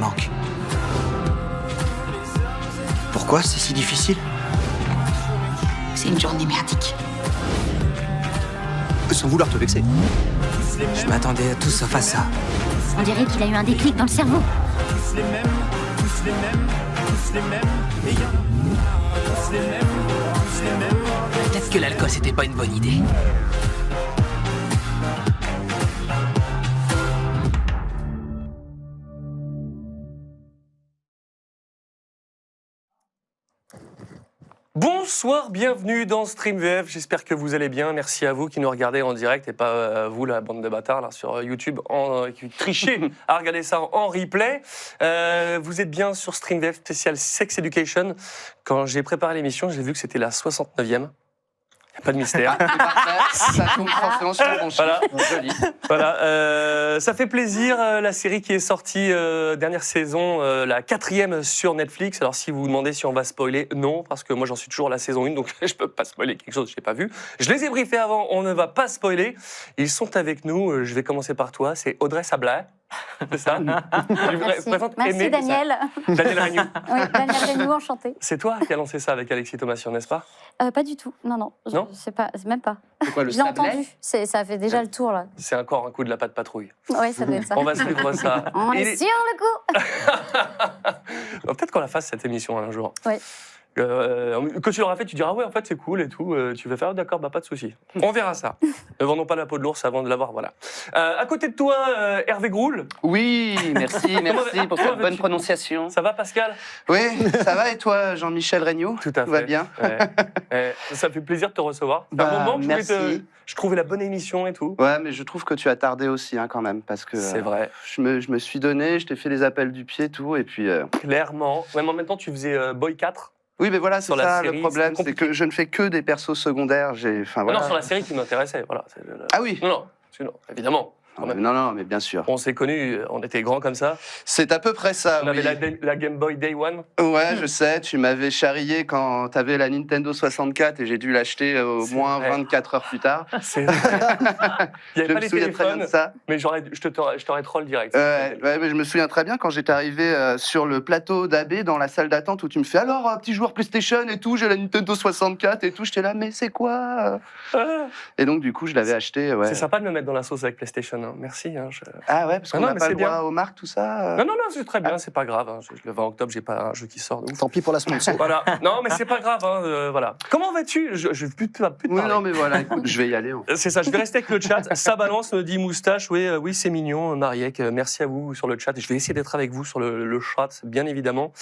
manque. Pourquoi c'est si difficile? C'est une journée merdique. Sans vouloir te vexer. Je m'attendais à tout sauf à ça. On dirait qu'il a eu un déclic dans le cerveau. Peut-être que l'alcool, c'était pas une bonne idée. Bonsoir, bienvenue dans StreamVF, j'espère que vous allez bien, merci à vous qui nous regardez en direct et pas vous la bande de bâtards là, sur YouTube qui trichez à regarder ça en replay. Vous êtes bien sur StreamVF spécial Sex Education. Quand j'ai préparé l'émission, j'ai vu que c'était la 69e. Il n'y a pas de mystère. C'est parfait, ça tombe forcément sur le bon chiffre. Voilà. Joli. Voilà, ça fait plaisir, la série qui est sortie dernière saison, la 4e sur Netflix. Alors si vous vous demandez si on va spoiler, non, parce que moi j'en suis toujours à la saison 1, donc je peux pas spoiler quelque chose que je n'ai pas vu. Je les ai briefés avant, on ne va pas spoiler. Ils sont avec nous, je vais commencer par toi, c'est Audrey Sablet. C'est ça. Merci, Aimé, merci Daniel. Daniel Regnault. Oui, Daniel Regnault, enchanté. C'est toi qui as lancé ça avec Alexis Thomasian, n'est-ce pas? Pas du tout, non. Non Je sais pas, même pas. C'est quoi le Je l'ai Sablé? entendu, ça fait déjà le tour là. C'est encore un coup de la patte patrouille. Oui, ça doit être ça. On va suivre ça. On Il est sur le coup. Peut-être qu'on la fasse cette émission un jour. Oui. Quand tu l'auras fait, tu diras ouais en fait c'est cool et tout. Tu vas faire d'accord, bah pas de souci. On verra ça. Ne vendons pas la peau de l'ours avant de l'avoir, voilà. À côté de toi, Hervé Groul. Oui, merci pour comment cette bonne vas-tu prononciation. Ça va Pascal? Oui, ça va et toi, Jean-Michel Regnault? Tout à fait. Tout va bien? Ouais. Ça fait plaisir de te recevoir. C'est un Bah, moment que merci. je trouvais la bonne émission et tout. Ouais, mais je trouve que tu as tardé aussi quand même, parce que C'est vrai. je me suis donné, je t'ai fait les appels du pied, tout, et puis... Clairement. Même en même temps, tu faisais Boy 4. Oui, mais voilà, c'est Sur la ça série, le problème, c'est c'est compliqué. que je ne fais que des persos secondaires. Voilà. Non, sur la série qui m'intéressait. Voilà. Ah oui. Non, évidemment. Non, mais bien sûr. On s'est connus, on était grands comme ça. C'est à peu près ça, On oui. avait la Game Boy Day One. Ouais, je sais, tu m'avais charrié quand t'avais la Nintendo 64 et j'ai dû l'acheter au C'est moins vrai. 24 heures plus tard. C'est vrai. Il n'y Je avait me pas les souviens très bien téléphones, de ça. mais je t'aurais troll direct. Ouais, mais je me souviens très bien quand j'étais arrivé sur le plateau d'AB dans la salle d'attente où tu me fais alors un petit joueur PlayStation et tout, j'ai la Nintendo 64 et tout, j'étais là mais c'est quoi? Ah, Et donc du coup je l'avais acheté. Ouais. C'est sympa de me mettre dans la sauce avec PlayStation. Hein. Merci. Hein, Ah ouais, parce qu'on Non, n'a mais pas c'est le droit bien. aux marques, tout ça. Non, c'est très bien, c'est pas grave. Hein. Le 20 octobre, j'ai pas un jeu qui sort de ouf. Tant pis pour la sponsor. Voilà. Non, mais c'est pas grave. Hein, voilà. Comment vas-tu? Je vais plus te Oui, parler. non, mais voilà, écoute, je vais y aller. C'est ça, je vais rester avec le chat. Ça balance, me dit Moustache. Oui, c'est mignon, Mariek. Merci à vous sur le chat. Je vais essayer d'être avec vous sur le chat, bien évidemment.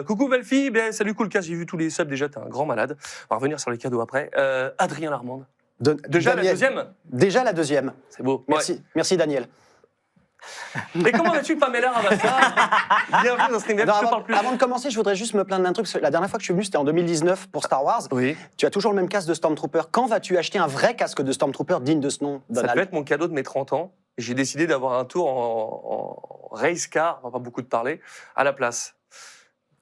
Coucou Valfi, salut Coolcast, j'ai vu tous les subs déjà, t'es un grand malade. On va revenir sur les cadeaux après. Adrien Larmande. Déjà la Daniel. deuxième? Déjà la deuxième. C'est beau. Merci, merci Daniel. Ouais. Et comment vas-tu Pamela Rabassa? Bienvenue dans StreamVF, Non, je te parle plus. avant de commencer, je voudrais juste me plaindre d'un truc. La dernière fois que je suis venu, c'était en 2019 pour Star Wars. Oui, Tu as toujours le même casque de Stormtrooper. Quand vas-tu acheter un vrai casque de Stormtrooper digne de ce nom, ça Donald? devait être mon cadeau de mes 30 ans. J'ai décidé d'avoir un tour en race car, on va pas beaucoup te parler, à la place.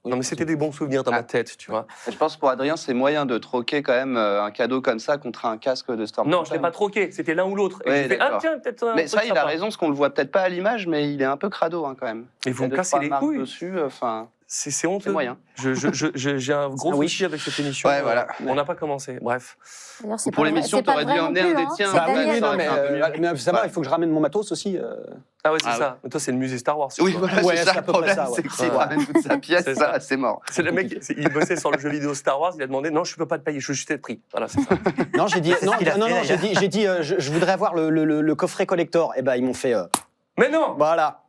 Non mais c'était des bons souvenirs dans ma tête, tu vois. Je pense pour Adrien, c'est moyen de troquer quand même un cadeau comme ça contre un casque de Stormtrooper. Non, je l'ai pas troqué, c'était l'un ou l'autre. Et Ouais, j'ai fait, d'accord. tiens, peut-être un Mais truc ça, il a sympa. raison, parce qu'on le voit peut-être pas à l'image, mais il est un peu crado quand même. Mais vous Il y a me deux, cassez trois les marques couilles. dessus, enfin, C'est honteux. c'est moyen. J'ai un gros Ah oui. souci avec cette émission. Ouais, voilà. On n'a pas commencé, bref. D'ailleurs, c'est Pour pas vrai- l'émission, c'est pas t'aurais dû vrai non emmener plus, un des hein. tiens. C'est Bah oui, Daniel. non, mais, mais ça va, il faut que je ramène mon matos aussi. Ah ouais, c'est Ah ça. Mais toi, c'est le musée Star Wars. Oui, quoi. voilà, Ouais, c'est c'est ça à le peu près problème, ça, ouais. c'est que s'il Ouais. ramène toute sa pièce, C'est ça, ça. c'est mort. C'est le mec, il bossait sur le jeu vidéo Star Wars, il a demandé non, je peux pas te payer, je veux juste être pris. Voilà, c'est ça. Non, j'ai dit, non, ce qu'il a non, fait, non, j'ai dit, je voudrais avoir le coffret collector. Et ben, ils m'ont fait, Mais non, voilà.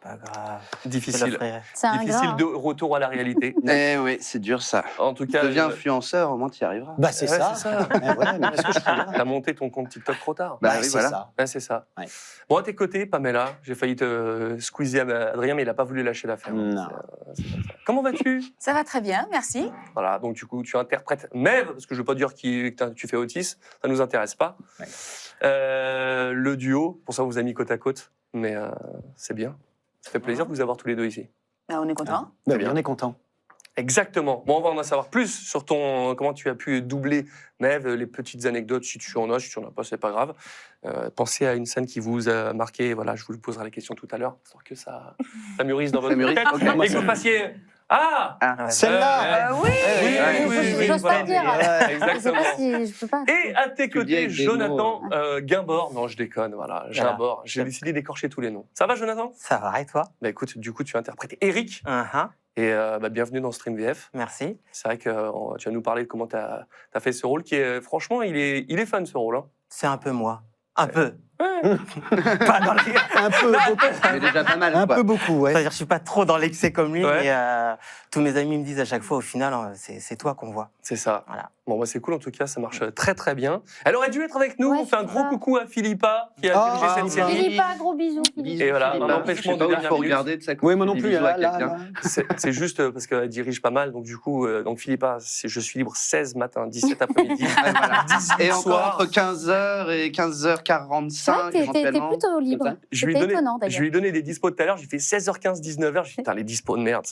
Pas grave. difficile. C'est un Difficile gras. de retour à la réalité. Eh oui, c'est dur ça. En tout cas, Deviens influenceur, au moins tu y arriveras. Bah, c'est Ouais, ça. c'est ça. Ouais, mais qu'est-ce que je fais là? t'as monté ton compte TikTok trop tard. Bah Bah, oui, c'est voilà. ça. Ouais, c'est ça. Ouais. Bon, à tes côtés, Pamela, j'ai failli te squeezer Adrien, mais il n'a pas voulu lâcher l'affaire. Non. C'est comme ça. Comment vas-tu? Ça va très bien, merci. Voilà, donc du coup, tu interprètes Mev, parce que je ne veux pas dire que tu fais Otis, ça ne nous intéresse pas. Ouais. Le duo, pour ça, on vous a mis côte à côte, mais c'est bien. Ça fait plaisir de vous avoir tous les deux ici. Ben, on est content. Bah, oui, on est content. Exactement. Bon, on va en savoir plus sur comment tu as pu doubler Maeve, les petites anecdotes, si tu en as, si tu en as pas, c'est pas grave. Pensez à une scène qui vous a marqué, voilà, je vous poserai la question tout à l'heure, pour que ça mûrisse dans votre Ça mûrit, tête, ok. et que vous fassiez... Ah Celle-là oui, J'ose pas le dire. Ouais. Je sais Exactement. pas si je peux pas. Et à tes Tu le dis côtés, avec des Jonathan Guimbord. Non, je déconne, voilà, Guimbord. J'ai Voilà. décidé d'écorcher tous les noms. Ça va, Jonathan? Ça va, et toi? Bah écoute, du coup, tu as interprété Eric, Uh-huh. et bienvenue dans Stream VF. Merci. C'est vrai que tu vas nous parler de comment tu as fait ce rôle, qui est, franchement, il est fun, ce rôle. Hein. C'est un peu moi. Un peu. Ouais. Pas dans les... Un peu, beaucoup. Mais déjà pas mal. Un quoi. peu beaucoup, ouais. C'est-à-dire, je suis pas trop dans l'excès comme lui, Ouais. mais tous mes amis me disent à chaque fois, au final, c'est toi qu'on voit. C'est ça. Voilà. Bon, bah, c'est cool, en tout cas, ça marche très très bien. Elle aurait dû être avec nous. Ouais, On fait un gros Philippa. coucou à Philippa, qui a dirigé cette Philippa. série. Philippa, gros bisous. Bisous, Et voilà, Philippa. un empêchement Je sais pas de où il dernière faut minute. regarder de ça. Oui, moi non plus. Bisous à Là, quelqu'un. C'est juste parce qu'elle dirige pas mal, donc du coup, donc Philippa, je suis libre 16 matin, 17 après-midi, Ouais, voilà. 18 Et encore soir. entre 15h et 15h45 C'est vrai que t'es éventuellement. plutôt libre. Comme ça. Je lui ai C'était donné, étonnant, d'ailleurs. je lui ai donné des dispos tout à l'heure, j'ai fait 16h15, 19h, j'ai dit, putain, les dispos de merde.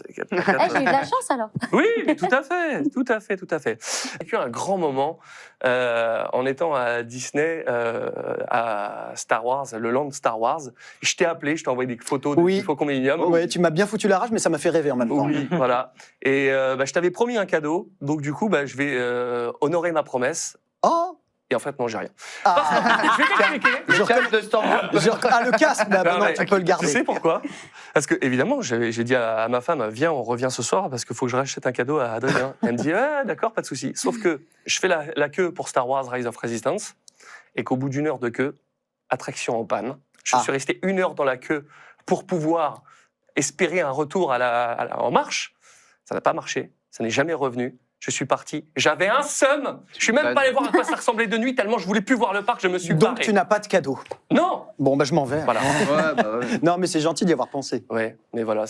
Ah, j'ai eu de la chance alors. Oui, mais tout à fait, tout à fait, tout à fait. J'ai eu un grand moment en étant à Disney, à Star Wars, le land Star Wars. Je t'ai appelé, je t'ai envoyé des photos Oui. du Faucon Millennium. Ouais, tu m'as bien foutu la rage, mais ça m'a fait rêver en même temps. Oui, voilà. Et je t'avais promis un cadeau, donc du coup, je vais honorer ma promesse. Oh Et en fait, non, j'ai rien. ah, Je vais t'expliquer. Le casque de Stormtrooper. Ah, le casque bah, Non, non, mais tu peux le garder. Tu sais pourquoi? Parce que, évidemment, j'ai dit à ma femme, viens, on revient ce soir parce qu'il faut que je rachète un cadeau à Adrien. Elle me dit, ah, d'accord, pas de souci. Sauf que je fais la queue pour Star Wars Rise of Resistance et qu'au bout d'une heure de queue, attraction en panne. Je suis resté 1 heure dans la queue pour pouvoir espérer un retour en marche. Ça n'a pas marché. Ça n'est jamais revenu. Je suis parti. J'avais un seum. Je suis même pas allé voir à quoi ça ressemblait de nuit tellement je voulais plus voir le parc. Je me suis Donc barré. tu n'as pas de cadeau. Non. Bon, je m'en vais. Voilà. Ouais, bah ouais. Non, mais c'est gentil d'y avoir pensé. Ouais, mais voilà,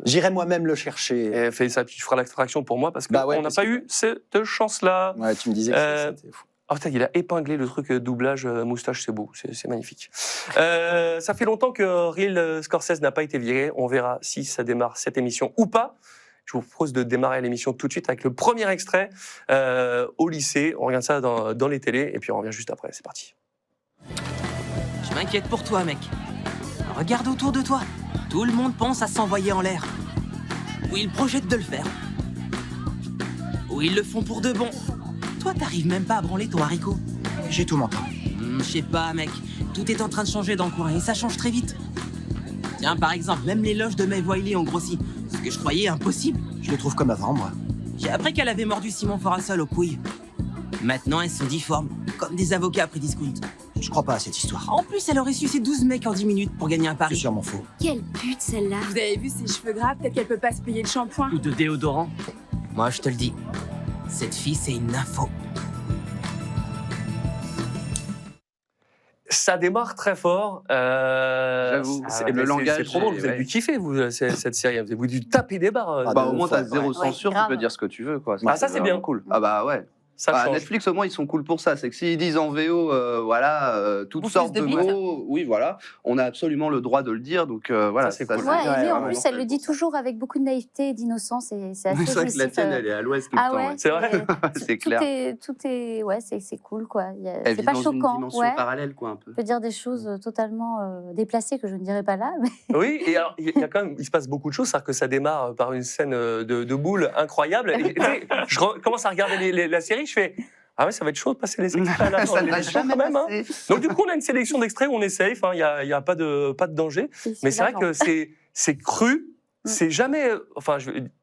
J'irai moi-même le chercher. Et fais ça, tu feras l'extraction pour moi parce qu'on Bah ouais, n'a parce pas que- eu cette chance-là. Ouais, tu me disais que c'était fou. Oh putain, il a épinglé le truc doublage moustache, c'est beau, c'est magnifique. Ça fait longtemps que Real Scorsese n'a pas été viré. On verra si ça démarre cette émission ou pas. Je vous propose de démarrer l'émission tout de suite avec le premier extrait au lycée. On regarde ça dans les télés et puis on revient juste après. C'est parti. Je m'inquiète pour toi, mec. Regarde autour de toi. Tout le monde pense à s'envoyer en l'air. Ou ils projettent de le faire. Ou ils le font pour de bon. Toi, t'arrives même pas à branler ton haricot. J'ai tout mon temps. Je sais pas, mec. Tout est en train de changer dans le coin et ça change très vite. Tiens, par exemple, même les loges de Maeve Wiley ont grossi. Ce que je croyais impossible. Je les trouve comme avant, moi. J'ai appris qu'elle avait mordu Simon Forassol aux couilles. Maintenant, elles sont difformes, comme des avocats après discount. Je crois pas à cette histoire. En plus, elle aurait sucé 12 mecs en 10 minutes pour gagner un C'est pari. sûrement faux. Quelle pute celle-là. Vous avez vu ses cheveux gras? Peut-être qu'elle peut pas se payer de shampoing. Ou de déodorant. Moi, je te le dis. Cette fille, c'est une info. Ça démarre très fort. J'avoue, le mais langage, c'est trop drôle. Vous avez ouais. dû kiffer, vous, cette série. Vous avez dû taper des barres. Ah, Bah, de au moins, fois. t'as zéro Ouais, censure, tu grave. peux dire ce que tu veux. Quoi. Ah, ça, c'est vraiment bien. cool. Ah, bah ouais. Ça Bah, change. Netflix, au moins, ils sont cool pour ça. C'est que s'ils disent en VO, toutes Ou sortes plus de de bites. mots, oui, voilà, on a absolument le droit de le dire. Donc voilà, Ça, c'est cool. Ouais, et lui, en vraiment plus, elle le dit toujours avec beaucoup de naïveté et d'innocence. Et c'est assez C'est vrai que la jouissif, tienne, elle est à l'ouest tout Ah le temps. ouais, ouais. C'est vrai C'est clair. Tout est, ouais, c'est cool quoi. Elle C'est vit pas dans une choquant. dimension Ouais. parallèle, quoi, un peu. On peut dire des choses totalement déplacées que je ne dirais pas là. Mais... Oui, et alors, il y a quand même, il se passe beaucoup de choses, c'est-à-dire que ça démarre par une scène de boule incroyable. Et, tu sais, commence à regarder la série, je fais, ah ouais, ça va être chaud de passer les extraits à la fin. Ça On n'a est chaud jamais quand même, hein. passé. Donc du coup, on a une sélection d'extraits où on est safe, hein, il n'y a pas de danger. Mais c'est vrai que c'est cru, c'est jamais, enfin,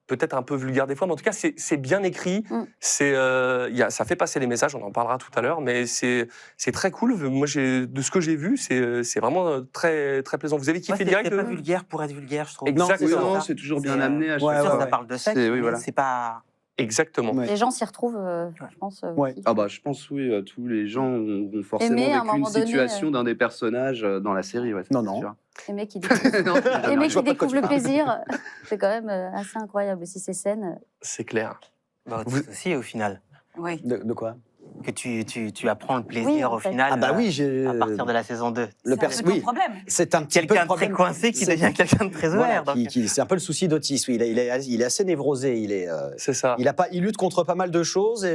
peut-être un peu vulgaire des fois, mais en tout cas, c'est bien écrit. Ça fait passer les messages, on en parlera tout à l'heure, mais c'est très cool. Moi, de ce que j'ai vu, c'est vraiment très, très plaisant. Vous avez kiffé direct C'est pas vulgaire pour être vulgaire, je trouve. Exactement. Oui, C'est non, ça. c'est toujours C'est, bien amené à chaque ouais, fois. Ça ouais. parle de sexe, C'est- oui, mais voilà. c'est pas... Exactement. Ouais. Les gens s'y retrouvent, je pense. Ouais. aussi. Ah bah je pense oui, tous les gens ont forcément Aimer, à un vécu une moment donné, situation d'un des personnages dans la série. Ouais, Non, c'est non. sûr. Les mecs qui découvrent, Non, les mecs je vois qui pas de quoi découvrent tu le parles. plaisir, c'est quand même assez incroyable aussi ces scènes. C'est clair. Bah, Vous- aussi, au final. Oui. De quoi que tu apprends le plaisir Oui, en au fait. final Ah bah oui, j'ai... à partir de la saison 2. Le C'est un perso, peu ton oui. problème. C'est un petit peu Quelqu'un le de très problème. coincé qui C'est- devient quelqu'un de très Voilà, ouvert. donc. c'est un peu le souci d'autisme. Il est assez névrosé. C'est ça. Il lutte contre pas mal de choses.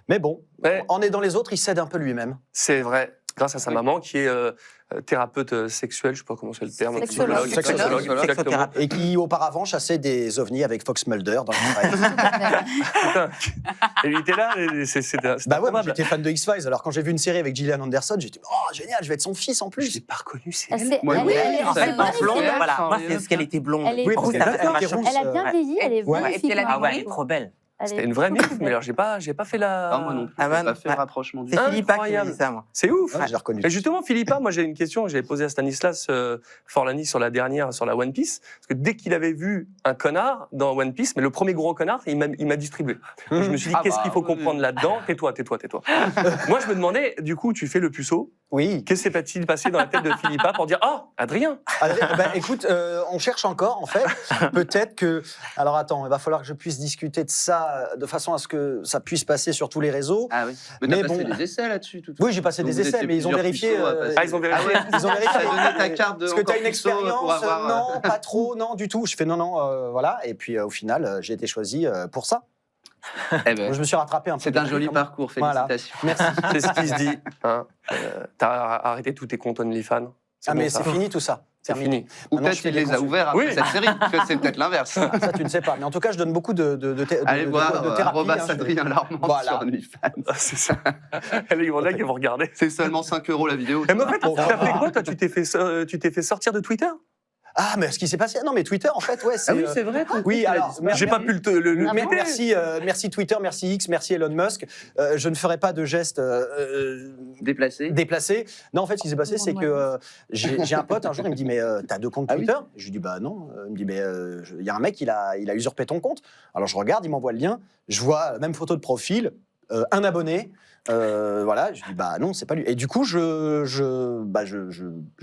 Mais bon, Ouais. en aidant les autres, il s'aide un peu lui-même. C'est vrai. Grâce à sa Oui. maman qui est thérapeute sexuelle, je sais pas comment c'est le terme. Sexologue. Sexologue, exactement. Sexothérapeute. Et qui, auparavant, chassait des ovnis avec Fox Mulder dans le Putain. Et il était là, et c'était Bah ouais, moi, improbable. j'étais fan de X-Files. Alors quand j'ai vu une série avec Gillian Anderson, j'étais oh génial, je vais être son fils en Je plus. l'ai pas reconnu, c'est Elle, elle. s'est- Ouais, elle, oui, elle est- ça elle a est été magnifique, Blonde, hein. voilà. Moi, c'est ce qu'elle était blonde. Elle est- Oui, parce qu'elle Ça, est ça m'a d'accord. choqué. Elle a bien vieilli, elle est Ouais. magnifique. Et puis elle a Ah ouais, elle hein. est trop belle. Elle C'était est une vraie beaucoup mif, plus mais belle. alors j'ai pas fait la. Ah, moi non plus, Ah, j'ai bah, pas fait ouais. le rapprochement du C'est tout. Philippa qui m'a Incroyable. dit ça, moi. C'est ouf. Ouais, je l'ai reconnu. Et justement, Philippa, moi j'ai une question, j'avais posé à Stanislas Forlani sur la dernière, sur la One Piece, parce que dès qu'il avait vu un connard dans One Piece, mais le premier gros connard, il m'a distribué. Je me suis dit, Ah qu'est-ce bah, qu'il faut oui. comprendre là-dedans? Tais-toi. Moi, je me demandais, du coup, tu fais le puceau, Oui. qu'est-ce qui s'est-il passé dans la tête de Philippa pour dire, oh, Adrien? Écoute, on cherche encore en fait. Peut-être que. Alors attends, il va falloir que je puisse discuter de ça de façon à ce que ça puisse passer sur tous les réseaux. Ah oui. Mais Mais t'as passé bon. des essais là-dessus, tout. Oui, j'ai passé Donc des vous essais, étiez mais ils ont plusieurs vérifié. puceaux à passer. Ah, ils ont vérifié. Ah ouais, Ils ont vérifié. t'as donné ta carte de Est-ce que tu as encore une puceau pour expérience avoir, Non, pas trop, non, du tout. Je fais non, voilà. Et puis au final, j'ai été choisi pour ça. Eh ben, Je me suis rattrapé un peu. c'est un joli parcours. parcours, Voilà. félicitations. Merci. C'est ce qui se dit. Hein. T'as arrêté tous tes comptes OnlyFans. Ah, bon, mais ça. c'est fini tout ça. C'est Terminé. fini. Ou Maintenant, peut-être je fais qu'il des les a consultes. ouverts après Oui. cette série, parce que c'est peut-être l'inverse. Ah, ça, tu ne sais pas. Mais en tout cas, je donne beaucoup de Allez voir thérapie. arrobas hein, je- Adrien Larmand Voilà. sur OnlyFans. Ah, c'est ça. Les gros qui vont regarder. C'est seulement 5 € la vidéo. Mais en fait, Bon, t'as fait quoi, toi? Tu t'es fait sortir de Twitter? Ah, mais ce qui s'est passé. Non, mais Twitter, en fait, ouais, c'est. Ah oui, c'est vrai. Oui, alors. J'ai pas pu le Ah Mais bon merci Twitter, merci X, merci Elon Musk. Je ne ferai pas de gestes Déplacé. déplacés. Non, en fait, ce qui s'est passé, c'est que j'ai un pote un jour, il me dit mais t'as 2 comptes Ah oui Twitter Je lui dis bah non. Il me dit mais il y a un mec, il a usurpé ton compte. Alors je regarde, il m'envoie le lien. Je vois la même photo de profil, un abonné. Voilà, je dis bah non, c'est pas lui. Et du coup, je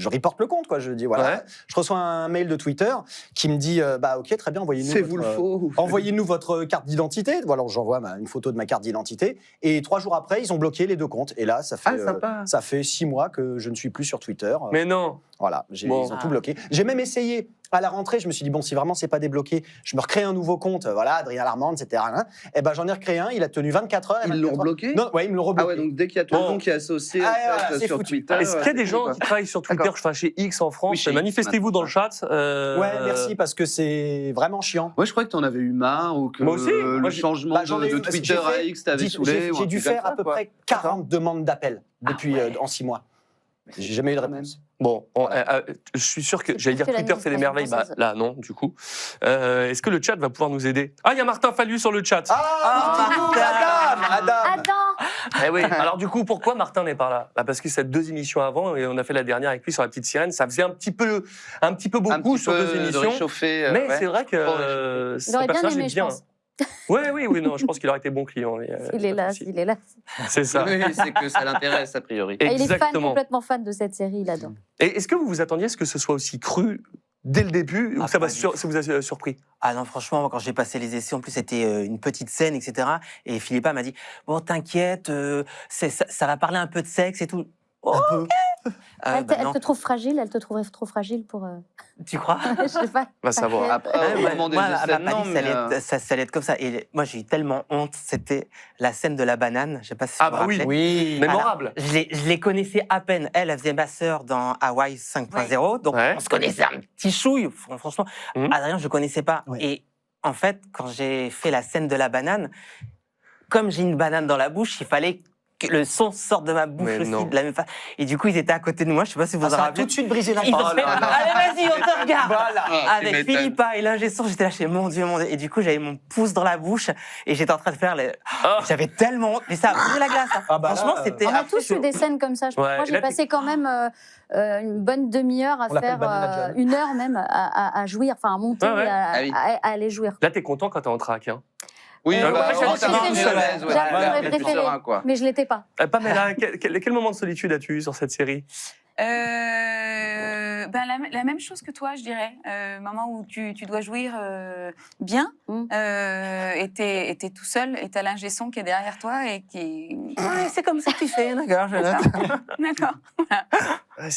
reporte le compte quoi. Je dis voilà, Ouais. je reçois un mail de Twitter qui me dit bah ok très bien, envoyez-nous. C'est vous le faux. Envoyez-nous votre carte d'identité. Voilà, j'envoie une photo de ma carte d'identité. Et 3 jours après, ils ont bloqué les 2 comptes. Et là, ça fait, Ah, sympa. ça fait 6 mois que je ne suis plus sur Twitter. Mais non. Voilà, Bon. ils ont tout bloqué. J'ai même essayé à la rentrée. Je me suis dit bon, si vraiment c'est pas débloqué, je me recrée un nouveau compte. Voilà, Adrien Larmand, etc. Et ben j'en ai recréé un. Il a tenu 24 heures. et Ils 24 l'ont heures- bloqué Non, ouais, ils me l'ont Ah rebloqué. ouais, donc dès qu'il y a tout le Bon. monde qui est associé Ah, en fait, voilà, c'est sur foutu. Twitter. Est-ce qu'il y a des gens qui travaillent sur Twitter, D'accord. enfin chez X en France? Oui, chez X, Manifestez-vous dans le chat. Ouais, merci parce que c'est vraiment chiant. Moi, je crois que t'en avais eu marre ou que Moi aussi. le Moi, j'ai- changement Bah, j'en ai de eu, parce que Twitter j'ai fait- à X t'avait saoulé. ou un J'ai dû truc comme faire à ça, peu quoi. près 40 demandes d'appel depuis en 6 mois. J'ai jamais eu de Quand même. réponse. Bon, je suis sûr que j'allais dire que Twitter fait des merveilles. Bah, l'administration là, non, du coup. Est-ce que le chat va pouvoir nous aider? Ah, il y a Martin Fallu sur le chat. Adam. Attends, Eh oui. Alors du coup, pourquoi Martin n'est pas là? Bah, parce que c'est 2 émissions avant et on a fait la dernière avec lui sur la petite sirène. Ça faisait un petit peu beaucoup Un petit sur peu 2 de émissions. réchauffer, Mais ouais. c'est vrai que il son aurait bien personnage aimé, est je bien. pense. Oui, non, je pense qu'il aurait été bon client. Il est là, il est là. C'est ça. Oui, c'est que ça l'intéresse a priori. Ah, il est fan, Exactement. complètement fan de cette série, il adore. Et est-ce que vous vous attendiez à ce que ce soit aussi cru dès le début ou Ah, ça pas du tout. vous a surpris? Ah non, franchement, moi, quand j'ai passé les essais, en plus, c'était une petite scène, etc. Et Philippa m'a dit bon, t'inquiète, ça va parler un peu de sexe et tout. Oh, Un peu. ok. Elle, Bah elle non, te trouve fragile, elle te trouverait trop fragile pour. tu crois? Je sais pas. Va savoir. Après, Ah, au ouais, moment des moi, essais, elle m'a pas non, dit que ça mais, allait, être, ça allait être comme ça. Et moi, j'ai eu tellement honte. C'était la scène de la banane. Je sais pas si Ah vous bah vous oui. rappelez. Oui. Mémorable. Je les connaissais à peine. Elle faisait ma sœur dans Hawaii 5.0. Donc, Ouais. on se connaissait un petit chouille. Franchement, Mhm. Adrien, je ne connaissais pas. Ouais. Et en fait, quand j'ai fait la scène de la banane, comme j'ai une banane dans la bouche, il fallait que le son sorte de ma bouche Mais aussi non. de la même façon. Et du coup, ils étaient à côté de moi. Je ne sais pas si vous Ah, vous en ça a rappelez. tout de suite brisé la Ils ont glace. fait, allez, vas-y, on te regarde. Voilà. Ah, tu Avec m'étonnes. Philippa et l'ingé son, j'étais là, chez mon Dieu. Et du coup, j'avais mon pouce dans la bouche et j'étais en train de faire les. Ah. J'avais tellement honte. Mais ça a brisé la glace. Hein. Ah bah là, Franchement, c'était. On a après, tous eu des scènes comme ça. Ouais, Moi, et j'ai là, passé quand même une bonne demi-heure à On l'appelle faire, Banana John. 1 heure même à jouir, enfin à monter, Ouais, ouais. à, Ah oui. à aller jouir. Là, t'es content quand t'es en trac. Hein. Oui, Euh, bah, ouais, vraiment, j'aurais t'as un peu préféré. plus à l'aise, ouais. J'avoue, Ouais, j'aurais t'es plus préféré. serein, quoi. Mais je l'étais pas. Pamela, quel moment de solitude as-tu eu sur cette série? La même chose que toi, je dirais. Moment où tu dois jouir bien, et t'es tout seul, et t'as l'ingé son qui est derrière toi et qui... Ouais, c'est comme ça que tu fais, d'accord. D'accord. Ouais,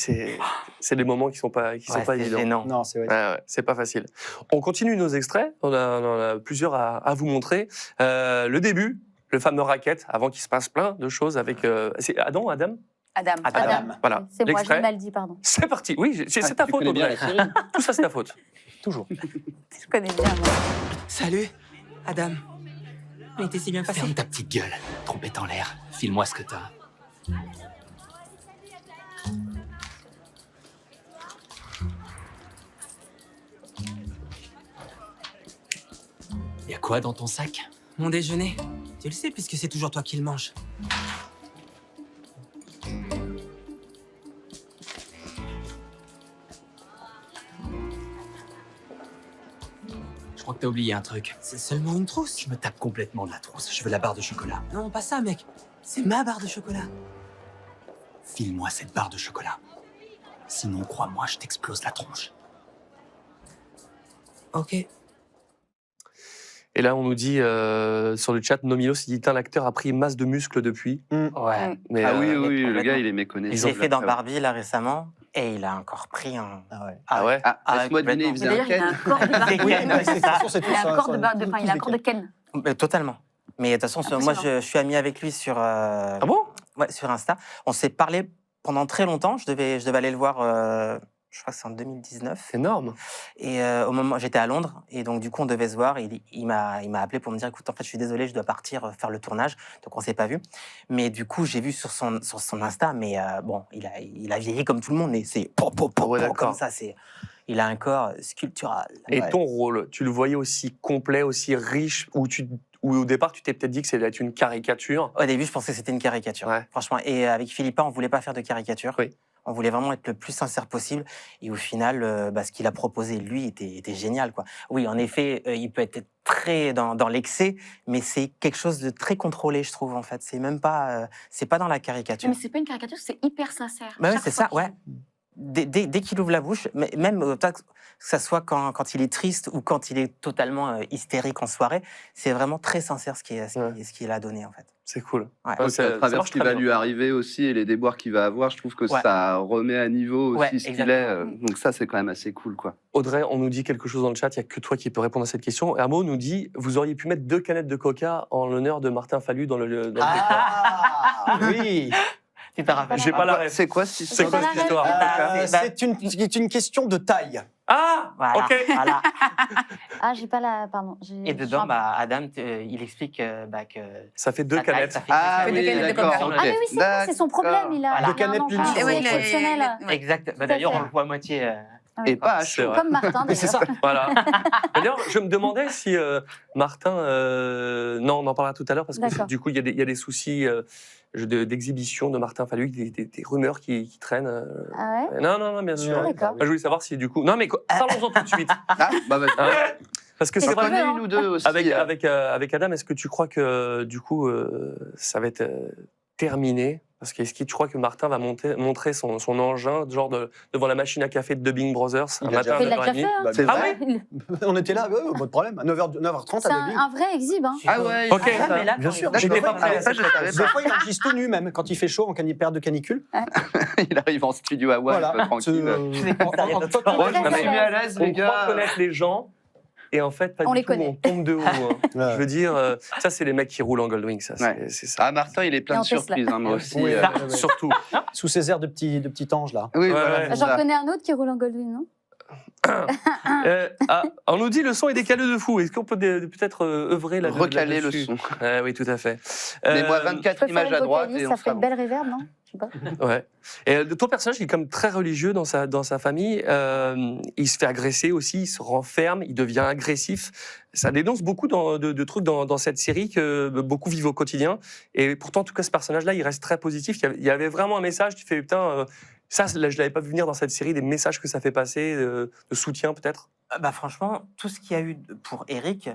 c'est des moments qui sont pas C'est évidents. gênant. Non, c'est vrai. Ouais, c'est pas facile. On continue nos extraits. On en a plusieurs à vous montrer. Le début, le fameux racket, avant qu'il se passe plein de choses avec. C'est Adam. Adam. Voilà. C'est moi, L'extrait. j'ai mal dit, pardon. C'est parti. Oui, c'est ta faute, Audrey. Tout ça, c'est ta faute. Toujours. Je connais bien, moi. Salut, Adam. Mais t'es si bien passé. Ferme ta petite gueule. Trompette en l'air. File-moi ce que t'as. Y a quoi dans ton sac? Mon déjeuner. Tu le sais puisque c'est toujours toi qui le manges. Je crois que t'as oublié un truc. C'est seulement une trousse. Je me tape complètement de la trousse. Je veux la barre de chocolat. Non, pas ça, mec. C'est ma barre de chocolat. File-moi cette barre de chocolat. Sinon, crois-moi, je t'explose la tronche. Ok. Et là, on nous dit sur le chat, Nomilos, il dit l'acteur a pris masse de muscles depuis. Ouais. Mais, Ah oui, mais oui, le complètement. gars, il est méconnaissable. Je l'ai fait dans Barbie, là, récemment, et il a encore pris un... Ah ouais. Ah ouais. Ah, laisse-moi deviner, il Mais faisait un d'ailleurs, il a Ken. un corps de Barbie. Oui, Ouais, c'est- de toute façon, c'est tout Il a ça, un corps ça, de Barbie, tous enfin, il des a un corps de Ken. Totalement. Mais de toute façon, moi, Impressionnant. je suis ami avec lui sur, Ah bon? ouais, sur Insta. On s'est parlé pendant très longtemps. Je devais aller le voir, je crois que c'est en 2019. C'est énorme. Et au moment, j'étais à Londres, et donc du coup, on devait se voir. Et il m'a appelé pour me dire, écoute, en fait, je suis désolé, je dois partir faire le tournage. Donc, on s'est pas vu. Mais du coup, j'ai vu sur son Insta, mais bon, il a vieilli comme tout le monde, mais c'est Ouais, d'accord. comme ça. Il a un corps sculptural. Et Ouais. ton rôle, tu le voyais aussi complet, aussi riche, où au départ, tu t'es peut-être dit que ça allait être une caricature. Au début, je pensais que c'était une caricature, Ouais. franchement. Et avec Philippa, on voulait pas faire de caricature. Oui. On voulait vraiment être le plus sincère possible. Et au final, ce qu'il a proposé, lui, était génial, quoi. Oui, en effet, il peut être très dans l'excès, mais c'est quelque chose de très contrôlé, je trouve, en fait. C'est même pas, c'est pas dans la caricature. Mais c'est pas une caricature, c'est hyper sincère. Bah ouais, Chaque c'est fois ça, ouais. Dès qu'il ouvre la bouche, même que ça soit quand il est triste ou quand il est totalement hystérique en soirée, c'est vraiment très sincère ce qu'il a donné, en fait. C'est cool. Ouais. Ouais, Ça- à ça travers marche ce qui très va bien. lui arriver aussi et les déboires qu'il va avoir, je trouve que Ouais. ça remet à niveau aussi Ouais, ce qu'il est. exactement. Donc ça, c'est quand même assez cool, quoi. Audrey, on nous dit quelque chose dans le chat, il n'y a que toi qui peux répondre à cette question. Hermo nous dit, vous auriez pu mettre 2 canettes de coca en l'honneur de Martin Fallu dans le décor. Ah oui. Tu t'en rappelles? J'ai pas la ref. C'est quoi cette C'est histoire quoi cette histoire C'est une question de taille. Ah, Voilà, ok. voilà. Ah, j'ai pas la. Pardon. Et dedans, Adam, il explique que Ça fait 2 la taille, canettes. ça fait Ah Fait oui, deux canettes de d'accord. coca. ok. Ah, mais oui, c'est ça, c'est son problème. Il a, Voilà. il a Deux canettes un plus enfant dix. Oui, il a- exceptionnel. Ouais. Exact. à D'ailleurs, fait. on le voit à moitié. Et pas à C'est chaud. vrai. Comme Martin, Mais c'est ça. d'ailleurs. Voilà. D'ailleurs, je me demandais si Martin. Non, on en parlera tout à l'heure parce que D'accord. du coup, il y a des soucis d'exhibition de Martin Fallu, des rumeurs qui traînent. Ah ouais. Non, bien sûr. Ouais, d'accord. Je voulais savoir si du coup. Non, mais parlons-en tout de suite. Ah, bah, vas-y. Hein, parce que c'est J'en vrai. connais une ou deux aussi. Avec Adam, est-ce que tu crois que du coup, ça va être terminé? Parce que est-ce que tu crois que Martin va montrer son engin, genre devant la machine à café de Dubbing Brothers, un Il a matin à Mais il l'a déjà 9h30? fait. Hein. C'est Ah vrai oui. On était là, pas de problème. À 9h30 C'est à Debbie. un vrai exhibe. Hein. Ah ouais, Ok. il fait ça. mais là, Bien quand sûr. il- J'étais pas Ah, prêt. ça, je savais Des pas. fois, il enregistre tout nu, même, quand il fait chaud en période de canicule. Il arrive en studio à One, Voilà. tranquille. En total- Bon, je me Très suis mis à l'aise, On les croit gars. connaître les gens. Et en fait, pas On du les tout, connaît. on tombe de haut. hein. Ouais. Je veux dire, ça, c'est les mecs qui roulent en Goldwing, ça. Ouais. C'est ça. Ah, Martin, il est plein Et de en Tesla. surprises, hein, moi aussi. Oui, Ça, surtout. Sous ses airs de petit ange, là. Oui, Ouais, voilà, ouais. c'est J'en ça. connais un autre qui roule en Goldwing, non? On nous dit le son est décalé de fou. Est-ce qu'on peut peut-être œuvrer là Recaler le là-dessus son. Oui, tout à fait. Mets-moi Je 24 peux faire images une à droite vocalise, et on ça fait sera une bon. belle réverb, non? Je sais pas. Ouais. Et ton personnage, il est comme très religieux dans sa famille. Il se fait agresser aussi, il se renferme, il devient agressif. Ça dénonce beaucoup de trucs dans cette série que beaucoup vivent au quotidien. Et pourtant, en tout cas, ce personnage-là, il reste très positif. Il y avait vraiment un message. Tu fais, putain, ça, je ne l'avais pas vu venir dans cette série, des messages que ça fait passer, de soutien peut-être. Franchement, tout ce qu'il y a eu pour Eric,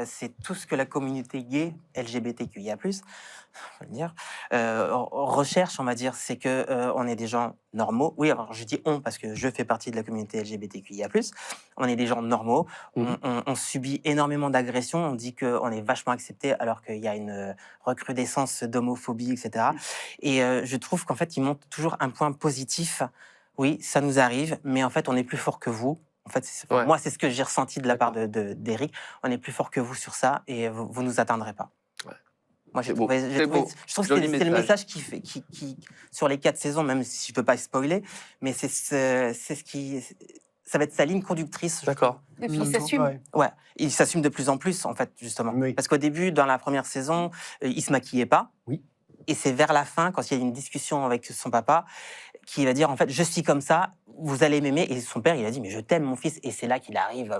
C'est tout ce que la communauté gay, LGBTQIA+, on va le dire, recherche, on va dire, c'est que on est des gens normaux. Oui, alors je dis on parce que je fais partie de la communauté LGBTQIA+. On est des gens normaux. On subit énormément d'agressions. On dit qu'on est vachement accepté alors qu'il y a une recrudescence d'homophobie, etc. Et je trouve qu'en fait, ils montrent toujours un point positif. Oui, ça nous arrive, mais en fait, on est plus fort que vous. En fait, moi, c'est ce que j'ai ressenti de la part d'Éric. On est plus fort que vous sur ça et vous nous atteindrez pas. Ouais. Moi, je trouve que c'est le message qui, sur les 4 saisons, même si je peux pas spoiler, mais c'est ce qui, ça va être sa ligne conductrice. D'accord. Et puis il s'assume. Ouais, il s'assume de plus en plus, en fait, justement. Oui. Parce qu'au début, dans la première saison, il se maquillait pas. Oui. Et c'est vers la fin, quand il y a une discussion avec son papa, qui va dire, en fait, je suis comme ça, vous allez m'aimer. Et son père, il a dit, mais je t'aime, mon fils. Et c'est là qu'il arrive,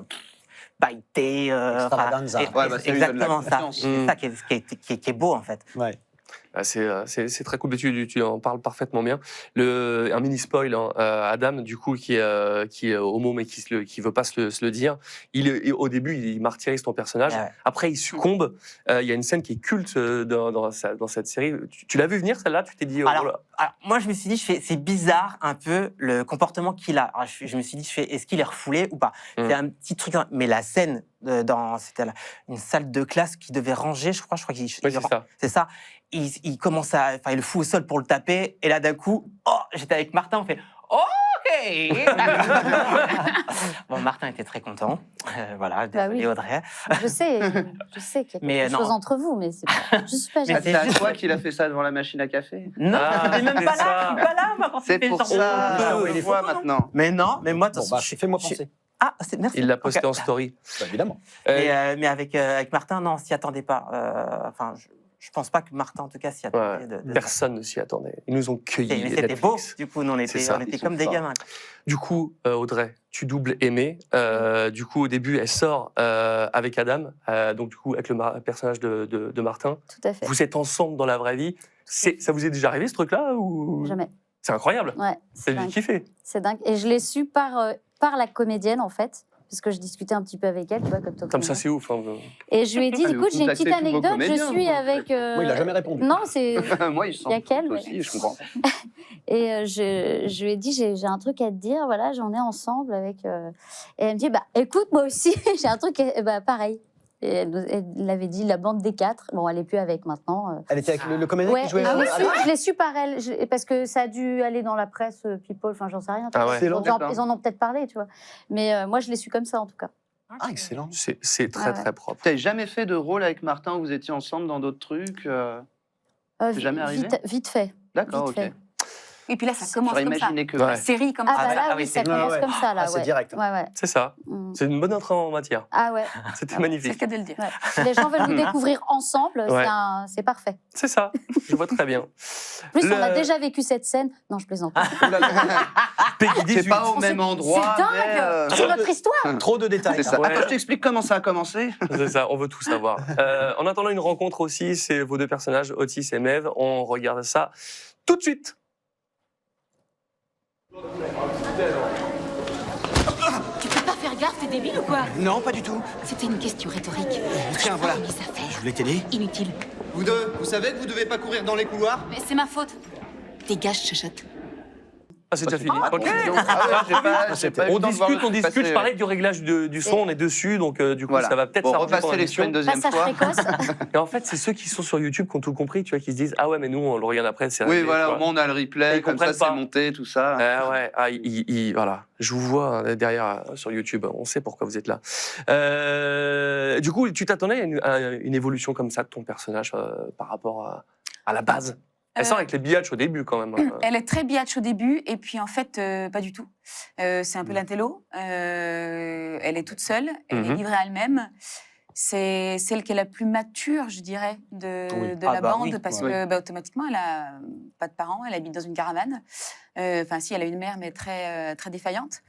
baïté. Exactement ça. C'est ça qui est beau, en fait. Ouais. C'est très cool, tu en parles parfaitement bien. Un mini spoil, hein, Adam, du coup, qui est homo mais qui veut pas se le dire. Au début, il martyrise ton personnage. Ouais. Après, il succombe. Il y a une scène qui est culte dans cette série. Tu l'as vu venir celle-là? Tu t'es dit alors, moi, je me suis dit, c'est bizarre un peu le comportement qu'il a. Alors, je me suis dit, est-ce qu'il est refoulé ou pas? C'est un petit truc, mais la scène c'était une salle de classe qui devait ranger, je crois qu'il. Oui, c'est ça. Il commence il le fout au sol pour le taper, et là d'un coup, j'étais avec Martin, on fait OK. Bon, Martin était très content, voilà, désolé Audrey. Je sais qu'il y a quelque chose entre vous, mais je suis pas gênée. C'est à toi qu'il a fait ça devant la machine à café? Non, t'es même pas là, je suis pas là, moi, quand c'est pour ça, on le voit maintenant. Mais non, mais moi, fais-moi penser. Ah, merci. Il l'a posté en story. Évidemment. Mais avec Martin, non, on s'y attendait pas. Enfin, je pense pas que Martin, en tout cas, s'y attendait. Personne ne s'y attendait. Ils nous ont cueillis. Mais c'était beau. Du coup, nous, on était comme des gamins. Du coup, Audrey, tu doubles Aimée. Du coup, au début, elle sort avec Adam. Donc, du coup, avec le personnage de Martin. Tout à fait. Vous êtes ensemble dans la vraie vie. Ça vous est déjà arrivé, ce truc-là ou... Jamais. C'est incroyable. Ouais, c'est dingue. Kiffé. C'est dingue. Et je l'ai su par la comédienne, en fait. Parce que je discutais un petit peu avec elle, tu vois, comme toi. Comme ça, c'est ouf. Hein. Et je lui ai dit, écoute, j'ai une petite anecdote, je suis avec... Moi, il n'a jamais répondu. Non, c'est... Moi, il y a qu'elle. aussi, je comprends. Et je lui ai dit, j'ai un truc à te dire, voilà, j'en ai ensemble avec... Et elle me dit, bah, écoute, moi aussi, j'ai un truc, pareil. Et elle avait dit la bande des 4. Bon, elle n'est plus avec maintenant. Elle était avec le comédien qui jouait. Je l'ai su par elle, parce que ça a dû aller dans la presse, People, enfin, j'en sais rien. Ils en ont peut-être parlé, tu vois. Mais moi, je l'ai su comme ça, en tout cas. Ah, excellent. C'est très, très propre. Tu n'avais jamais fait de rôle avec Martin où vous étiez ensemble dans d'autres trucs C'est jamais arrivé? Vite fait. D'accord, ok. Fait. Et puis là, ça commence comme ça. Que... La série commence comme ça. Oui, ça commence comme ça, là. C'est direct. Ouais. C'est ça. C'est une bonne entrée en matière. Ah ouais. C'était magnifique. C'est le cas de le dire. Ouais. Si les gens veulent nous découvrir ensemble, c'est parfait. C'est ça. Je vois très bien. En plus, on a déjà vécu cette scène. Non, je plaisante. C'est pas au même endroit. C'est dingue. C'est notre histoire. Trop de détails. C'est ça. Attends, je t'explique comment ça a commencé. C'est ça, on veut tout savoir. En attendant une rencontre aussi, c'est vos deux personnages, Otis et Maeve. On regarde ça tout de suite. Tu peux pas faire gaffe, t'es débile ou quoi? Non, pas du tout. C'était une question rhétorique. Tiens, voilà. Je voulais t'aider. Inutile. Vous deux, vous savez que vous devez pas courir dans les couloirs? Mais c'est ma faute. Dégage, chochotte. Ah, c'est déjà fini. Ok. On discute. Pareil du réglage du son, on est dessus, donc du coup, ça va peut-être s'arranger. Repasser les suites une deuxième fois. Et en fait, c'est ceux qui sont sur YouTube qui ont tout compris, tu vois, qui se disent, ah ouais, mais nous, on le regarde après, c'est réglé. Oui, voilà, au moins on a le replay, comme ça, c'est monté, tout ça. Voilà. Je vous vois derrière sur YouTube, on sait pourquoi vous êtes là. Du coup, tu t'attendais à une évolution comme ça de ton personnage par rapport à la base? Elle sort avec les biatchs au début, quand même. Elle est très biatch au début, et puis en fait, pas du tout. C'est un peu l'intello. Elle est toute seule, elle est livrée à elle-même. C'est celle qui est la plus mature, je dirais, de la bande, parce que automatiquement, elle n'a pas de parents, elle habite dans une caravane. Enfin, si, elle a une mère, mais très, très défaillante.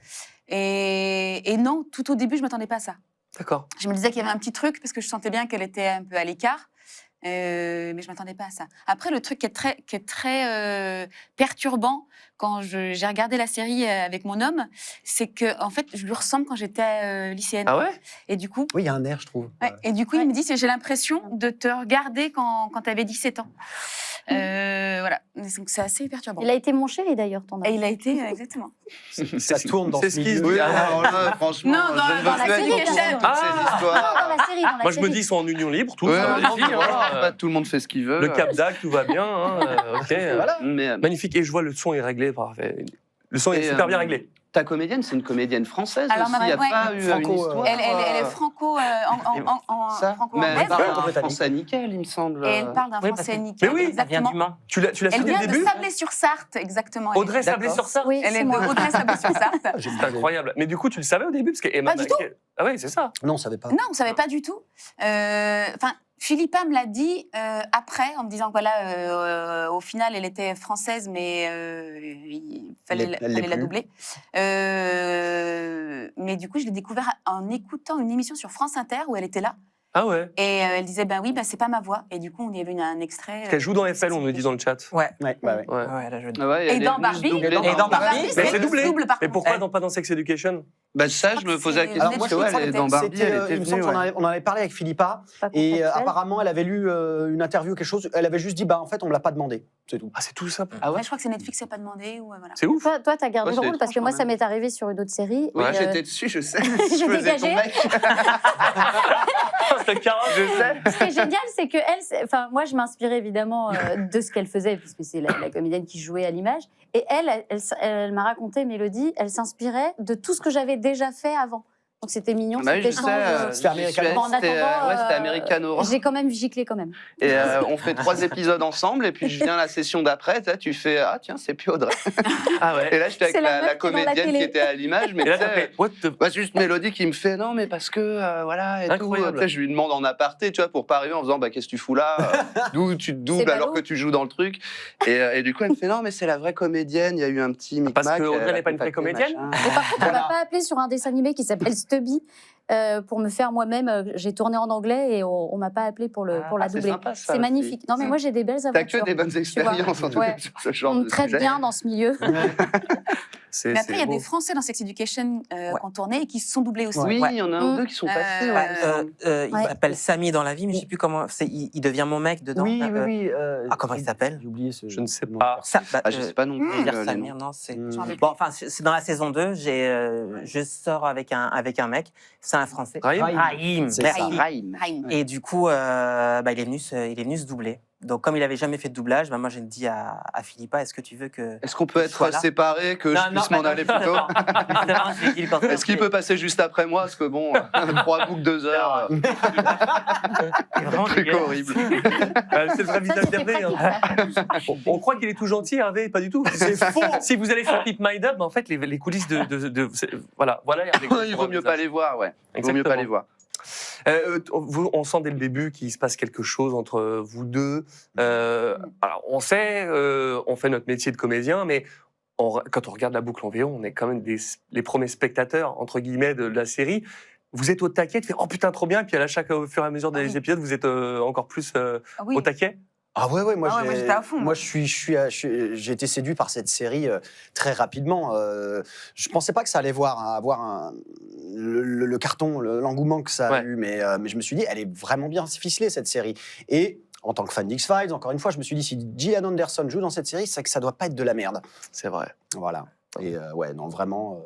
Et non, tout au début, je ne m'attendais pas à ça. D'accord. Je me disais qu'il y avait un petit truc, parce que je sentais bien qu'elle était un peu à l'écart. Mais je m'attendais pas à ça. Après, le truc qui est très perturbant quand j'ai regardé la série avec mon homme, c'est que en fait, je lui ressemble quand j'étais lycéenne. Ah ouais? Et du coup, Oui, il y a un air, je trouve. ouais, et du coup, il me dit, j'ai l'impression de te regarder quand tu avais 17 ans. Voilà, donc c'est assez perturbant. Il a été mon chéri d'ailleurs, ton Et homme. il a été, exactement. Ça tourne dans C'est ce ce qui se milieu. dit. Oui, alors là, franchement, Non, je dans ne veux la plus série, être au les courant de chefs. toutes ces Ah, histoires. dans la série, dans la Moi, je me série. dis, ils sont en union libre, tous. Ouais, hein, non, allez-y, mais voilà, hein, en fait, tout le monde fait ce qu'il veut. le Cap d'Agde, tout va bien. Hein, ok. Voilà. Mais, Magnifique. Et je vois le son est réglé, parfait. Le son est Et, super bien réglé. ta comédienne, c'est une comédienne française Alors, aussi. Il n'y a ouais. pas eu une Franco, histoire. Elle est franco, Ça, mais franco-anglaise. elle parle un britannique. français nickel, il me semble. Et elle parle d'un Oui, parce français que- nickel. Mais oui, Ça vient exactement. du Mans. Tu l'as Elle su dès le vient de début? Sablé-sur-Sarthe, exactement. Elle Audrey est- Sablé-sur-Sarthe? Oui, Elle c'est est de moi. Audrey Sablé-sur-Sarthe. C'est incroyable. Mais du coup, tu le savais au début? Parce que Emma Pas du tout. Ah oui, c'est ça. Non, on savait pas. Non, on ne savait pas du tout. Enfin, Philippa me l'a dit après, en me disant que voilà, au final, elle était française, mais il fallait, Elle l'est la plus. doubler. Mais du coup, je l'ai découvert en écoutant une émission sur France Inter où elle était là. Ah ouais. Et elle disait, ben oui, ben, c'est pas ma voix. Et du coup, on y avait eu un extrait. Parce qu'elle joue dans FL, on nous dit dans le chat. Ouais. Ouais. Ouais. Ouais, là, je... Ah ouais, Et elle est dans venue Barbie, se doubler et dans Barbie, Mais c'est doublé. double, par Mais contre. pourquoi pas dans Sex Education? Bah ça, Je je me crois que posais la c'est question. Alors moi, parce que, je ouais, elle est dans Barbie, elle était il me semble venue. qu'on en avait parlé avec Philippa. Pas Et contractuel. apparemment, elle avait lu une interview, quelque chose. Elle avait juste dit, bah en fait, on me l'a pas demandé. C'est tout. Ah, c'est tout simple. Ah ouais. Ouais, je crois que c'est Netflix qui n'a pas demandé. Ou, voilà. C'est ouf. Toi, t'as gardé Ouais, le c'est rôle parce que étrange, moi, quand ça même. m'est arrivé sur une autre série. Oui, Et, j'étais dessus, je sais. J'ai Je faisais ton dégagé. mec. C'était carotte. Je sais. Ce qui est génial, c'est que elle, enfin, moi, je m'inspirais évidemment de ce qu'elle faisait, puisque c'est la comédienne qui jouait à l'image. Et elle m'a raconté, Mélodie, elle s'inspirait de tout ce que j'avais déjà fait avant. Donc c'était mignon, Bah oui, c'était je sais. étrange. C'était American Bon, en C'était attendant, ouais, c'était American Horror. j'ai quand même giclé quand même. Et on fait 3 épisodes ensemble, et puis je viens à la session d'après, tu fais ah tiens, c'est plus Audrey. Ah ouais. Et là, j'étais avec C'est la la meuf qui est dans la comédienne qui télé. était à l'image, mais Et là, tu t'as sais, fait what the. bah, c'est juste Mélodie qui me fait non, mais parce que voilà, et Incroyable. tout. Tu sais, je lui demande en aparté, tu vois, pour pas arriver en faisant bah qu'est-ce que tu fous là D'où tu te doubles C'est alors ballot. que tu joues dans le truc. Et du coup, elle me fait non, mais c'est la vraie comédienne, il y a eu un petit micmac. Parce que Audrey elle a n'est pas une vraie contacté, comédienne machin. Et par contre, on m'a pas appelé sur un dessin animé qui s'appelle Stubby pour me faire moi-même. J'ai tourné en anglais et on m'a pas appelé pour la c'est doubler. sympa, ça C'est aussi. magnifique. Non, mais moi, j'ai des belles T'as aventures. que des bonnes expériences en tout cas Ouais. sur ce genre On me de traite sujet. bien dans ce milieu. Mais après, il y a beau. des Français dans Sex Education qui ont tourné et qui se sont doublés aussi. Oui, il y en a un ou Mm. deux qui sont passés. Euh, ouais. Il Ouais. s'appelle Samy dans la vie, mais je sais plus comment. Il devient mon mec dedans. Oui, oui, oui. Ah, comment il s'appelle? J'ai oublié ce. Je ne sais nom. pas. Ah, je sais pas non plus. Je vais dire les Samir, noms. non, c'est. Mm. J'en rappelle Bon, enfin, c'est dans la saison 2. Je sors avec un mec. C'est un Français. Raïm Raïm. C'est Merci. ça. Raïm. Raïm. Et du coup, il est venu se doubler. Donc, comme il n'avait jamais fait de doublage, moi, j'ai dit à Philippa, est-ce que tu veux que. Est-ce qu'on peut être Voilà. séparés, que je puisse m'en aller plus tôt Est-ce qu'il peut passer juste après moi Parce que bon, 3 boucles, 2 heures, truc horrible. C'est le vrai visage d'Hervé. Hein. On croit qu'il est tout gentil, Hervé, pas du tout. C'est faux. Si vous allez sur Keep My Dub, en fait, les coulisses voilà Hervé. Il vaut mieux pas les voir, ouais. Il vaut mieux pas les voir. On sent dès le début qu'il se passe quelque chose entre vous deux. Alors, on sait, on fait notre métier de comédien, mais quand on regarde la boucle en VO, on est quand même les premiers spectateurs, entre guillemets, de la série. Vous êtes au taquet de faire « Oh putain, trop bien !» Et puis au fur et à mesure des épisodes, vous êtes encore plus Ah oui. au taquet. Ah ouais, moi, Ah ouais, moi, j'étais à fond, moi. Moi, j'ai été séduit par cette série très rapidement. Je pensais pas que ça allait avoir le carton, l'engouement que ça a Ouais. eu, mais je me suis dit, elle est vraiment bien ficelée, cette série. Et en tant que fan d'X-Files, encore une fois, je me suis dit, si Gillian Anderson joue dans cette série, c'est que ça doit pas être de la merde. C'est vrai. Voilà. Et ouais, non, vraiment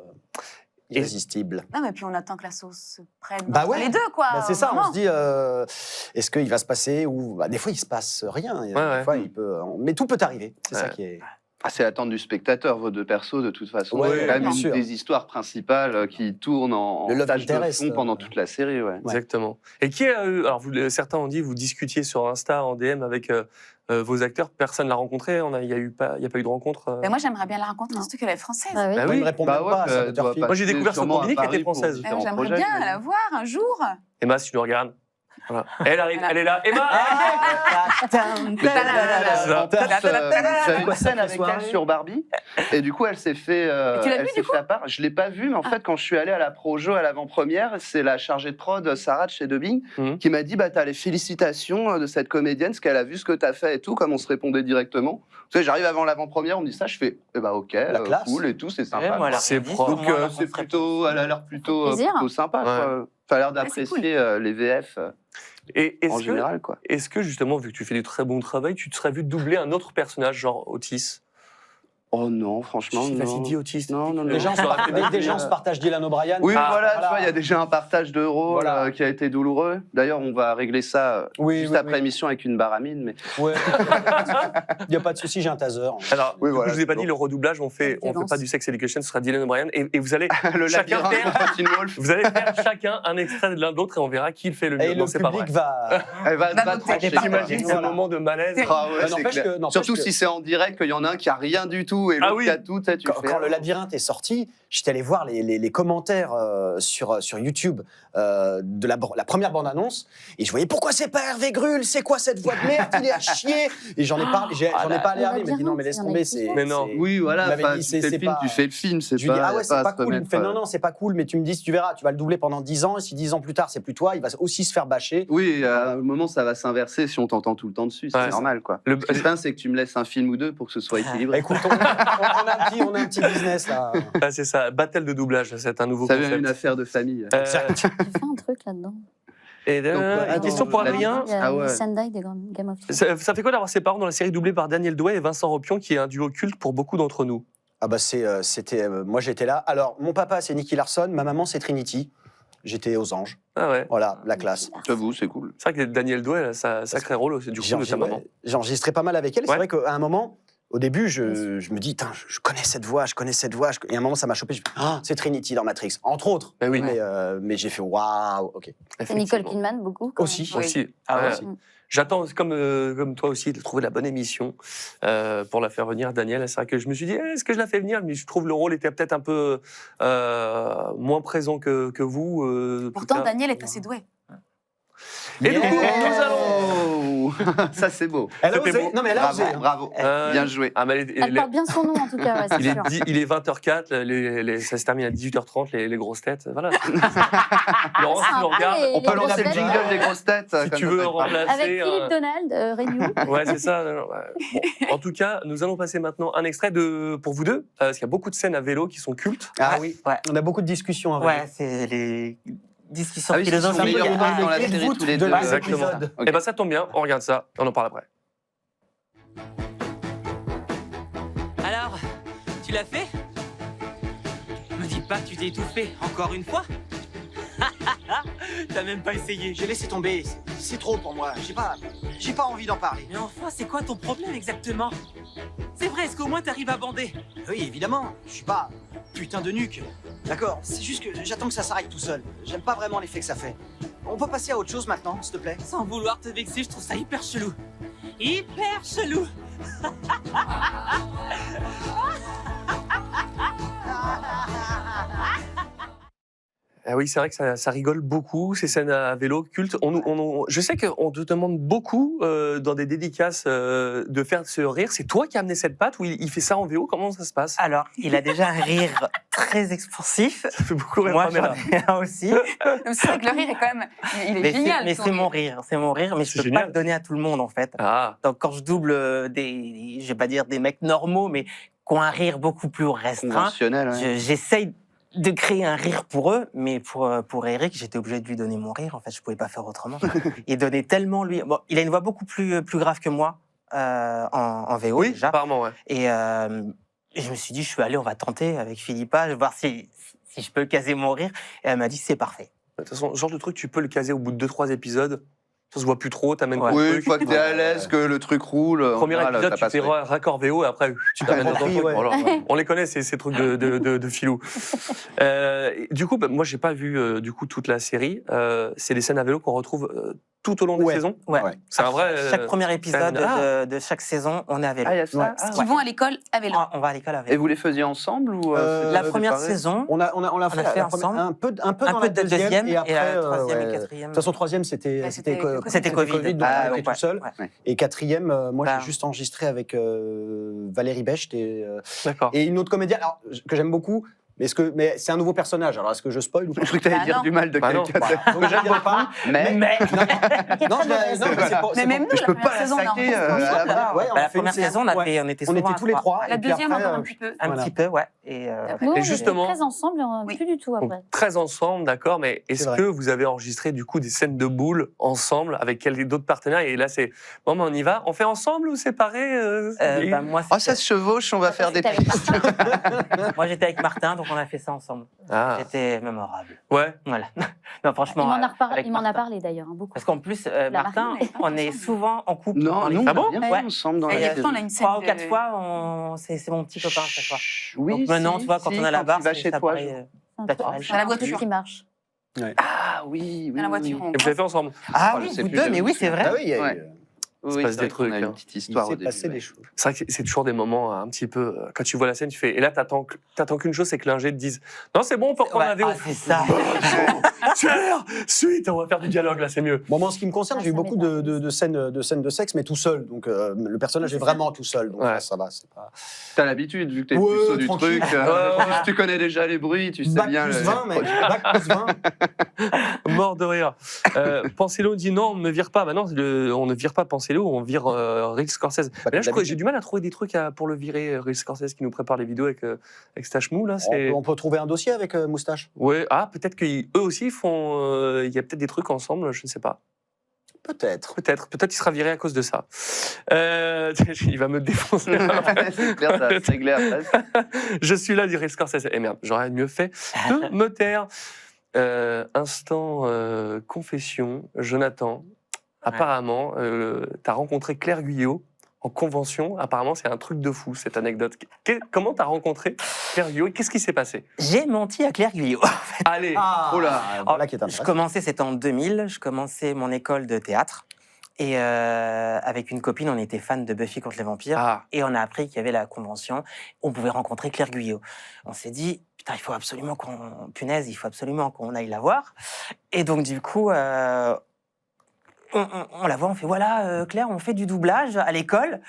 irrésistible. Non, mais puis on attend que la sauce se prenne Bah entre ouais. les deux, quoi. Bah, c'est ça, on vraiment. se dit, est-ce qu'il va se passer ou bah, des fois il se passe rien, et Ouais. des fois il peut, mais tout peut arriver. C'est ça Ouais. qui est. Ah, c'est l'attente du spectateur, vos deux persos, de toute façon. Ouais, c'est quand même bien une sûr. des histoires principales qui tournent en Le love tâche de interest, fond pendant toute la série. Ouais. Exactement. Et qui a eu. Alors, certains ont dit vous discutiez sur Insta en DM avec vos acteurs. Personne ne l'a rencontré. Il n'y a pas eu de rencontre. Mais moi, j'aimerais bien la rencontrer, Non. surtout qu'elle est française. Ah oui. Bah Moi, il oui. me répond Bah même ouais, pas, ça veut dire doit fille. Moi, j'ai découvert sur sûrement à Dominique, elle était Paris pour française. différents J'aimerais projets, bien j'imagine. la voir un jour. Emma, si tu nous regardes. Voilà. Elle arrive, elle est là. Emma J'avais une scène avec elle sur Barbie, et du coup, elle s'est fait, tu l'as elle vu, s'est du coup fait à part. Je l'ai pas vu, mais en fait, quand je suis allé à la Projo à l'avant-première, c'est la chargée de prod, Sarah de chez Dubbing, qui m'a dit bah, t'as les félicitations de cette comédienne, ce qu'elle a vu, ce que t'as fait et tout, comme on se répondait directement. Tu sais, j'arrive avant l'avant-première, on me dit ça, je fais eh bah, ok, classe. cool et tout, c'est sympa. Ouais, moi, C'est dit, propre. Donc, moi, alors, c'est on serait- plutôt, elle a l'air plutôt, Plaisir. plutôt sympa. Quoi. Ça a l'air d'apprécier les VF Et en général. Quoi. est-ce que justement, vu que tu fais du très bon travail, tu te serais vu doubler un autre personnage, genre Otis? Oh non, franchement, Si, non. vas-y, dis Otis. Non, non, non. Déjà, on se partage Dylan O'Brien. Oui, Ah, voilà, tu vois, il y a déjà un partage de rôle Voilà. qui a été douloureux. D'ailleurs, on va régler ça juste après l'émission avec une baramine. Mais... Ouais. Il n'y a pas de souci, j'ai un taser. Alors, Oui, du coup, voilà, je vous ai pas c'est dit, bon. le redoublage, on fait pas du Sex Education, ce sera Dylan O'Brien, et vous allez le chacun labyrinthe de faire, Teen Wolf. vous allez faire chacun un extrait de l'un de l'autre et on verra qui le fait le mieux. Et Non, le c'est pas vrai. public va. Elle va voter. trancher. T'imagines ce Voilà. moment de malaise? Ah ouais, c'est N'empêche clair. que- n'empêche Surtout que- si c'est en direct, qu'il y en a un qui a rien du tout et l'autre oui. qui a tout. Tu sais, tu fais, Quand le labyrinthe est sorti, j'étais allé voir les commentaires sur YouTube de la première bande-annonce et je voyais pourquoi c'est pas Hervé Grull, c'est quoi cette voix de merde, il est à chier. Et j'en ai parlé, j'en ai parlé à Hervé, il m'a dit non mais laisse tomber, c'est. Mais non. Oui, voilà, Il m'avait enfin, dit, tu fais le c'est film, pas- tu fais le film. Je lui dis ah ouais c'est pas cool, il me fait non c'est pas cool, mais tu me dis tu verras, tu vas le doubler pendant 10 ans et si 10 ans plus tard c'est plus toi, il va aussi se faire bâcher. Oui, à un moment, ça va s'inverser si on t'entend tout le temps dessus. C'est Ouais, normal, quoi. Le- Le principe, c'est que tu me laisses un film ou deux pour que ce soit équilibré. Écoute, on a un petit business là. Ah, c'est ça, battle de doublage, c'est un nouveau Ça concept. devient une affaire de famille. J'ai fait un truc là-dedans. Et Donc, ouais, une question pour la- Adrien. Il y a Ah ouais. Sendai de Game of Thrones. Ça fait quoi d'avoir ses parents dans la série doublée par Daniel Douay et Vincent Ropion, qui est un duo culte pour beaucoup d'entre nous? Ah bah c'était moi j'étais là. Alors mon papa c'est Nicky Larson, ma maman c'est Trinity. J'étais aux anges. Ah ouais. Voilà, la classe. J'avoue, c'est cool. C'est vrai que Daniel Douay, là, ça sacré rôle aussi, du coup, de ta maman. J'ai enregistré pas mal avec elle. Ouais. C'est vrai qu'à un moment, au début, je me dis, je connais cette voix, je connais cette voix. Et à un moment, ça m'a chopé. Je me dis, ah, c'est Trinity dans Matrix, entre autres. Ben oui. Mais j'ai fait, waouh, ok. C'est Nicole Kidman beaucoup. quand Aussi. même. Aussi. Ah Ouais. ouais. J'attends, comme toi aussi, de trouver la bonne émission pour la faire venir, Daniel. C'est vrai que je me suis dit, est-ce que je la fais venir? Mais je trouve le rôle était peut-être un peu moins présent que vous. en tout Pourtant, cas. Daniel est assez doué. Et du coup, Yeah. nous allons... Oh Ça, c'est beau. Elle a C'était osé. beau. Non, mais elle a Bravo, osé. hein. bravo. Bien joué. Ah, mais Elle porte bien son nom en tout cas, ouais, c'est sûr. il est 20h04, ça se termine à 18h30, les grosses têtes. Voilà. Laurence, tu nous regardes. On peut lancer le jingle des grosses têtes. Si tu veux remplacer. Avec Philippe Donald, Renew. Ouais, c'est ça. non, ouais. Bon, en tout cas, nous allons passer maintenant un extrait pour vous deux, parce qu'il y a beaucoup de scènes à vélo qui sont cultes. Ah oui, Ouais. on a beaucoup de discussions avec. Ouais, c'est les discussions Ah oui, c'est philosophiques. son meilleur Il y a point dans la les série voûtes tous les de deux. la- Exactement. épisodes. Ok. Et ben ça tombe bien, on regarde ça, on en parle après. Alors, tu l'as fait? Me dis pas que tu t'es étouffé encore une fois? T'as même pas essayé. J'ai laissé tomber, c'est trop pour moi. J'ai pas envie d'en parler. Mais enfin, c'est quoi ton problème exactement? C'est vrai, est-ce qu'au moins t'arrives à bander? Oui, évidemment, je suis pas putain de nuque. D'accord, c'est juste que j'attends que ça s'arrête tout seul. J'aime pas vraiment l'effet que ça fait. On peut passer à autre chose maintenant, s'il te plaît? Sans vouloir te vexer, je trouve ça hyper chelou. Hyper chelou. Ah oui, c'est vrai que ça rigole beaucoup, ces scènes à vélo cultes. Je sais qu'on te demande beaucoup dans des dédicaces de faire ce rire. C'est toi qui as amené cette patte ou il fait ça en VO? Comment ça se passe? Alors, il a déjà un rire très expansif. Ça fait beaucoup rire Moi, Pamela. j'en ai un aussi. C'est vrai que le rire est quand même. Il est Mais génial. mais son c'est rire. mon rire, mais je C'est peux génial. pas le donner à tout le monde en fait. Ah, Donc quand je double je vais pas dire des mecs normaux, mais qui ont un rire beaucoup plus restreint, Conventionnel, ouais. j'essaye de créer un rire pour eux, mais pour Eric, j'étais obligé de lui donner mon rire. En fait, je pouvais pas faire autrement. Il donnait tellement lui. Bon, il a une voix beaucoup plus grave que moi en VO oui, déjà. apparemment, ouais. Et je me suis dit, je vais aller, on va tenter avec Philippa, je vais voir si je peux caser mon rire. Et elle m'a dit, c'est parfait. De toute façon, ce genre de truc, tu peux le caser au bout de 2-3 épisodes. Ça se voit plus trop, t'amènes Ouais. pas le Oui, une truc. fois que t'es à l'aise, que le truc roule. Premier voilà, épisode, t'as tu pas fais fait. raccord VO et après, tu t'amènes dans ton compris, truc. ouais. Voilà. On les connaît, ces trucs de filou. Du coup, moi, j'ai pas vu du coup toute la série. C'est les scènes à vélo qu'on retrouve tout au long des Ouais. saisons. Ouais. C'est un vrai. Chaque premier épisode Ah. de chaque saison, on est à vélo. Ah, il y a ça. Ouais. Ah, Ils vont à l'école à vélo. On va à l'école à Et vélo. vous les faisiez ensemble ou La première séparés saison, On l'a fait, fait la première- ensemble. un peu un dans peu la de deuxième, et après la troisième ouais. et De quatrième. toute façon, troisième, c'était Ouais, c'était C'était Covid. donc Ah, on ouais. était tout seul. Ouais. Et quatrième, moi, Bah. j'ai juste enregistré avec Valérie Becht D'accord. et une autre comédienne alors, que j'aime beaucoup. Mais c'est un nouveau personnage. Alors, est-ce que je spoil ou pas Je crois que t'allais Bah dire non. du mal de Bah non. quelqu'un. Voilà. Donc, je ne dirai pas. Mais Non, mais c'est pour- Mais même nous, je la peux première pas la saison, on est saquer, ensemble. à la barre. Ouais, on Bah, a la fait une première saison, on était on souvent était tous les à trois. La et puis deuxième, après, encore un petit peu. Un Voilà. petit peu, ouais. Et, Nous, on était justement- très ensemble, Oui. plus du tout après. Très ensemble, d'accord, mais est-ce C'est vrai. que vous avez enregistré du coup des scènes de boules ensemble avec d'autres partenaires et là c'est bon, mais on y va, on fait ensemble ou séparés bah, moi, Oh, ça se chevauche, on va faire des C'était avec pistes. moi, j'étais avec Martin, donc on a fait ça ensemble. Ah, C'était mémorable. ouais. Voilà. Non, franchement. avec Il m'en a Martin. parlé d'ailleurs, hein, beaucoup. Parce qu'en plus, La Martin, Marine, on est souvent en couple. Non, dans les nous, on films. a bien Ouais. fait ensemble dans Et la il y a saison. on a une scène 3 ou 4 de- fois, c'est mon petit copain à chaque fois. Oui, Donc maintenant, si, tu vois, quand si, on a la quand barre, il va chez ça toi. paraît, C'est un naturel. truc- Dans la un truc voiture. qui marche. Ah oui, oui. Dans la oui, voiture, oui. on Et vous avez fait ensemble. Ah Oh, je oui, sais vous plus, deux, je mais me oui, c'est souviens. vrai. Ah oui, il y a eu- Ouais. Oui, se passe c'est des vrai qu'on trucs, a hein. une petite il histoire au s'est début. passé ouais. des choses. C'est vrai que c'est toujours des moments un petit peu quand tu vois la scène, tu fais et là t'attends qu'une chose, c'est que l'ingé te dise non c'est bon, on peut reprendre Ouais, la VO. ah, c'est ça. Suite, on va faire du dialogue là, c'est mieux. Bon, moi, en ce qui me concerne, Ah, j'ai eu ça beaucoup m'étonne. de scènes de sexe, mais tout seul. Donc, le personnage est vraiment tout seul. Donc, Ouais. ça va. C'est pas... T'as l'habitude, vu que t'es Ouais, plus du tranquille. truc. Tu connais déjà les bruits, tu sais Bac bien. plus le- 20, mec. Bac plus 20. Mort de rire. Panselo dit non, on ne me vire pas. Bah non, on ne vire pas Panselo, on vire Rick Scorsese. Mais là, j'ai du mal à trouver des trucs pour le virer, Rick Scorsese qui nous prépare les vidéos avec Stache Mou. Là, On peut trouver un dossier avec Moustache. ouais. Ah, peut-être qu'eux aussi font. Il y a peut-être des trucs ensemble, je ne sais pas. Peut-être. Peut-être il sera viré à cause de ça. Il va me défoncer. C'est clair, ça se réglait après. Je suis là, dit Rick Scorsese. Eh merde, j'aurais mieux fait de me taire. Instant confession, Jonathan. Apparemment, tu as rencontré Claire Guyot en convention. Apparemment, c'est un truc de fou, cette anecdote. Comment tu as rencontré Claire Guyot et qu'est-ce qui s'est passé? J'ai menti à Claire Guyot. Allez, Oh là. Voilà qui est Je intéressant. commençais, c'était en 2000, je commençais mon école de théâtre. Et avec une copine, on était fan de Buffy contre les vampires. Ah. Et on a appris qu'il y avait la convention. On pouvait rencontrer Claire Guyot. On s'est dit, putain, il faut absolument punaise, il faut absolument qu'on aille la voir. Et donc, du coup, on la voit, on fait, voilà, Claire, on fait du doublage à l'école.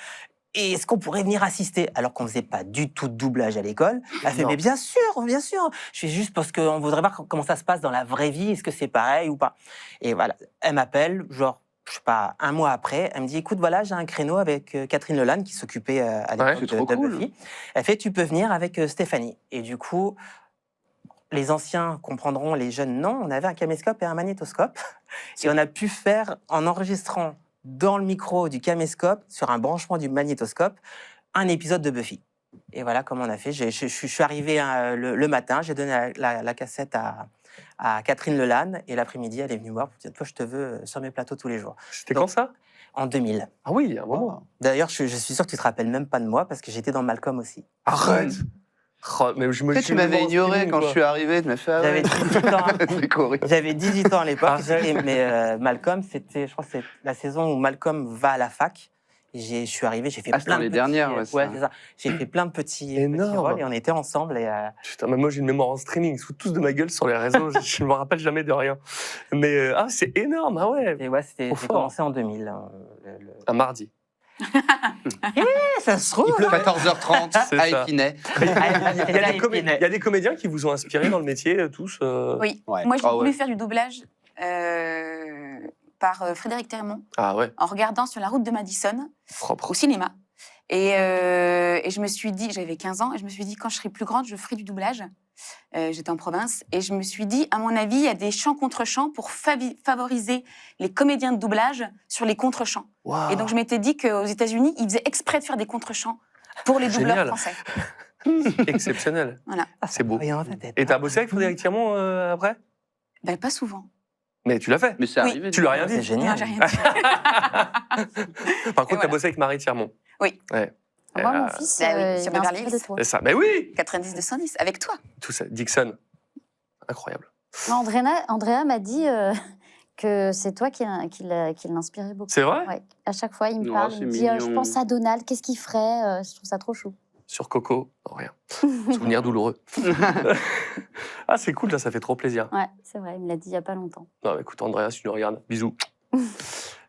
Et est-ce qu'on pourrait venir assister? Alors qu'on ne faisait pas du tout de doublage à l'école. Elle fait, Non. mais bien sûr, bien sûr. Je fais juste parce qu'on voudrait voir comment ça se passe dans la vraie vie. Est-ce que c'est pareil ou pas? Et voilà, elle m'appelle, genre, je sais pas, un mois après, elle me dit, écoute, voilà, j'ai un créneau avec Catherine Leland qui s'occupait à Ouais, l'époque c'est trop de cool. Buffy. Elle fait, tu peux venir avec Stéphanie. Et du coup, les anciens comprendront, les jeunes non. On avait un caméscope et un magnétoscope. Et on a pu faire, en enregistrant dans le micro du caméscope, sur un branchement du magnétoscope, un épisode de Buffy. Et voilà comment on a fait. Je suis arrivé le matin, j'ai donné la cassette à Catherine Leland, et l'après-midi, elle est venue voir pour dire, toi, je te veux sur mes plateaux tous les jours. C'était quand ça? En 2000. Ah oui, il y a un moment. D'ailleurs, je suis sûr que tu te rappelles même pas de moi, parce que j'étais dans Malcolm aussi. Arrête. Oh, mais je me Tu sais, tu m'avais ignoré quand je suis arrivé, tu m'as fait. Ah J'avais ouais. 18 ans. C'est horrible. J'avais 18 ans à l'époque, Arrête. mais Malcolm, c'était, je crois que c'est la saison où Malcolm va à la fac. Et je suis arrivé, j'ai fait Ah, c'était plein dans de les petits, dernières, ouais, ça. c'est ça. J'ai fait plein de petits Énorme. rôles et on était ensemble. Et, Putain, mais moi j'ai une mémoire en streaming, ils se foutent tous de ma gueule sur les réseaux, je ne me rappelle jamais de rien. Mais c'est énorme, ah ouais. et ouais, Trop j'ai fort. commencé en 2000. Un mardi. Ça se trouve. 14h30 C'est à ça. Épinay. Il y a des comédiens qui vous ont inspiré dans le métier, tous. Oui. Ouais. Moi, j'ai Ah ouais. voulu faire du doublage par Frédéric Termont Ah ouais, en regardant Sur la route de Madison propre. au cinéma. Et je me suis dit, j'avais 15 ans, et je me suis dit, quand je serai plus grande, je ferai du doublage. J'étais en province. Et je me suis dit, à mon avis, il y a des chants contre chants pour favoriser les comédiens de doublage sur les contre chants. Waouh. Et donc, je m'étais dit qu'aux États-Unis, ils faisaient exprès de faire des contre chants pour les doubleurs Génial. français. Exceptionnel. Voilà. C'est beau. Rien dans ta tête. Et t'as bossé avec Frédéric Thiermont après? Ben, pas souvent. Mais tu l'as fait. Mais c'est Oui. arrivé. Tu l'as rien C'est dit. génial. Non, j'ai rien dit. Par contre, t'as voilà. bossé avec Marie Thiermont. Oui. Ouais. Moi, mon fils, bah oui, il sur m'a Beverly inspiré de Hills. toi. C'est ça. Mais oui. 90-210, avec toi. Tout ça. Dixon. Incroyable. Moi, Andrea m'a dit que c'est toi qui l'inspirait beaucoup. C'est vrai? Ouais. À chaque fois, il me Oh, parle, c'est il me dit je mignon. pense à Donald, qu'est-ce qu'il ferait Je trouve ça trop chou. Sur Coco? Non, rien. Souvenir douloureux. Ah, c'est cool, ça fait trop plaisir. Ouais, c'est vrai, il me l'a dit il y a pas longtemps. Non, mais écoute, Andrea, si tu nous regardes, bisous.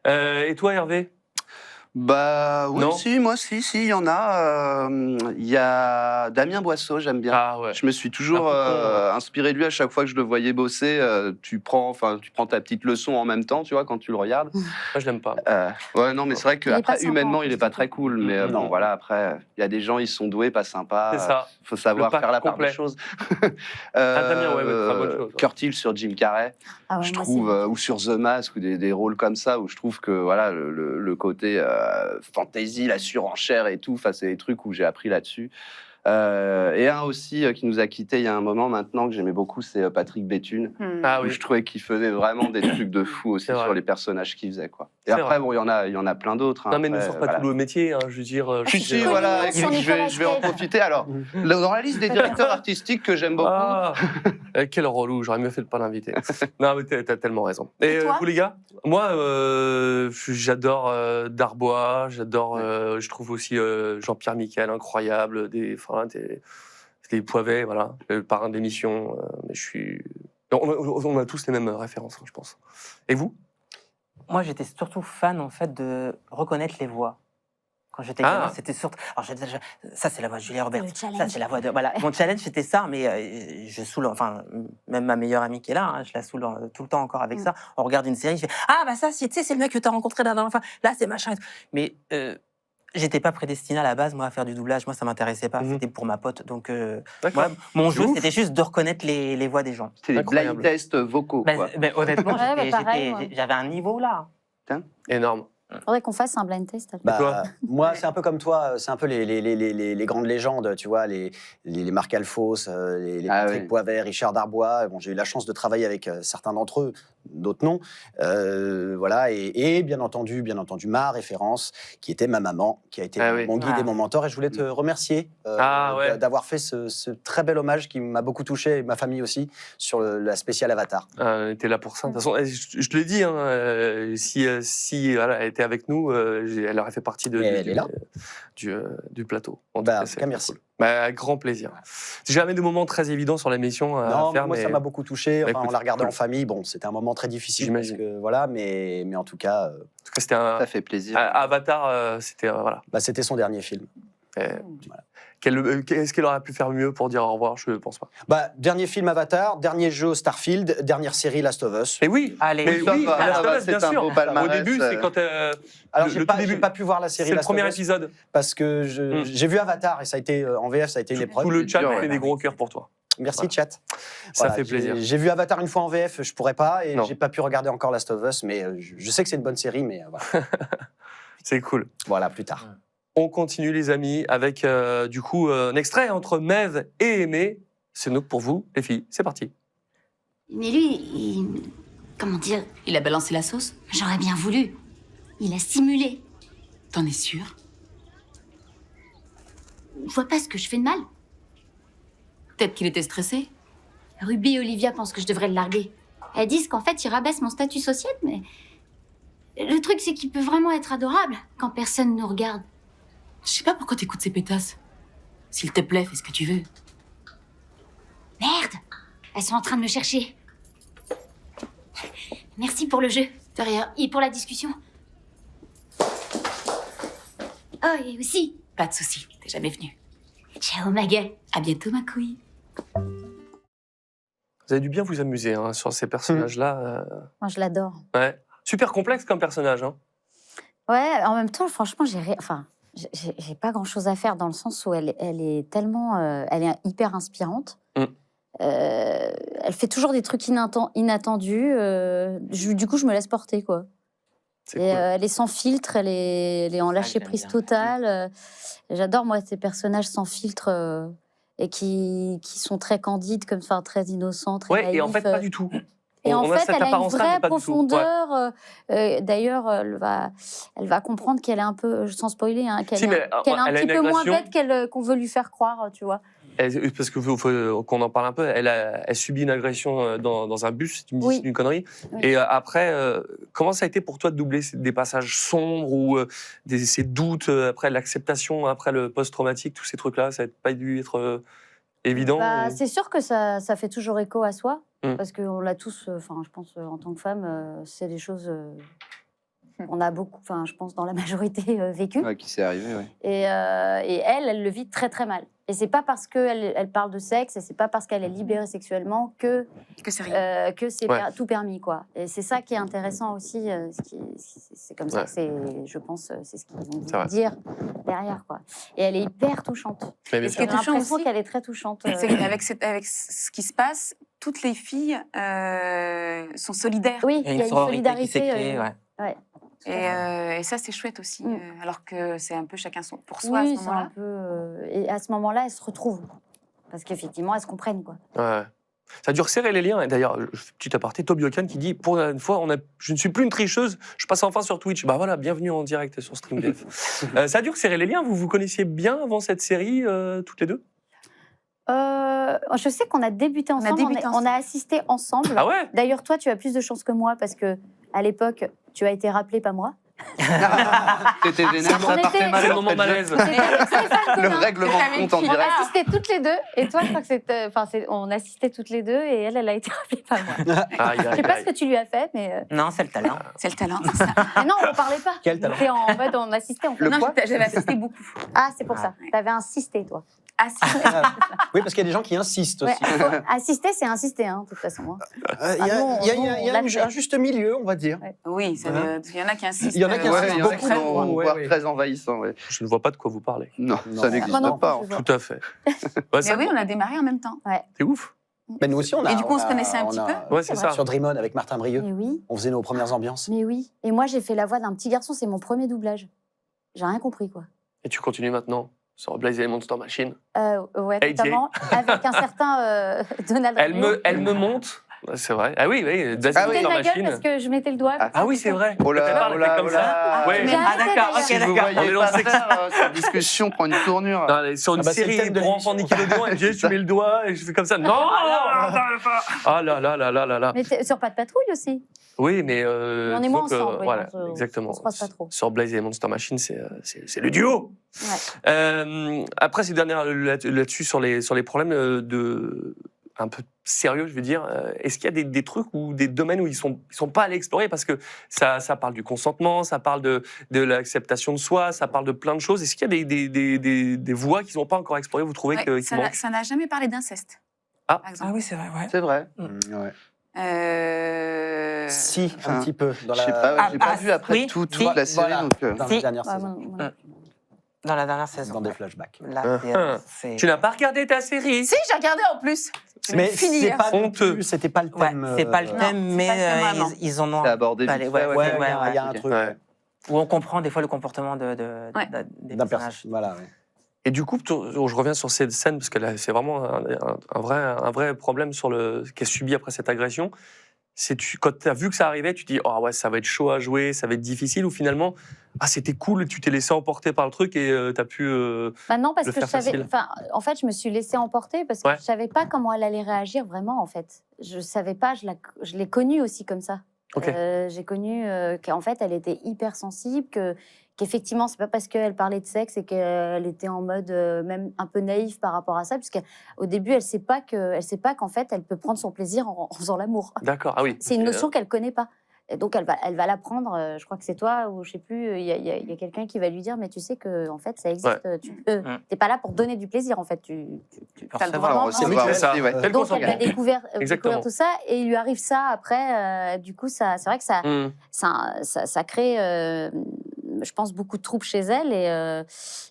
Et toi, Hervé? Bah oui, Non. moi, il y en a. Il y a Damien Boisseau, j'aime bien. Ah ouais. Je me suis toujours inspiré de lui à chaque fois que je le voyais bosser. Tu prends ta petite leçon en même temps, tu vois, quand tu le regardes. Moi, je l'aime pas. Ouais, non, mais c'est vrai Il est pas qu'après, sympa, humainement, en il plus, est pas du très tout. cool. Mais bon, Non. voilà, après, il y a des gens, ils sont doués, pas sympas. C'est ça. Faut savoir Le pack faire la part complet. des choses. Damien, ouais, très bonne chose. Kurt Hill sur Jim Carrey. Ah ouais, Je moi, trouve, c'est- ou sur The Mask, ou des rôles comme ça, où je trouve que voilà, le côté fantasy, la surenchère et tout, c'est des trucs où j'ai appris là-dessus. Et un aussi qui nous a quittés il y a un moment maintenant, que j'aimais beaucoup, c'est Patrick Béthune. Ah Où oui. je trouvais qu'il faisait vraiment des trucs de fou aussi C'est vrai. sur les personnages qu'il faisait. Quoi. Et C'est après, vrai. bon, il y en a plein d'autres. hein. Non, mais ne Après, sors pas voilà. tout le métier, hein, je veux dire. Si, c'est voilà, connu, écoute, sur Nicolas je vais en Cage. profiter. Alors, dans la liste des directeurs artistiques que j'aime beaucoup, Ah, quel relou, j'aurais mieux fait de pas l'inviter. Non, mais t'as tellement raison. Et toi vous, les gars? Moi, j'adore Darbois, j'adore, je trouve aussi Jean-Pierre Miquel, incroyable, des Poivets, voilà, le parrain de l'émission. Mais je suis. On a tous les mêmes références, hein, je pense. Et vous? Moi, j'étais surtout fan, en fait, de reconnaître les voix. Quand j'étais Ah. gamin, c'était surtout... Alors, ça, c'est la voix de Julia Roberts. Le challenge. Ça, c'est la voix de... Voilà, mon challenge, c'était ça, mais je saoule... Enfin, même ma meilleure amie qui est là, hein, je la saoule tout le temps encore avec ça. On regarde une série, je fais « Ah, bah ça, tu sais, c'est le mec que t'as rencontré la dernière fois. Là, c'est machin. » Mais j'étais pas prédestiné à la base, moi, à faire du doublage. Moi, ça m'intéressait pas. Mhm. C'était pour ma pote. Donc, D'accord. moi, mon C'est jeu, ouf. c'était juste de reconnaître les voix des gens. c'est des Incroyable. blind tests vocaux. Bah, quoi. honnêtement, Ouais, bah, pareil, ouais. j'avais un niveau là. Énorme. Faudrait qu'on fasse un blind test. Bah, toi moi, c'est un peu comme toi, c'est un peu les grandes légendes, tu vois, les Marc Alphonse, les Ah Patrick oui. Poivet, Richard Darbois. Bon, j'ai eu la chance de travailler avec certains d'entre eux, d'autres non. Voilà, et bien entendu, ma référence, qui était ma maman, qui a été Ah oui. mon guide Ah. et mon mentor. Et je voulais te remercier Ah ouais. d'avoir fait ce très bel hommage qui m'a beaucoup touché, et ma famille aussi, sur la spéciale Avatar. T'es là pour ça. De toute façon, je te l'ai dit, hein, si voilà, elle était avec nous, elle aurait fait partie Et elle est là. du plateau. En tout Bah, cas, en tout c'est cas, merci. cool. Bah, avec grand plaisir. J'ai jamais de moments très évidents sur l'émission à Non, faire, moi, mais ça m'a beaucoup touché. Bah, Enfin, écoute, on l'a regardé cool. en famille. Bon, c'était un moment très difficile parce J'imagine. que voilà, mais en tout cas, en tout cas, c'était un Ça fait plaisir. Avatar. C'était voilà. bah, c'était son dernier film. Est-ce qu'elle aurait pu faire mieux pour dire au revoir? Je pense pas. Bah, dernier film Avatar, dernier jeu Starfield, dernière série Last of Us. Mais oui. Allez, Mais Ça oui, va, à la ça va, base, bien c'est un sûr. beau palmarès, Au début, c'est quand Alors, le j'ai tout pas, début. j'ai pas pu voir la série c'est le Last of premier Us épisode. parce que j'ai vu Avatar et ça a été en VF, ça a été une épreuve. Tout le chat dur, fait ouais. des gros cœurs pour toi. Merci Voilà. chat. Ça Voilà, fait plaisir. J'ai vu Avatar une fois en VF, je pourrais pas et Non. j'ai pas pu regarder encore Last of Us, mais je sais que c'est une bonne série, mais voilà. C'est cool. Voilà, plus tard. On continue, les amis, avec du coup un extrait entre Mev et Aimé. C'est donc pour vous, les filles. C'est parti. Mais lui, il... Comment dire? Il a balancé la sauce? J'aurais bien voulu. Il a simulé. T'en es sûr? Je vois pas ce que je fais de mal. Peut-être qu'il était stressé. Ruby et Olivia pensent que je devrais le larguer. Elles disent qu'en fait, il rabaisse mon statut social, mais... Le truc, c'est qu'il peut vraiment être adorable quand personne nous regarde. Je sais pas pourquoi t'écoutes ces pétasses. S'il te plaît, fais ce que tu veux. Merde! Elles sont en train de me chercher. Merci pour le jeu. De rien. Et pour la discussion. Oh, et aussi. Pas de soucis, t'es jamais venu. Ciao, ma gueule. À bientôt, ma couille. Vous avez dû bien vous amuser hein, sur ces personnages-là. Moi, je l'adore. Ouais. Super complexe comme personnage. Hein. Ouais, en même temps, franchement, j'ai pas grand-chose à faire dans le sens où elle est tellement... elle est hyper inspirante. Mm. Elle fait toujours des trucs inattendus. Du coup, je me laisse porter, quoi. C'est Et cool. elle est sans filtre, elle est en lâcher prise j'aime bien. totale. J'adore, moi, ces personnages sans filtre et qui sont très candides, comme ça, très innocents, très Ouais, et en fait, naïfs. pas du tout. Et en On a fait, cette elle a une apparence-là, mais vraie pas du tout. Ouais. profondeur. D'ailleurs, elle va comprendre qu'elle est un peu, sans spoiler, hein, qu'elle Si, est, mais qu'elle est un elle a petit une peu moins agression. bête qu'on veut lui faire croire, tu vois. Parce que faut qu'on en parle un peu, elle subit une agression dans un bus, tu me dis Oui. c'est une connerie. Oui. Et après, comment ça a été pour toi de doubler des passages sombres ou ces doutes après l'acceptation, après le post-traumatique, tous ces trucs-là, ça n'a pas dû être évident Bah, ou- c'est sûr que ça fait toujours écho à soi, Mm. parce qu'on l'a tous, enfin, je pense, en tant que femme, c'est des choses qu'on a beaucoup, enfin, je pense, dans la majorité vécues. Ouais, qui s'est arrivé, ouais. Et elle le vit très très mal. Et c'est pas parce qu'elle parle de sexe, et c'est pas parce qu'elle est libérée sexuellement que Que c'est rien. Ouais. tout permis, quoi. Et c'est ça qui est intéressant aussi. C'est comme ça Ouais. que c'est, je pense, c'est ce qu'ils vont C'est vrai. dire derrière, quoi. Et elle est hyper touchante. Mais bien ce sûr. qui J'ai est touchant l'impression aussi, qu'elle est très touchante. C'est qu'avec avec ce qui se passe, toutes les filles sont solidaires. Oui, Il y a une sororité qui s'est créée, ouais. ouais. Et ça, c'est chouette aussi. Mm. Alors que c'est un peu chacun pour soi Oui, à ce c'est moment-là. un peu. Et à ce moment-là, elles se retrouvent. Parce qu'effectivement, elles se comprennent, quoi. Ouais. Ça a dû resserrer les liens. Et d'ailleurs, petit aparté, Toby Hokan qui dit pour une fois, je ne suis plus une tricheuse, je passe enfin sur Twitch. Bah voilà, bienvenue en direct sur StreamDev. Ça a dû resserrer les liens. Vous vous connaissiez bien avant cette série, toutes les deux? Je sais qu'on a débuté ensemble, on a assisté ensemble. Ah ouais? D'ailleurs, toi, tu as plus de chance que moi parce que à l'époque, tu as été rappelé, pas moi. T'étais vénère, On ça était- partait mal. C'est le en moment fait, malaise. C'était avec Stéphane Le Collin. règlement de compte en On direct. assistait toutes les deux, et toi, je crois que c'était, enfin, on assistait toutes les deux, et elle a été rappelée, pas moi. Aïe, Je aïe, sais pas aïe. ce que tu lui as fait, mais Non, c'est le talent. C'est le talent, c'est ça. mais non, on parlait pas. Quel talent. C'était en mode, on assistait. En fait. Le Non, quoi j'avais assisté beaucoup. Ah, c'est pour Ah. ça. T'avais insisté, toi. Assisté. Oui, parce qu'il y a des gens qui insistent Ouais, aussi. assister, c'est insister, hein, de toute façon. hein. Il y a, nous, il y a- nous, il y a on l'a fait. un juste milieu, on va dire. Ouais. Oui, il y en a qui insistent. Il y en a qui euh, insistent Ouais, il y en a qui beaucoup, sont beaucoup, ouais, voire ouais. très envahissants. Ouais. Je ne vois pas de quoi vous parlez. Non, Non. ça Moi n'existe non pas. plus, je vois. Tout à fait. Ouais, ça, Mais oui, on a démarré en même temps. c'est ouf. Mais nous aussi, on a. Et du coup, on se connaissait un petit peu. Ouais, c'est ça. Sur Dreamon avec Martin Brieux, Mais oui, on faisait nos premières ambiances. mais oui. Et moi, j'ai fait la voix d'un petit garçon, c'est mon premier doublage. J'ai rien compris, quoi. Et tu continues maintenant sur Blaze et les Monster Machine. Ouais, AJ. notamment avec un certain Donald Elle me monte. C'est vrai. Ah oui, oui. Blaze Ah et oui. Monster C'était de ma gueule Machine. parce que je mettais le doigt. Ah oui, c'est vrai. Oh là, Au départ, oh elle là, était comme oh ça. là. Ouais. J'ai arrêté, d'accord, d'ailleurs. Si vous On voyez est dans pas le sexe. ça, cette discussion prend une tournure. Non, elle est sur une Ah bah, c'est le série thème de pour enfants l'émission. Nickelodeon, et tu mets le doigt et je fais comme ça. Non! Ah là là là là là là. Mais sur Pas de patrouille aussi. Oui, mais. On est disons moins que, ensemble. oui, voilà, on se- exactement. On se croise pas trop. Sur Blaze et Monster Machine, c'est le duo. Ouais. Après, ces dernières là-dessus, sur les problèmes un peu sérieux, je veux dire, est-ce qu'il y a des trucs ou des domaines où ils sont pas allés explorer parce que ça parle du consentement, ça parle de l'acceptation de soi, ça parle de plein de choses. Est-ce qu'il y a des voies qu'ils n'ont pas encore explorées, vous trouvez Ouais, qu'il ça manque? n'a jamais parlé d'inceste. Ah. Par exemple. oui, c'est vrai, ouais. C'est vrai. Mm. Ouais. Si, Enfin, un petit peu. Dans Je sais la, pas, j'ai pas Ah, vu après oui, toute si, la série. voilà. Donc, dans Si. la dernière Ouais, saison, moi- Dans la dernière saison. dans des flashbacks. Là, c'est- Tu n'as pas regardé ta série? Si, j'ai regardé en plus. Mais fini c'est hier. pas non Honteux. plus, c'était pas le Ouais, thème. c'est pas le Non, thème, c'est mais pas le thème, vraiment. ils en ont C'est abordé parlé, vite ouais, fait, ouais, Ouais, ouais, il y a un ouais. truc Ouais. Où on comprend des fois le comportement des d'un personnages. personnage. Voilà, ouais. Et du coup, je reviens sur cette scène parce que là, c'est vraiment un vrai problème qu'elle subit après cette agression. Quand tu as vu que ça arrivait, tu te dis, oh ouais, ça va être chaud à jouer, ça va être difficile, ou finalement, ah, c'était cool, tu t'es laissé emporter par le truc et tu as pu. Bah non, parce le que je faire savais. facile. Enfin, en fait, je me suis laissée emporter parce que Ouais. je savais pas comment elle allait réagir vraiment. En fait, je savais pas. Je l'ai connue aussi comme ça. Ok. J'ai connu qu'en fait, elle était hypersensible, qu'effectivement, c'est pas parce qu'elle parlait de sexe et qu'elle était en mode même un peu naïve par rapport à ça, puisqu'au début, elle sait pas qu'en fait, elle peut prendre son plaisir en faisant l'amour. D'accord, ah oui. C'est une notion qu'elle connaît pas. Et donc, elle va l'apprendre. Je crois que c'est toi ou je sais plus. Il y a quelqu'un qui va lui dire, mais tu sais que en fait, ça existe. T'es pas là pour donner du plaisir. En fait, tu T'as le droit. Alors, C'est recevoir c'est ça. aussi, ouais. Tel donc, qu'on elle a s'engage. découvert Exactement. tout ça et il lui arrive ça après. Du coup, c'est vrai que ça, Hmm. ça crée, je pense, beaucoup de troubles chez elle.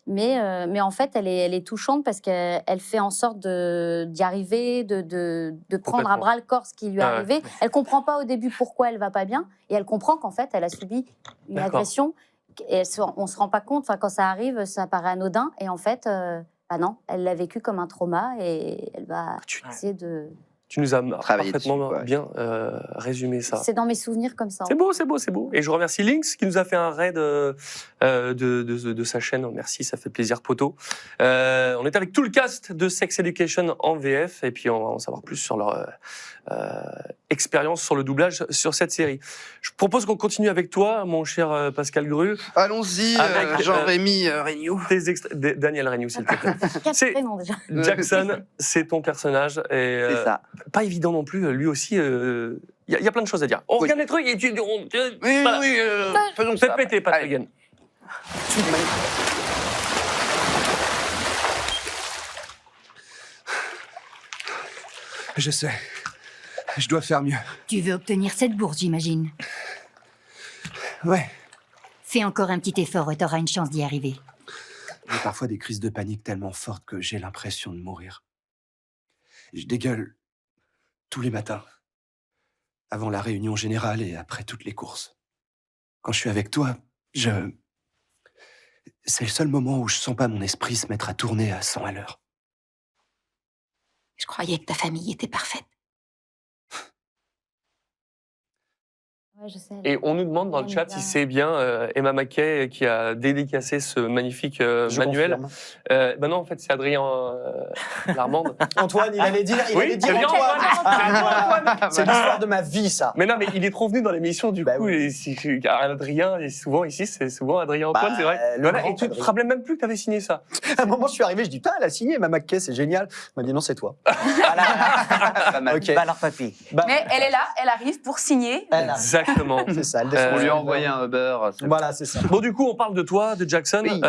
Mais en fait, elle est touchante parce qu'elle fait en sorte d'y arriver, de prendre à Complètement. bras le corps ce qui lui est Ah ouais. arrivé. Elle comprend pas au début pourquoi elle va pas bien et elle comprend qu'en fait, elle a subi une D'accord. agression. Et on se rend pas compte. Enfin, quand ça arrive, ça paraît anodin. Et en fait, bah non, elle l'a vécu comme un trauma et elle va Tu- essayer de Tu nous as Travailler parfaitement dessus, ouais. bien résumé ça. C'est dans mes souvenirs comme ça. C'est beau, c'est beau, c'est beau. Et je remercie Lynx qui nous a fait un raid de sa chaîne. Merci, ça fait plaisir, poto. On est avec tout le cast de Sex Education en VF et puis on va en savoir plus sur leur expérience sur le doublage sur cette série. Je propose qu'on continue avec toi, mon cher Pascal Gru. Allons-y, Avec, Jean-Rémy Regnault. Daniel Regnault, s'il te plaît. 4 prénoms déjà. Jackson, c'est ton personnage. Et, C'est ça. pas évident non plus, lui aussi. Il y a plein de choses à dire. On regarde les trucs et tu. Oui, voilà. oui, faisons Faites ça. péter, Patrick. Allez. Je sais. Je dois faire mieux. Tu veux obtenir cette bourse, j'imagine. Ouais. Fais encore un petit effort et t'auras une chance d'y arriver. J'ai parfois des crises de panique tellement fortes que j'ai l'impression de mourir. Je dégueule tous les matins, avant la réunion générale et après toutes les courses. Quand je suis avec toi, c'est le seul moment où je sens pas mon esprit se mettre à tourner à 100 à l'heure. Je croyais que ta famille était parfaite. Ouais, je sais. Et on nous demande dans le chat si c'est bien Emma Mackey qui a dédicacé ce magnifique Je manuel. confirme. Ben non, en fait, c'est Adrien Larmande. Antoine, il allait dire, Oui, c'est bien Antoine. Antoine. C'est l'histoire de ma vie, ça. Mais non, mais il est trop venu dans l'émission, du Bah coup. oui. Et Adrien, et souvent ici, c'est souvent Adrien Antoine, Bah, c'est vrai. le Voilà, grand et tu te Adrien. rappelais même plus que tu avais signé ça. À un moment, je suis arrivé, je dis, putain, elle a signé, ma McKay, c'est génial. Il m'a dit, non, c'est toi. Pas mal. Ok. Bah alors, papy. Bah, Mais elle est là, elle arrive pour signer. elle a- Exactement. C'est ça, elle descend. On lui a envoyé un Uber. c'est Voilà, c'est ça. Bon, du coup, on parle de toi, de Jackson. Oui.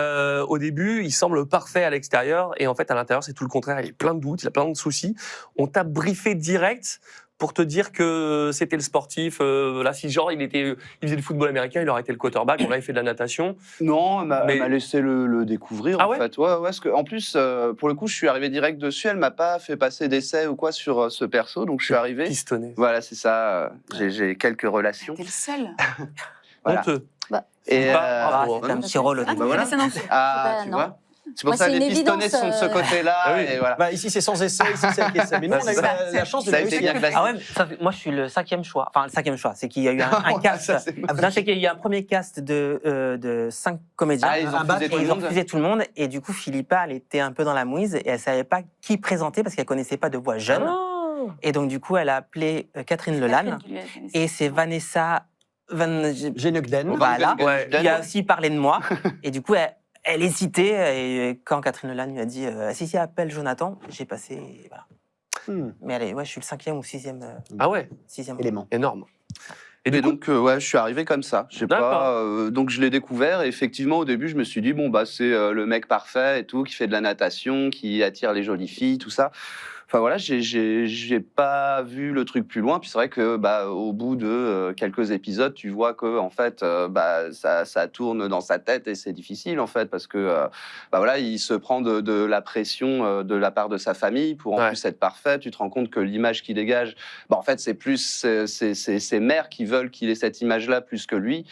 Au début, il semble parfait à l'extérieur, et en fait, à l'intérieur, c'est tout le contraire. Il a plein de doutes, il a plein de soucis. On t'a briefé direct pour te dire que c'était le sportif. Là, si genre il faisait du football américain, il aurait été le quarterback. Bon, là, il fait de la natation. Non, elle Mais- m'a laissé le découvrir, Ah en ouais fait. Ouais, parce que, en plus, pour le coup, je suis arrivé direct dessus. Elle m'a pas fait passer d'essai ou quoi sur ce perso, donc je suis arrivé. Pistonné. Voilà, c'est ça. J'ai quelques relations. T'es le seul. Voilà. Honteux. Et, Pas- Ah, c'est un petit rôle au Ah, début. tu voilà. connaissais non plus. ah, Bah, tu non. vois. C'est pour Moi, ça c'est les une pistonnés évidence, sont de ce côté-là. Ah oui. Et voilà. Bah, ici, c'est sans essai, ici, c'est avec essai. Mais nous, on a eu c'est la chance de Ça a le été réussir. bien classé. Ah ouais, moi je suis le 5e choix. Enfin, le 5e choix, c'est qu'il y a eu un cast. Ça, c'est- Non, c'est qu'il y a eu un premier cast de 5 comédiens. Ah, ils ont Un bat, refusé Et tout le ils ont monde. refusé tout le monde. Et du coup, Philippa, elle était un peu dans la mouise et elle savait pas qui présenter parce qu'elle connaissait pas de voix jeune. Ah. Et donc, du coup, elle a appelé Catherine Lelanne. Et c'est Vanessa Genugden. Voilà. Ouais. qui a aussi parlé de moi. Et du coup, elle hésitait. Et quand Catherine Lelanne lui a dit si, appelle Jonathan, j'ai passé. Et voilà. Mais allez, ouais, je suis le 5e ou 6e. Ah ouais, 6e. Élément. énorme. Et Et du coup, donc, ouais, je suis arrivé comme ça. Je sais D'accord. pas. Donc, je l'ai découvert. Et effectivement, au début, je me suis dit, bon, bah, c'est le mec parfait et tout, qui fait de la natation, qui attire les jolies filles, tout ça. Enfin, voilà, j'ai pas vu le truc plus loin. Puis c'est vrai que, bah, au bout de quelques épisodes, tu vois que, en fait, bah, ça tourne dans sa tête et c'est difficile, en fait, parce que, bah, voilà, il se prend de la pression de la part de sa famille pour en Ouais. plus être parfait. Tu te rends compte que l'image qu'il dégage, bah, en fait, c'est plus ses mères qui veulent qu'il ait cette image-là plus que lui.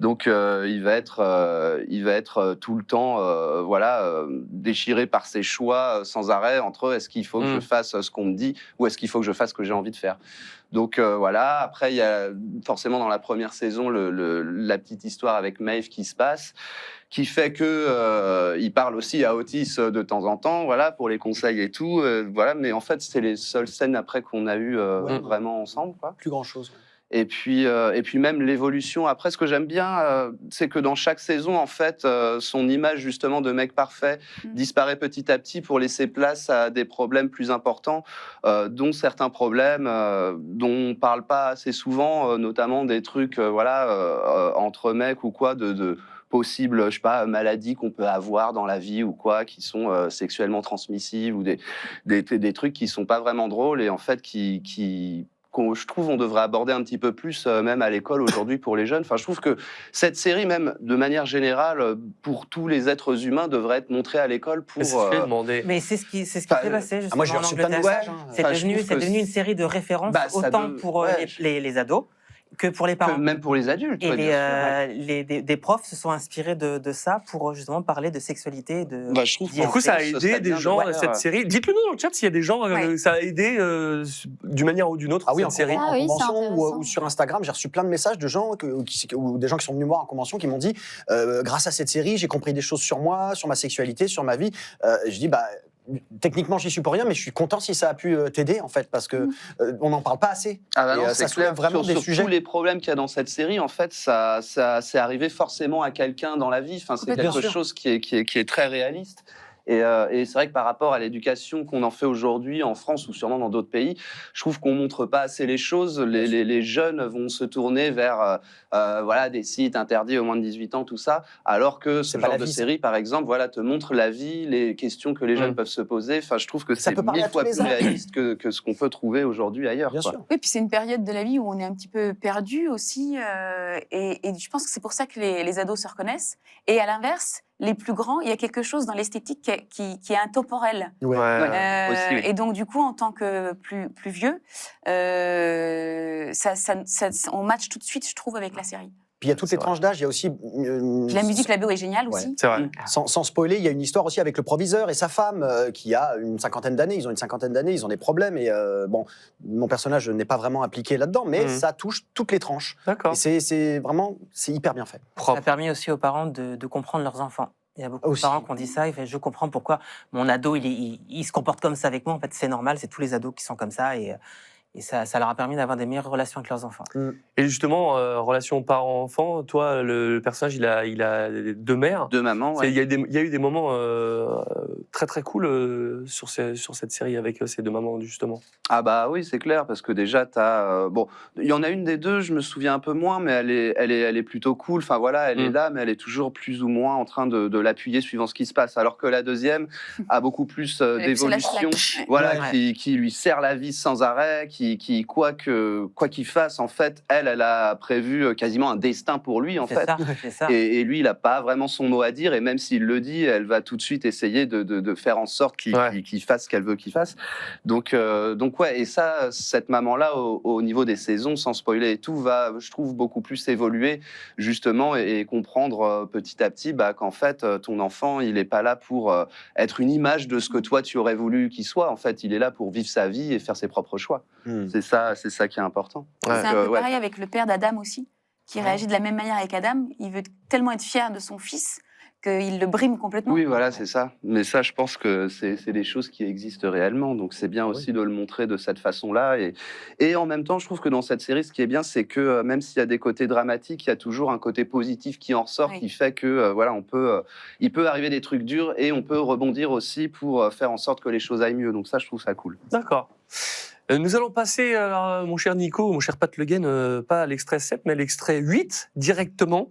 Donc, il va être tout le temps, voilà, déchiré par ses choix sans arrêt entre est-ce qu'il faut que je fasse ce qu'on me dit ou est-ce qu'il faut que je fasse ce que j'ai envie de faire. Donc voilà, après il y a forcément dans la première saison la petite histoire avec Maeve qui se passe, qui fait que il parle aussi à Otis de temps en temps, voilà, pour les conseils et tout, voilà. Mais en fait, c'est les seules scènes après qu'on a eu vraiment ensemble, quoi. Plus grand chose. Et puis même l'évolution. Après, ce que j'aime bien, c'est que dans chaque saison, en fait, son image justement de mec parfait disparaît petit à petit pour laisser place à des problèmes plus importants, dont certains problèmes dont on parle pas assez souvent, notamment des trucs, voilà, entre mecs ou quoi, de possibles, je sais pas, maladies qu'on peut avoir dans la vie ou quoi, qui sont sexuellement transmissibles ou des trucs qui sont pas vraiment drôles et en fait qu'on, je trouve, on devrait aborder un petit peu plus, même à l'école aujourd'hui pour les jeunes. Enfin, je trouve que cette série, même de manière générale, pour tous les êtres humains, devrait être montrée à l'école pour. c'est ce que j'ai demandé. Mais c'est ce qui s'est Enfin, passé justement moi, j'ai en reçu plein de Angleterre. messages. hein. C'est Enfin, je devenu, trouve que une série de référence Bah, ça autant dev- pour ouais, les ados que pour les parents. Même pour les adultes. Et ouais, bien sûr, ouais. des profs se sont inspirés de ça pour justement parler de sexualité. Et de... Bah, je trouve Du Du coup, ça a ce aidé serait des bien de gens, faire, cette série. Dites-le nous dans le chat s'il y a des gens, Ouais. ça a aidé d'une manière ou d'une autre, Ah oui, cette série. Ah oui, c'est convention intéressant. ou sur Instagram, j'ai reçu plein de messages de gens ou des gens qui sont venus me voir en convention qui m'ont dit grâce à cette série, j'ai compris des choses sur moi, sur ma sexualité, sur ma vie. Je dis techniquement, j'y suis pour rien, mais je suis content si ça a pu t'aider en fait, parce que on n'en parle pas assez. Ah bah Et, non, ça c'est soulève clair. vraiment des sur sujets. tous les problèmes qu'il y a dans cette série, en fait, ça c'est arrivé forcément à quelqu'un dans la vie. Enfin, c'est Bien quelque sûr. chose qui est très réaliste. Et c'est vrai que par rapport à l'éducation qu'on en fait aujourd'hui en France ou sûrement dans d'autres pays, je trouve qu'on montre pas assez les choses. Les jeunes vont se tourner vers voilà, des sites interdits aux moins de 18 ans, tout ça, alors que ce C'est pas genre la de vie, ça. série, par exemple, voilà, te montre la vie, les questions que les jeunes Mm. peuvent se poser. Enfin, je trouve que Ça c'est peut parler 1000 à tous fois les plus âges. réaliste que ce qu'on peut trouver aujourd'hui ailleurs. Bien quoi. sûr. Oui, puis c'est une période de la vie où on est un petit peu perdu aussi. Et je pense que c'est pour ça que les ados se reconnaissent. Et à l'inverse, les plus grands, il y a quelque chose dans l'esthétique qui est intemporel. Ouais. Aussi, oui. Et donc, du coup, en tant que plus vieux, on match tout de suite, je trouve, avec la série. Puis il y a toutes les tranches d'âge, il y a aussi... Puis la musique, la BO est géniale Ouais. aussi. C'est vrai. Sans spoiler, il y a une histoire aussi avec le proviseur et sa femme qui a une cinquantaine d'années. Ils ont une cinquantaine d'années, ils ont des problèmes. Et bon, mon personnage n'est pas vraiment impliqué là-dedans, mais ça touche toutes les tranches. D'accord. Et c'est vraiment, c'est hyper bien fait. Ça a permis aussi aux parents de comprendre leurs enfants. Il y a beaucoup Aussi. de parents qui ont dit ça. Je comprends pourquoi mon ado, il se comporte comme ça avec moi. En fait, c'est normal. C'est tous les ados qui sont comme ça. Et ça leur a permis d'avoir des meilleures relations avec leurs enfants. Et justement, relation parent-enfant, toi, le personnage, il a deux mères. De maman, ouais. Il y a eu des moments très très cool sur cette série avec ces deux mamans, justement. Ah bah oui, c'est clair, parce que déjà, t'as... bon, il y en a une des deux, je me souviens un peu moins, mais elle est plutôt cool. Enfin voilà, elle est là, mais elle est toujours plus ou moins en train de l'appuyer suivant ce qui se passe. Alors que la deuxième a beaucoup plus Elle se lâche d'évolution, la- voilà, Ouais. qui lui serre la vis sans arrêt, qui quoi qu'il fasse, en fait, elle a prévu quasiment un destin pour lui, en fait. C'est ça. Et lui, il n'a pas vraiment son mot à dire, et même s'il le dit, elle va tout de suite essayer de faire en sorte qu'il fasse ce qu'elle veut qu'il fasse. Donc ouais, et ça, cette maman-là, au niveau des saisons, sans spoiler et tout, va, je trouve, beaucoup plus évoluer, justement, et comprendre petit à petit qu'en fait, ton enfant, il n'est pas là pour être une image de ce que toi, tu aurais voulu qu'il soit. En fait, il est là pour vivre sa vie et faire ses propres choix. C'est ça qui est important. C'est un peu ouais. pareil avec le père d'Adam aussi, qui réagit de la même manière avec Adam. Il veut tellement être fier de son fils qu'il le brime complètement. Oui, voilà, c'est ça. Mais ça, je pense que c'est des choses qui existent réellement. Donc, c'est bien aussi de le montrer de cette façon-là. Et en même temps, je trouve que dans cette série, ce qui est bien, c'est que même s'il y a des côtés dramatiques, il y a toujours un côté positif qui en ressort, qui fait que, voilà, il peut arriver des trucs durs et on peut rebondir aussi pour faire en sorte que les choses aillent mieux. Donc ça, je trouve ça cool. D'accord. Nous allons passer, alors, mon cher Nico, mon cher Pat Le Guen, pas à l'extrait 7, mais à l'extrait 8, directement,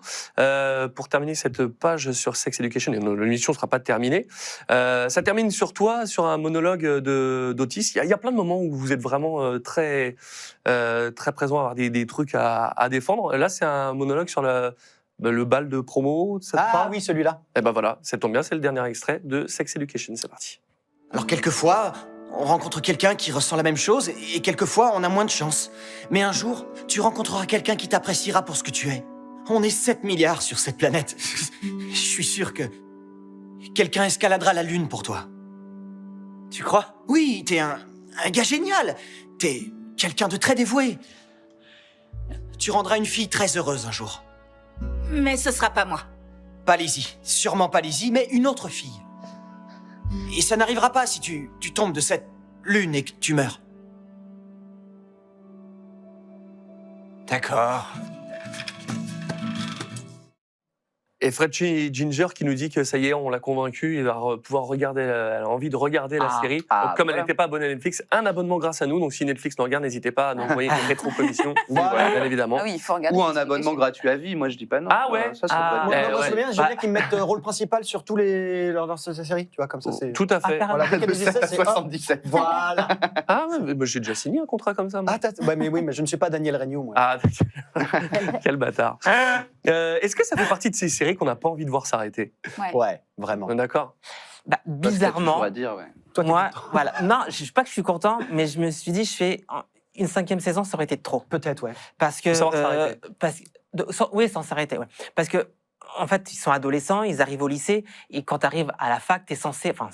pour terminer cette page sur Sex Education. Et l'émission ne sera pas terminée. Ça termine sur toi, sur un monologue d'Otis. Il y a plein de moments où vous êtes vraiment très présent à avoir des trucs à défendre. Là, c'est un monologue sur le bal de promo. Ça te parle ? Oui, celui-là. Eh ben voilà, ça tombe bien, c'est le dernier extrait de Sex Education. C'est parti. Alors quelquefois, on rencontre quelqu'un qui ressent la même chose et quelquefois on a moins de chance. Mais un jour, tu rencontreras quelqu'un qui t'appréciera pour ce que tu es. On est 7 milliards sur cette planète. Je suis sûr que quelqu'un escaladera la Lune pour toi. Tu crois? Oui, t'es un gars génial. T'es quelqu'un de très dévoué. Tu rendras une fille très heureuse un jour. Mais ce sera pas moi. Pas Lizzie, sûrement pas Lizzie, mais une autre fille. Et ça n'arrivera pas si tu tombes de cette lune et que tu meurs. D'accord. Et Freddy Ginger qui nous dit que ça y est, on l'a convaincu, il va pouvoir regarder, elle a envie de regarder la série. Donc, comme elle n'était pas abonnée à Netflix, un abonnement grâce à nous. Donc si Netflix nous regarde, n'hésitez pas à nous envoyer une rétro-commission. Voilà, bien évidemment. Ah oui, il faut regarder. Ou un abonnement gratuit à vie, moi je dis pas non. Ah ouais. Ça, ça peut être Moi, bien. je me souviens, j'aime bien qu'ils me mettent rôle principal sur tous dans cette série, tu vois, comme ça, c'est... Tout à fait. Voilà, dès qu'il y a des essais, c'est 77. Voilà. Ah ouais, mais j'ai déjà signé un contrat comme ça. Moi. Mais oui, mais je ne suis pas Daniel Regnault, moi. Ah, quel bâtard. Est-ce que ça fait partie de ces séries qu'on n'a pas envie de voir s'arrêter? Ouais, vraiment. D'accord. Bizarrement, On va dire, ouais. Toi, moi, voilà. Non, je sais pas que je suis content, mais je me suis dit, une 5e saison, ça aurait été trop. Peut-être, ouais. Parce que. Faut savoir s'arrêter. Oui, sans s'arrêter, ouais. Parce que, en fait, ils sont adolescents, ils arrivent au lycée, et quand tu arrives à la fac, tu es censé. Enfin,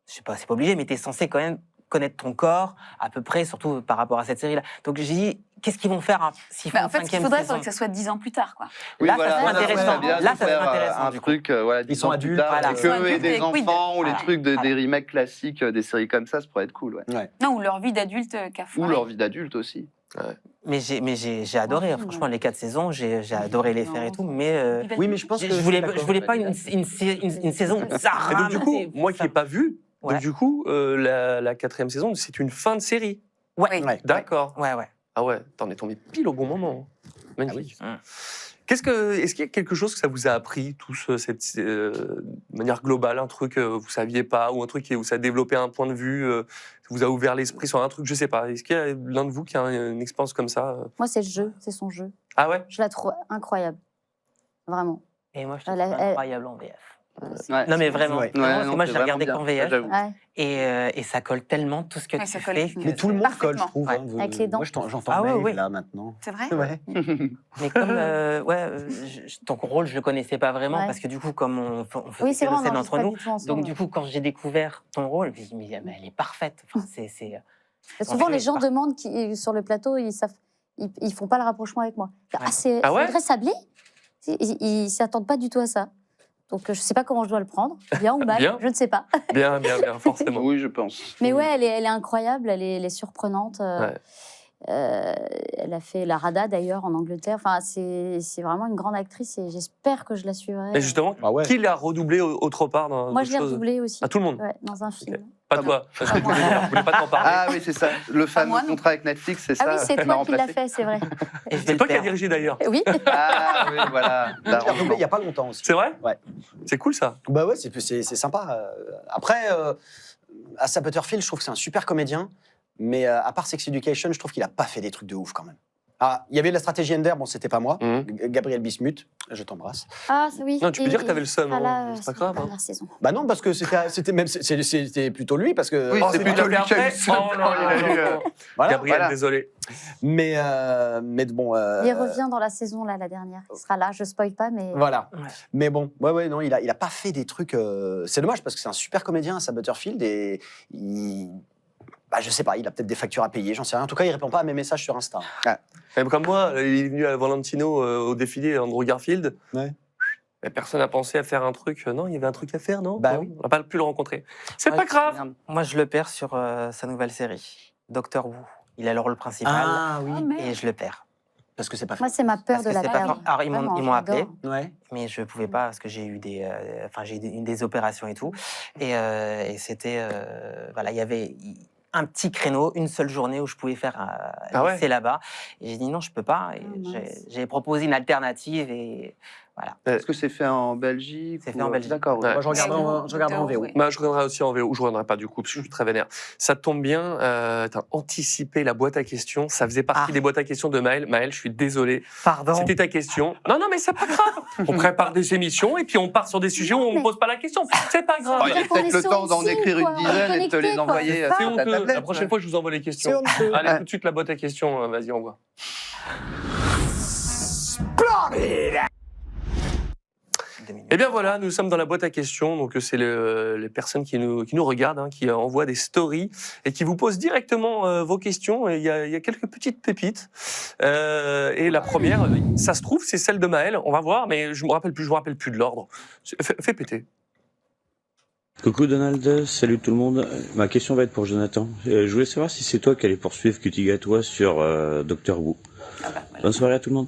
je sais pas, c'est pas obligé, mais tu es censé quand même connaître ton corps, à peu près, surtout par rapport à cette série-là. Donc j'ai dit, qu'est-ce qu'ils vont faire s'ils font En fait, une ce qu'il 5e faudrait, saison que ça soit 10 ans plus tard, quoi. Oui, Là, voilà, ça serait intéressant. bien Là, de ça va être faire intéressant, un du coup. truc, voilà, 10 sont ans adultes, plus tard, voilà. avec Ils sont eux et adultes des et quid. enfants, ou les Voilà. trucs, des Voilà. remakes classiques, des séries comme ça pourrait être cool, ouais. Non, ou leur vie d'adulte qu'a Ou foiré. leur vie d'adulte aussi. Mais j'ai adoré, Ouais, franchement, non. les 4 saisons, j'ai adoré les faire et tout, mais Oui, mais je pense que. je voulais pas une saison où ça Et donc, du coup, rame, moi qui ça- n'ai pas vu, Ouais. donc du coup, la 4e saison, c'est une fin de série. Ouais. Ouais. D'accord. Ouais, ouais. Ah ouais, t'en es tombé pile au bon moment. Magnifique. Ah Est-ce qu'il y a quelque chose que ça vous a appris, de manière globale, un truc que vous saviez pas, ou un truc où ça a développé un point de vue, vous a ouvert l'esprit sur un truc, je sais pas. Est-ce qu'il y a l'un de vous qui a une expérience comme ça Moi, c'est le jeu, c'est son jeu. Ah ouais. Je la trouve incroyable. Vraiment. Et moi, je trouve Elle a- ça elle- incroyable en VF. Ouais. Non, mais vraiment, Ouais. vraiment, parce non, que moi, c'est je l'ai regardé vraiment qu'en bien. VF, J'avoue. Ouais. et ça colle tellement tout ce que Ouais, tu ça colle. fais. que Mais tout le monde colle, je trouve. Ouais. hein. Avec les dents. Moi, j'entends Ah ouais, Maëve, ouais. là, maintenant. C'est vrai Ouais. Mais comme, ton rôle, je le connaissais pas vraiment, Ouais. parce que du coup, comme on faisait Oui, c'est que vrai, nos on scènes n'enregistre entre pas nous, du tout ensemble. donc du coup, quand j'ai découvert ton rôle, je me suis dit, mais elle est parfaite. Enfin, c'est Et souvent, Ouais. les gens demandent sur le plateau, ils font pas le rapprochement avec moi. Ah, c'est Ah ouais Audrey Sablé. Ils s'y attendent pas du tout à ça. Donc, je sais pas comment je dois le prendre, bien ou mal, Bien. je ne sais pas. Bien, forcément. Oui, je pense. Mais ouais, elle est incroyable, elle est surprenante. Ouais. Elle a fait La Rada d'ailleurs en Angleterre. Enfin, c'est vraiment une grande actrice et j'espère que je la suivrai. Et justement, Ah ouais. qui l'a redoublé autre part dans Moi, d'autres je l'ai choses redoublée aussi. À tout le monde. Ouais, dans un film. Pas toi. Parce que tu voulais pas t'en parler. Ah oui, c'est ça. Le fameux moi, non. contrat avec Netflix, c'est ça. Ah oui, c'est qui m'a toi qui l'as remplacé. fait, c'est vrai. Et je vais C'est le toi qui as perdre. dirigé d'ailleurs. Oui. Ah oui, voilà. Il y a pas longtemps aussi. C'est vrai Ouais. C'est cool ça. Bah ouais, c'est sympa. Après, Asa Butterfield, je trouve que c'est un super comédien, mais à part Sex Education, je trouve qu'il a pas fait des trucs de ouf quand même. Ah, il y avait la stratégie Ender, bon, c'était pas moi. Mhm. Gabriel Bismuth, je t'embrasse. Ah, oui. Non, tu peux dire que t'avais le seum, hein, c'est pas grave, hein. La saison. Bah non, parce que c'était plutôt lui, parce que. Oui, Oh, c'est c'est plutôt tout lui à qui a fait eu ça. après. Oh non, Il a eu, Voilà. Gabriel, Voilà. désolé. Mais bon. Il revient dans la saison, là, la dernière. Il sera là, je spoil pas, mais. Voilà. Ouais. Mais bon, ouais, non, il a pas fait des trucs. C'est dommage parce que c'est un super comédien, Asa Butterfield, et bah, je sais pas, il a peut-être des factures à payer, j'en sais rien. En tout cas, il répond pas à mes messages sur Insta. Même comme moi, il est venu à Valentino au défilé Andrew Garfield. Ouais. Et personne n'a pensé à faire un truc. Non, il y avait un truc à faire, non Bah Non, oui. On n'a pas pu le rencontrer. C'est Ouais, pas grave. Merde. Moi, je le perds sur sa nouvelle série, Doctor Who. Il a le rôle principal oui. Oh, merde. et je le perds. Parce que c'est pas fait. Moi, c'est ma peur Parce de que la c'est pas perdre. fort. Alors, ils m'ont Vraiment, appelé, j'adore. Ouais. mais je pouvais pas parce que j'ai eu des opérations et tout. Et c'était. Voilà, il y avait un petit créneau, une seule journée où je pouvais faire Ah ouais. lycée là-bas. Et j'ai dit non, je peux pas. Et Ah, mince. j'ai proposé une alternative et voilà. Est-ce que c'est fait en Belgique C'est ou- fait en Belgique. D'accord. Ouais. Moi, je regarde en VO. Ouais. Bah, je reviendrai aussi en VO, ou je reviendrai pas du coup, parce que je suis très vénère. Ça tombe bien, t'as anticipé la boîte à questions, ça faisait partie Ah. des boîtes à questions de Maël. Maël, je suis désolé, Pardon. c'était ta question. Non, mais c'est pas grave. On prépare des émissions et puis on part sur des sujets où on ne mais- pose pas la question. C'est pas grave. Oh, il y a On est peut-être le sur temps une d'en cible, écrire quoi. une On est dizaine et de te connectés, les quoi. envoyer C'est sur C'est ta honteux. tablette. La prochaine fois, je vous envoie les C'est questions. honteux. Allez, tout de suite, la boîte à questions. Vas-y, envoie. Eh bien voilà, nous sommes dans la boîte à questions. Donc c'est les personnes qui nous regardent, hein, qui envoient des stories et qui vous posent directement vos questions. Et il y a quelques petites pépites. Et la première, ça se trouve, c'est celle de Maël. On va voir, mais je me rappelle plus de l'ordre. Fais péter. Coucou Donald, salut tout le monde. Ma question va être pour Jonathan. Je voulais savoir si c'est toi qui allais poursuivre Cutigatois sur Doctor Who. Bonne soirée à tout le monde.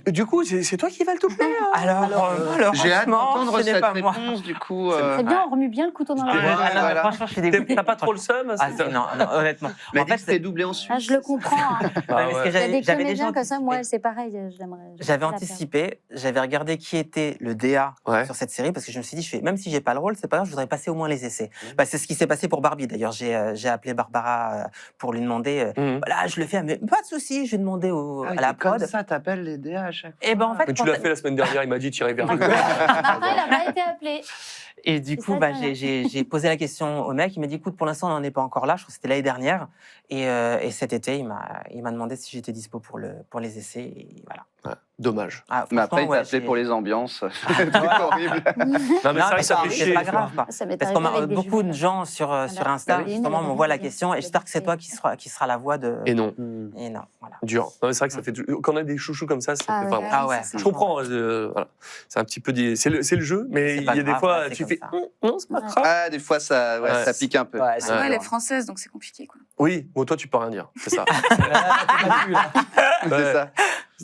Du coup, c'est toi qui vas le doubler. Alors J'ai hâte franchement, d'entendre ce n'est cette pas moi. réponse, du coup. C'est bien, on remue bien le couteau dans la Ouais, plaie. Ah non, voilà. franchement, je suis dégoûté. T'as pas trop le seum Ah, non, honnêtement. Mais En fait, c'est doublé en Suisse. Ah, je le comprends. hein. Ouais, mais ce que Il y a des j'avais déjà comédiens comme ça, moi, anticipé. c'est pareil. J'avais anticipé, j'avais regardé qui était le DA Ouais. sur cette série parce que je me suis dit, même si j'ai pas le rôle, c'est pas grave, je voudrais passer au moins les essais. Bah, c'est ce qui s'est passé pour Barbie d'ailleurs. J'ai appelé Barbara pour lui demander, Mhm. voilà, je le fais, mais pas de souci, je vais demander Ah, à la comme prod. ça, t'appelles les DA. DA à chaque fois. Et ben en fait, Mais tu l'as fait la semaine dernière, il m'a dit Thierry Vernet. Après, il n'a pas été appelé. Et du coup, ça, Thierry. j'ai posé la question au mec. Il m'a dit, écoute, pour l'instant, on n'en est pas encore là. Je crois que c'était l'année dernière. Et cet été, il m'a demandé si j'étais dispo pour les essais. Et voilà. Ouais, dommage. Ah, Mais après, il franchement, t'a ouais, appelé j'ai- pour les ambiances. C'est horrible. Non, mais c'est vrai que ça fait c'est chier. pas grave. quoi. Ça m'est Parce arrivé qu'on avec des beaucoup de jumelles. gens sur Insta, Bah oui. justement, m'envoient la question. Et j'espère que c'est toi qui sera la voix de. Et non, Et non, voilà. dur. Non, mais c'est vrai que ça fait. Quand on a des chouchous comme ça Ah fait ouais. pas. Ah ouais. Je comprends. Voilà. C'est un petit peu. C'est le jeu, mais C'est il y pas a des grave, fois, ouais, c'est tu comme fais. ça. Non, c'est pas Ouais. grave. Ah, des fois, ça Ouais, pique un peu. Ouais, c'est Ouais, dur. elle est française, donc c'est compliqué, quoi. Oui, bon, toi, tu peux rien dire. C'est ça. C'est Ouais. ça.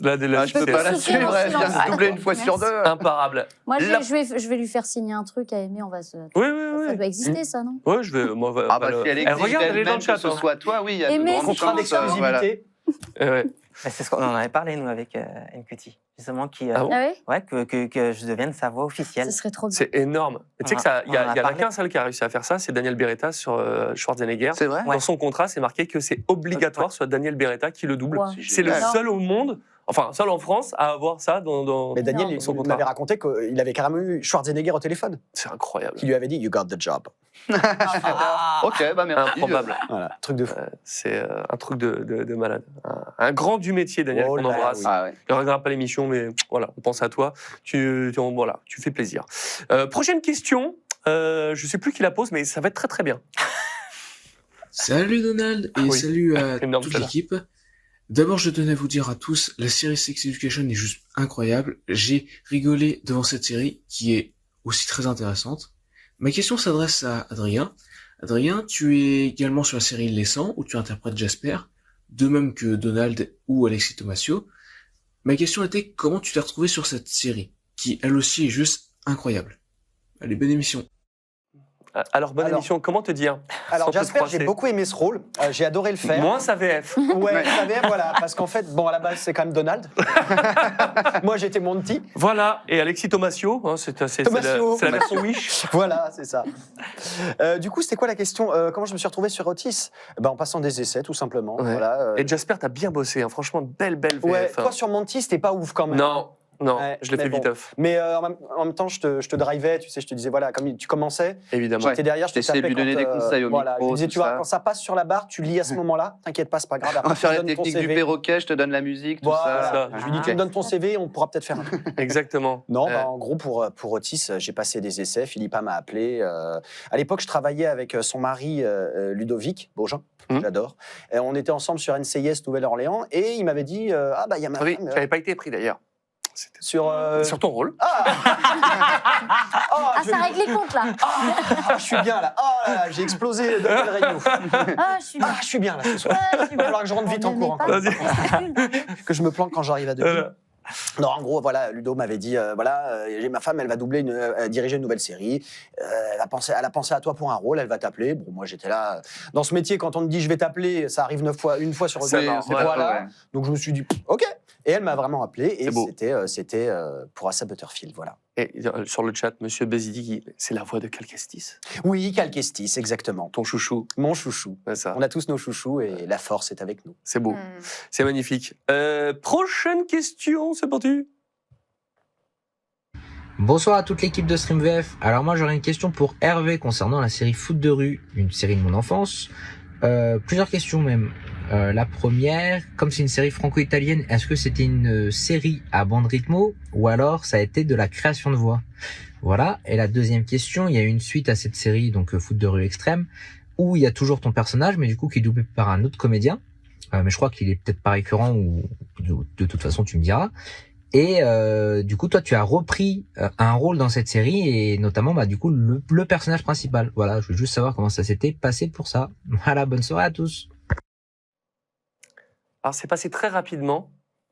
Là, Je peux pas la souffler suivre, en elle vient silence. de doubler une fois sur deux. Imparable. Moi, La- je vais lui faire signer un truc à Aimé, on va se... Oui, Ça oui, doit exister, ça, non? oui. Ouais, je vais. Moi, Ah bah si elle exige regarde, elle est dans d'elle-même le chat. que ce hein. soit toi, oui, il y a de Aimé, grandes Contrat chances. Voilà. d'exclusivité. Ouais. Mais c'est ce qu'on en avait parlé, nous, avec Nkuti. Justement, Ah bon Ah oui? ouais, que je devienne sa voix officielle. Ce serait trop bien. C'est énorme. Et tu sais que ça, il y On en a a parlé. qu'un seul qui a réussi à faire ça, c'est Daniel Beretta sur Schwarzenegger. C'est vrai Dans son contrat, c'est marqué que c'est obligatoire, soit Daniel Beretta qui le double. Ouais. C'est le génial. seul au monde, enfin seul en France, à avoir ça dans Mais Daniel, dans son il contrat. m'avait raconté qu'il avait carrément eu Schwarzenegger au téléphone, C'est incroyable. qui lui avait dit You got the job. Ok, bah merci. Improbable. Voilà, truc de fou. C'est un truc de malade. Un grand du métier, Daniel, Oh qu'on là embrasse. oui. Ah ouais. Il ne regardera pas l'émission, mais voilà, on pense à toi. Voilà, tu fais plaisir. Prochaine question. Je ne sais plus qui la pose, mais ça va être très très bien. Salut Donald et Oui. salut à Énorme, toute celle-là. l'équipe. D'abord, je tenais à vous dire à tous, la série Sex Education est juste incroyable. J'ai rigolé devant cette série qui est aussi très intéressante. Ma question s'adresse à Adrien. Adrien, tu es également sur la série Les 100 où tu interprètes Jasper, de même que Donald ou Alexis Tomasio. Ma question était comment tu t'es retrouvé sur cette série, qui elle aussi est juste incroyable. Allez, bonne émission. Alors, bonne Alors- émission, comment te dire Alors sans te Jasper, froisser. j'ai beaucoup aimé ce rôle. J'ai adoré le faire. Moins sa VF. Ouais, vous savez, voilà, parce qu'en fait, bon, à la base, c'est quand même Donald. Moi, j'étais Monty. Voilà, et Alexis Tomasio, hein, c'est la Tomasio. version Wish. Voilà, c'est ça. Du coup, c'était quoi la question Comment je me suis retrouvé sur Otis En passant des essais, tout simplement. Ouais. Voilà, Et Jasper, t'as bien bossé, hein, franchement, belle VF. ouais, hein. toi, sur Monty, c'était pas ouf quand même. Non, Ouais, je l'ai mais fait bon. viteuf, Mais en même temps, je te drivais, tu sais, je te disais, voilà, comme tu commençais, évidemment. j'étais derrière, je te T'essayais de tapais lui donner quand, des conseils au voilà, micro, je disais, tout tu vois, ça. quand ça passe sur la barre, tu lis à ce moment-là, t'inquiète pas, c'est pas grave. On Après, va faire tu la me donnes ton technique du CV. perroquet, je te donne la musique, tout Voilà, ça. je lui dis, tu me donnes ton CV, on pourra peut-être faire un truc. Exactement. Non, en gros, pour Otis, j'ai passé des essais. Philippa m'a appelé. À l'époque, je travaillais avec son mari, Ludovic Beaujean, que j'adore. Et on était ensemble sur NCIS Nouvelle-Orléans. Et il m'avait dit ah, bah, il y a ma Oui, femme. tu n'avais pas été pris d'ailleurs. Sur, Sur ton rôle. Oh, Ah, je ça vais- règle les comptes, là. je suis bien là. Oh là là, j'ai explosé de belle réunion. Ah, je suis bien. Ah, je suis bien là ce soir. Ah, je suis Il va falloir que je rentre vite en cours encore. Que je me planque quand j'arrive à Deauville. Non, en gros, voilà, Ludo m'avait dit, j'ai ma femme, elle va doubler, diriger une nouvelle série. Elle a pensé à toi pour un rôle, elle va t'appeler. Bon, moi, j'étais là. Dans ce métier, quand on te dit je vais t'appeler, ça arrive une fois sur Ça deux. marche, Voilà. ouais. Donc je me suis dit, ok. Et elle m'a vraiment appelé et C'est beau. c'était pour Asa Butterfield, voilà. Et sur le chat, Monsieur Bezidi, c'est la voix de Cal Kestis, Oui, Cal Kestis, exactement. ton chouchou. Mon chouchou. C'est ça. On a tous nos chouchous et la force est avec nous. C'est beau, c'est magnifique. Prochaine question, c'est parti. Bonsoir à toute l'équipe de StreamVF. Alors moi j'aurais une question pour Hervé concernant la série Foot de rue, une série de mon enfance. Plusieurs questions même. La première, comme c'est une série franco-italienne, est-ce que c'était une série à bande rythmo ou alors ça a été de la création de voix? Voilà. Et la deuxième question, il y a une suite à cette série, donc Foot de rue extrême, où il y a toujours ton personnage, mais du coup qui est doublé par un autre comédien. Mais je crois qu'il est peut-être pas récurrent ou de toute façon tu me diras. Et du coup, toi, tu as repris un rôle dans cette série et notamment, du coup, le personnage principal. Voilà, je veux juste savoir comment ça s'était passé pour ça. Voilà, bonne soirée à tous. Alors, c'est passé très rapidement.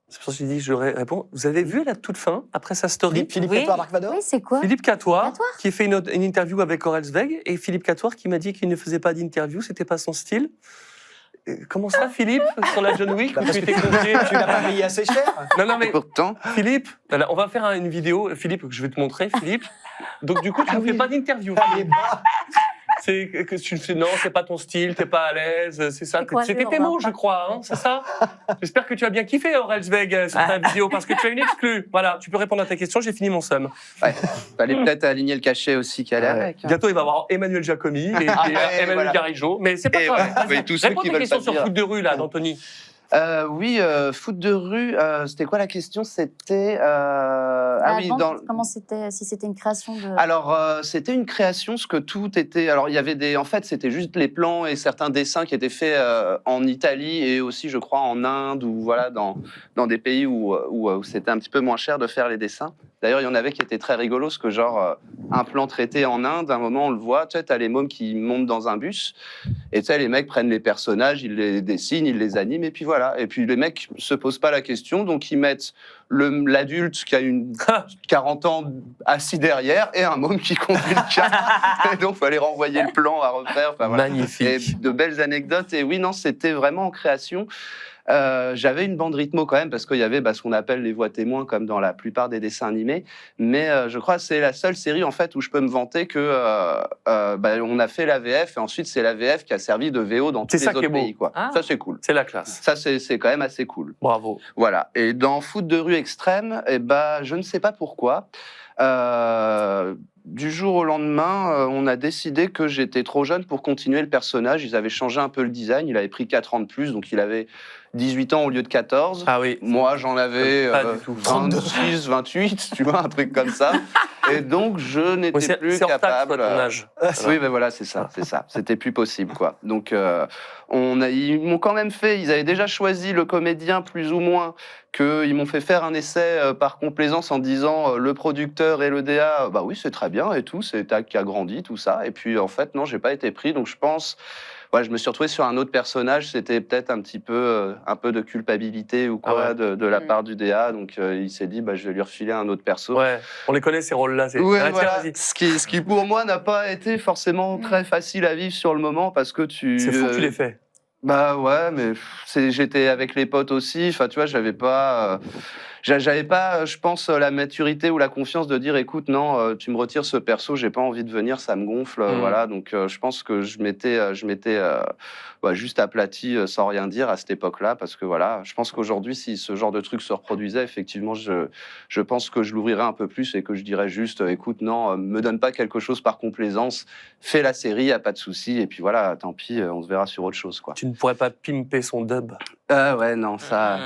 C'est pour ça que je dis que je réponds. Vous avez vu à la toute fin, après sa story, Philippe Oui. Catoire, Marc Vador. Oui, c'est quoi? Philippe Catoire, Catoire qui fait une interview avec Aurel Zweig, et Philippe Catoire qui m'a dit qu'il ne faisait pas d'interview, c'était pas son style. Comment ça, Philippe, sur la John Wick, où Parce tu que étais confié tu l'as pas payé assez cher. Non, mais Pourtant, Philippe, on va faire une vidéo, Philippe, que je vais te montrer, Philippe. Donc, du coup, tu ne fais pas d'interview. Il est bas. C'est que tu fais non, c'est pas ton style, t'es pas à l'aise, c'est ça. C'était tes mots, je crois, hein, c'est ça. J'espère que tu as bien kiffé, Aurel Zweig, sur ta vidéo, parce que tu as une exclue. Voilà, tu peux répondre à ta question, j'ai fini mon somme. Ouais, fallait peut-être aligner le cachet aussi qui allait avec. Hein. Bientôt, il va y avoir Emmanuel Giacomi et Emmanuel Garigeau, mais c'est pas grave. Oui, tous ceux Réponds qui tes veulent questions pas sur dire. foot de rue, là, d'Anthony. Oui, foot de rue, c'était quoi la question? C'était... Comment c'était, si c'était une création de... Alors, c'était une création, ce que tout était... Alors, il y avait des... En fait, c'était juste les plans et certains dessins qui étaient faits en Italie et aussi, je crois, en Inde ou voilà, dans des pays où c'était un petit peu moins cher de faire les dessins. D'ailleurs, il y en avait qui étaient très rigolos, parce que genre, un plan traité en Inde, à un moment, on le voit, tu sais, t'as les mômes qui montent dans un bus, et tu sais, les mecs prennent les personnages, ils les dessinent, ils les animent, et puis voilà. Et puis les mecs se posent pas la question, donc ils mettent l'adulte qui a 40 ans assis derrière, et un môme qui conduit le car. Et donc, il fallait renvoyer le plan à refaire. Enfin, voilà. Magnifique. Et de belles anecdotes, et oui, non, c'était vraiment en création. J'avais une bande rythmo quand même parce qu'il y avait ce qu'on appelle les voix témoins comme dans la plupart des dessins animés, mais je crois que c'est la seule série en fait où je peux me vanter que on a fait la VF et ensuite c'est la VF qui a servi de VO dans tous les autres pays quoi. Ah. Ça c'est cool. C'est la classe. Ça c'est quand même assez cool. Bravo. Voilà. Et dans foot de rue extrême, je ne sais pas pourquoi. Du jour au lendemain, on a décidé que j'étais trop jeune pour continuer le personnage. Ils avaient changé un peu le design. Il avait pris 4 ans de plus, donc il avait 18 ans au lieu de 14. Ah oui. Moi, j'en avais Pas du tout. 26, 28, tu vois, un truc comme ça. Et donc, je n'étais plus capable. C'est ton âge. Oui, ben voilà, c'est ça. C'était plus possible, quoi. Donc, ils m'ont quand même fait. Ils avaient déjà choisi le comédien plus ou moins. Ils m'ont fait faire un essai par complaisance en disant le producteur et le DA, bah oui, c'est très bien et tout, c'est TAC qui a grandi, tout ça. Et puis, en fait, non, j'ai pas été pris. Donc, je pense. Ouais, je me suis retrouvé sur un autre personnage, c'était peut-être un peu de culpabilité ou quoi de la part du DA, donc il s'est dit je vais lui refiler un autre perso. Ouais, on les connaît ces rôles-là. Ouais, voilà. Ce qui pour moi n'a pas été forcément très facile à vivre sur le moment parce que C'est fou que tu l'aies fait. Bah ouais, mais j'étais avec les potes aussi, enfin tu vois, j'avais pas, je pense, la maturité ou la confiance de dire écoute, non, tu me retires ce perso, j'ai pas envie de venir, ça me gonfle, voilà, donc je pense que je m'étais juste aplati sans rien dire à cette époque-là, parce que voilà, je pense qu'aujourd'hui, si ce genre de truc se reproduisait, effectivement, je pense que je l'ouvrirais un peu plus et que je dirais juste écoute, non, me donne pas quelque chose par complaisance, fais la série, y a pas de souci, et puis voilà, tant pis, on se verra sur autre chose, quoi. Tu ne pourrais pas pimper son dub. Ouais, non, ça...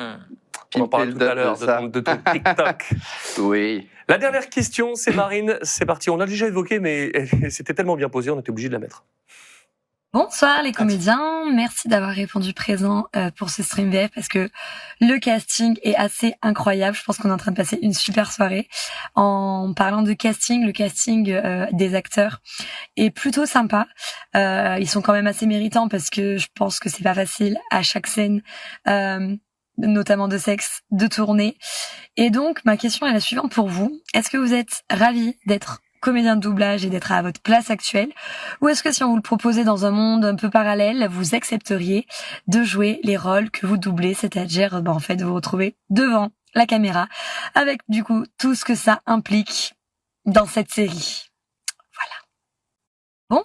On en parle tout à l'heure de ton TikTok. Oui. La dernière question, c'est Marine. C'est parti. On l'a déjà évoqué, mais c'était tellement bien posé, on était obligé de la mettre. Bonsoir les comédiens, merci d'avoir répondu présent pour ce stream VF parce que le casting est assez incroyable. Je pense qu'on est en train de passer une super soirée. En parlant de casting, le casting des acteurs est plutôt sympa. Ils sont quand même assez méritants parce que je pense que c'est pas facile à chaque scène, notamment de sexe, de tourner. Et donc ma question est la suivante pour vous. Est-ce que vous êtes ravis d'être comédien de doublage et d'être à votre place actuelle, ou est-ce que si on vous le proposait dans un monde un peu parallèle, vous accepteriez de jouer les rôles que vous doublez, c'est-à-dire en fait de vous retrouver devant la caméra avec du coup tout ce que ça implique dans cette série. Voilà. Bon.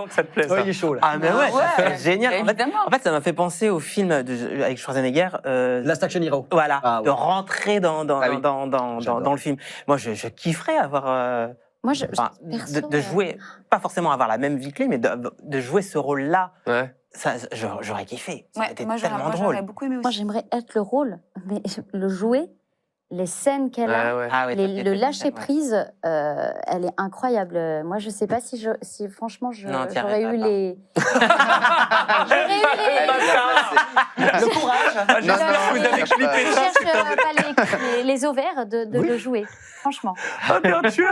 Que ça te plaît, ça. Oh, il est chaud, là. Ah, mais ouais, Ouais, c'est génial. évidemment. En fait, ça m'a fait penser au film avec Schwarzenegger. Last Action Hero. Voilà, Ah, ouais. de rentrer dans le film. Moi, je kifferais avoir. Moi, de jouer, pas forcément avoir la même vie que lui, mais de jouer ce rôle-là. Ouais. Ça, j'aurais kiffé. Ça aurait été moi, tellement drôle. j'aurais beaucoup aimé aussi. Moi, j'aimerais être le rôle, mais le jouer, les scènes qu'elle a, le lâcher prise, elle est incroyable. Moi, je sais pas si franchement, j'aurais eu les. Le courage. Je cherche pas les ovaires de le jouer, franchement. Ah, bien sûr.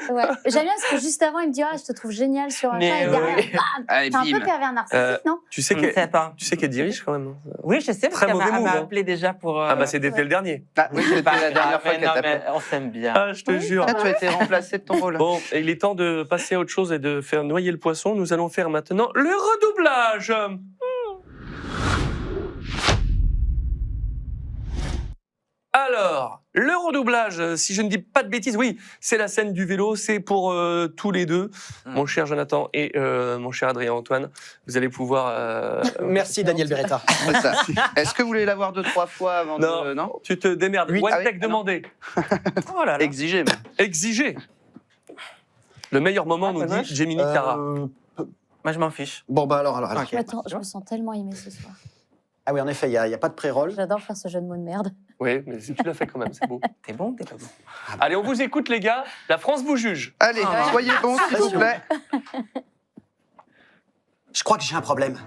Ouais. J'aime bien parce que juste avant, il me dit je te trouve génial sur un Mais et derrière, bam, t'es un peu pervers narcissique, non? Tu sais qu'elle dirige quand même. Oui, je sais, parce Très qu'elle mauvais m'a move. appelé déjà pour. Ah bah c'était le dernier. Oui, c'était la dernière fois qu'elle t'appelait. On s'aime bien. Ah, je te jure. Ah, tu as été remplacé de ton rôle. Bon, il est temps de passer à autre chose et de faire noyer le poisson. Nous allons faire maintenant le redoublage. Alors, le redoublage, si je ne dis pas de bêtises, oui, c'est la scène du vélo, c'est pour tous les deux, mon cher Jonathan et mon cher Adrien Antoine. Vous allez pouvoir... Merci Daniel Beretta. Est-ce que vous voulez la voir 2-3 fois avant de... Non, tu te démerdes. Oui. One Ah oui, take demandé. Oh là là. Exigé. Exigé. Le meilleur moment, nous dit Gemini Cara. Moi, je m'en fiche. Bon, bah alors. Ok. Attends, je me sens tellement aimée ce soir. Ah oui, en effet, il n'y a pas de pré-roll. J'adore faire ce jeu de mots de merde. Oui, mais tu l'as fait quand même, c'est beau. T'es bon, t'es pas bon. Allez, on vous écoute, les gars. La France vous juge. Allez, soyez bons, s'il vous plaît. Je crois que j'ai un problème.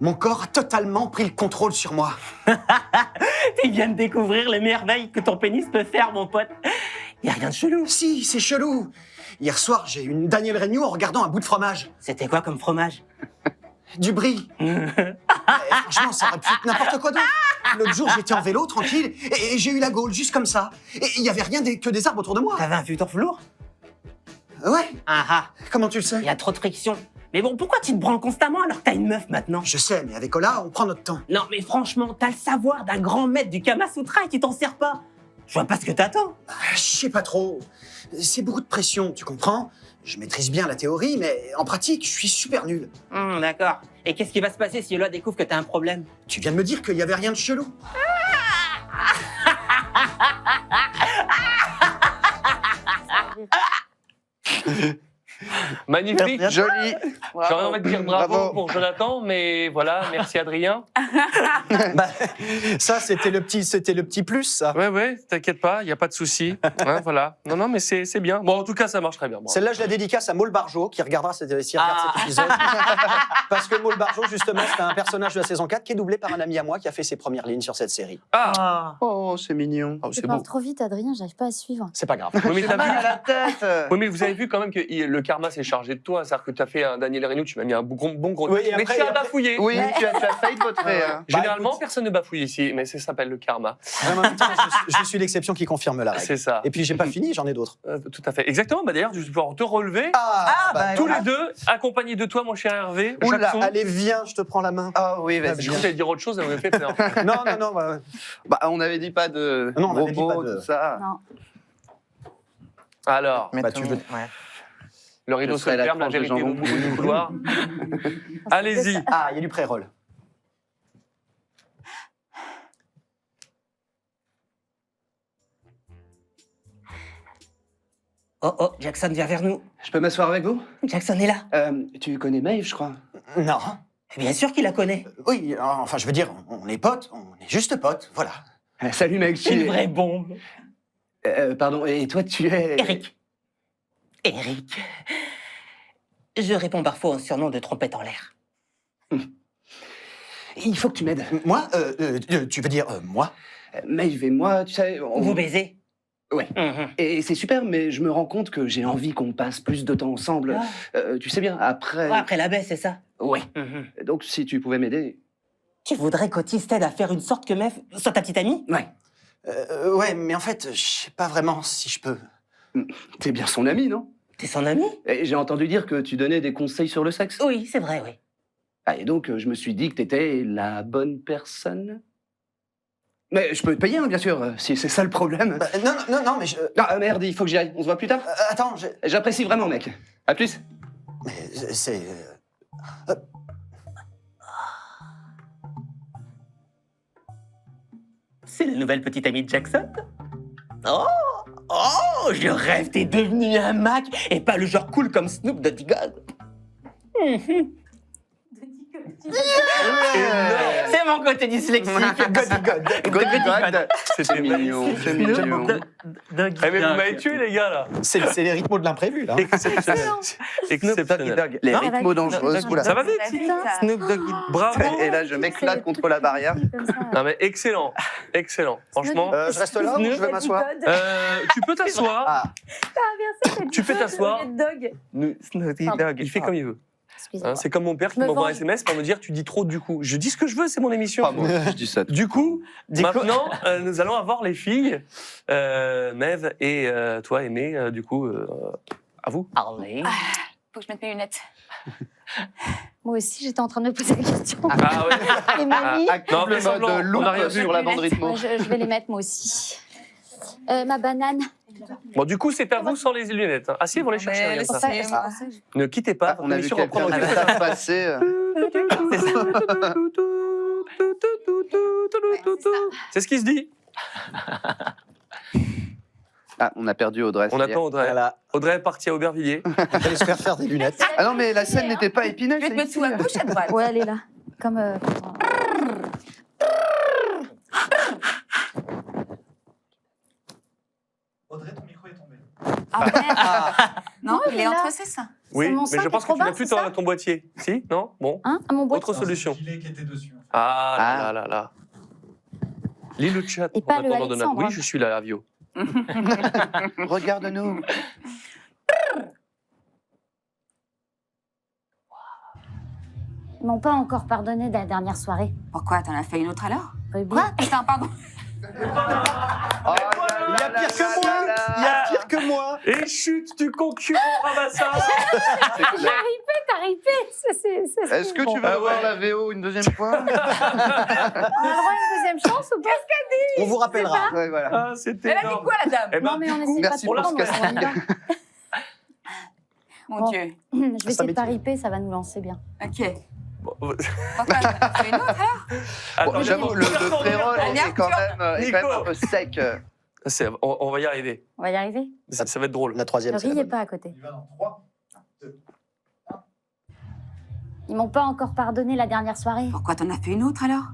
Mon corps a totalement pris le contrôle sur moi. Tu viens de découvrir les merveilles que ton pénis peut faire, mon pote. Y a rien de chelou. Si, c'est chelou. Hier soir, j'ai eu une Daniel Regnault en regardant un bout de fromage. C'était quoi comme fromage? Du brie. Franchement, ça aurait pu être n'importe quoi d'autre. L'autre jour, j'étais en vélo, tranquille, et j'ai eu la gaule, juste comme ça. Et il n'y avait rien que des arbres autour de moi. T'avais un futur lourd? Ouais. Ah ah. Comment tu le sais? Y a trop de friction. Mais bon, pourquoi tu te branles constamment alors que t'as une meuf maintenant? Je sais, mais avec Ola, on prend notre temps. Non, mais franchement, t'as le savoir d'un grand maître du Kama Sutra et tu t'en sers pas. Je vois pas ce que t'attends. Je sais pas trop. C'est beaucoup de pression, tu comprends? Je maîtrise bien la théorie, mais en pratique, je suis super nul. D'accord. Et qu'est-ce qui va se passer si Ola découvre que t'as un problème? Tu viens de me dire qu'il y avait rien de chelou. Magnifique. Joli. J'aurais envie de dire bravo pour Jonathan, mais voilà, merci Adrien. Bah, ça, c'était le petit plus, ça. Ouais, t'inquiète pas, il n'y a pas de souci. Hein, voilà. Non, mais c'est bien. Bon, en tout cas, ça marche très bien. Bravo. Celle-là, je la dédicace à Maul Barjot, qui regardera s'il regarde cet épisode. Parce que Maul Barjot, justement, c'est un personnage de la saison 4 qui est doublé par un ami à moi qui a fait ses premières lignes sur cette série. Ah. Oh, c'est mignon. Tu parles trop vite, Adrien, j'arrive pas à suivre. C'est pas grave. Oui, mais t'as Mal vu à la tête. Oui, mais vous avez vu quand même que le karma s'est chargé de toi. C'est-à-dire que tu as fait un Daniel Regnault, tu m'as mis un bon gros. Oui, et mais après- tu as bafouillé. Oui, tu as failli te vautrer. hein. Généralement, écoute. personne ne bafouille ici, mais ça s'appelle le karma. En même temps, je suis l'exception qui confirme la règle. C'est ça. Et puis, j'ai pas fini, j'en ai d'autres. Tout à fait. Exactement. Bah, d'ailleurs, tu vas pouvoir te relever. Tous les deux, accompagnés de toi, mon cher Hervé. Oula, Jackson. allez, viens, je te prends la main. Ah oui, vas-y. Je voulais dire autre chose, ça m'avait fait peur. Non. Bah, on avait dit pas de Non, on avait dit robots, pas de- tout ça. Non. Alors, Bah, tu veux... Ouais. le rideau Je se serai la ferme, la tranche de vérité au jambon. bout du couloir. Allez-y. Ah, il y a du pré-roll. Oh, Jackson, viens vers nous. Je peux m'asseoir avec vous? Jackson est là. Tu connais Maeve, je crois. Non. Bien sûr qu'il la connaît. Oui, enfin, je veux dire, on est potes, on est juste potes, voilà. Salut mec, C'est une vraie bombe. Pardon, et toi tu es... Eric. Je réponds parfois au surnom de trompette en l'air. Il faut que tu m'aides. Moi tu veux dire moi? Maeve et moi, tu sais... Vous baisez? Ouais. Et c'est super, mais je me rends compte que j'ai envie qu'on passe plus de temps ensemble. Tu sais bien, après... Ouais, après la baisse, c'est ça? Ouais. Donc si tu pouvais m'aider... Tu voudrais qu'Otis t'aide à faire une sorte que Meuf soit ta petite amie? Ouais. Ouais, mais en fait, je sais pas vraiment si je peux. T'es bien son ami, non? T'es son ami? Et j'ai entendu dire que tu donnais des conseils sur le sexe. Oui, c'est vrai, oui. Ah, et donc, je me suis dit que t'étais la bonne personne. Mais je peux te payer, hein, bien sûr, si c'est ça le problème. Bah, non, mais je... Ah, merde, il faut que j'y aille. On se voit plus tard? attends, J'apprécie vraiment, mec. À plus. Mais c'est... C'est la nouvelle petite amie de Jackson? Oh, je rêve, t'es devenu un Mac et pas le genre cool comme Snoop Doggy God. C'est mon côté dyslexique. God. C'était mignon. C'est mignon. Eh, mais vous m'avez tué, les gars, là. C'est les rythmes de l'imprévu, là. Exceptionnel. Exceptionnel. Les rythmos dangereux. Oula. Ça va vite? Snoop Doggy. Bravo. Et là, je m'éclate contre la barrière. Non, mais excellent. Excellent. Franchement. Je reste là ou je vais m'asseoir? Tu peux t'asseoir. Ah. Tu peux t'asseoir. Snooty Dog. Il fait comme il veut. Excusez-moi. Hein, c'est comme mon père qui Me m'envoie un venge. SMS pour me dire tu dis trop du coup. Je dis ce que je veux, c'est mon émission. Pas moi, je dis ça. Du coup, maintenant, nous allons avoir les filles, Mev et toi, Aimé, du coup, à vous. Allez. Faut que je mette mes lunettes. Moi aussi, j'étais en train de me poser la question. Ah ouais. Et mamie, Non, mais Le mode semblant, on lourd a rien vu. sur la bande rythmo. je vais les mettre moi aussi. Ma banane. Bon, du coup, c'est à vous sans les lunettes. Hein. Ah si, ils vont les chercher. Mais Agatha. laissez-moi. Ne quittez pas. On a vu l'émission va quelqu'un prendre de quelques ça instants. passer. C'est ce qui se dit. Ah, on a perdu Audrey. On ça y est. attend Audrey. Voilà. Audrey est partie à Aubervilliers. Elle allait se faire des lunettes. Ah non, mais la scène n'était pas épineuse. Je vais te mettre sous à gauche, à droite. Ouais, elle est là. Comme. Audrey, ton micro est tombé. Ah merde. Non, il est là. entre ses seins. Oui, mon mais sac je est pense que trop tu n'as bas, plus c'est ça ton boîtier. Si? Non? Bon. Hein, à mon boîtier. Autre solution. C'est le gilet qui était dessus. En fait. Ah là là là. Lis le chat. Et pas en le attendant Donald. Alexandre, Oui, hein. je suis là, Avio. Regarde-nous. Ils m'ont pas encore pardonné de la dernière soirée. Pourquoi? T'en as fait une autre alors? Ruby. Quoi? Attends, pardon. Oh, Il y a pire que moi. Il y a pire que moi. Et chute du concurrent Ramassard. T'as ripé. Est-ce que tu veux avoir la VO une deuxième fois? On a le droit à une deuxième chance ou pas? On vous rappellera. Ouais, voilà. Ah, c'était Elle a dit quoi, la dame? Eh ben, Non, mais on du coup, essaie pas merci de pour prendre, ce casting. on y va. Mon Bon. Dieu. Je vais essayer de m'étonne. pas riper, ça va nous lancer bien. Ok. bon, Pourquoi? T'en as fait une autre alors? attends, Bon, j'avoue, le pré-roll est quand même un peu sec. On va y arriver. On va y arriver. Ça va être drôle. La troisième, Ne c'est la riez bonne. pas à côté. Il va dans 3. Ils m'ont pas encore pardonné la dernière soirée. Pourquoi t'en as fait une autre alors?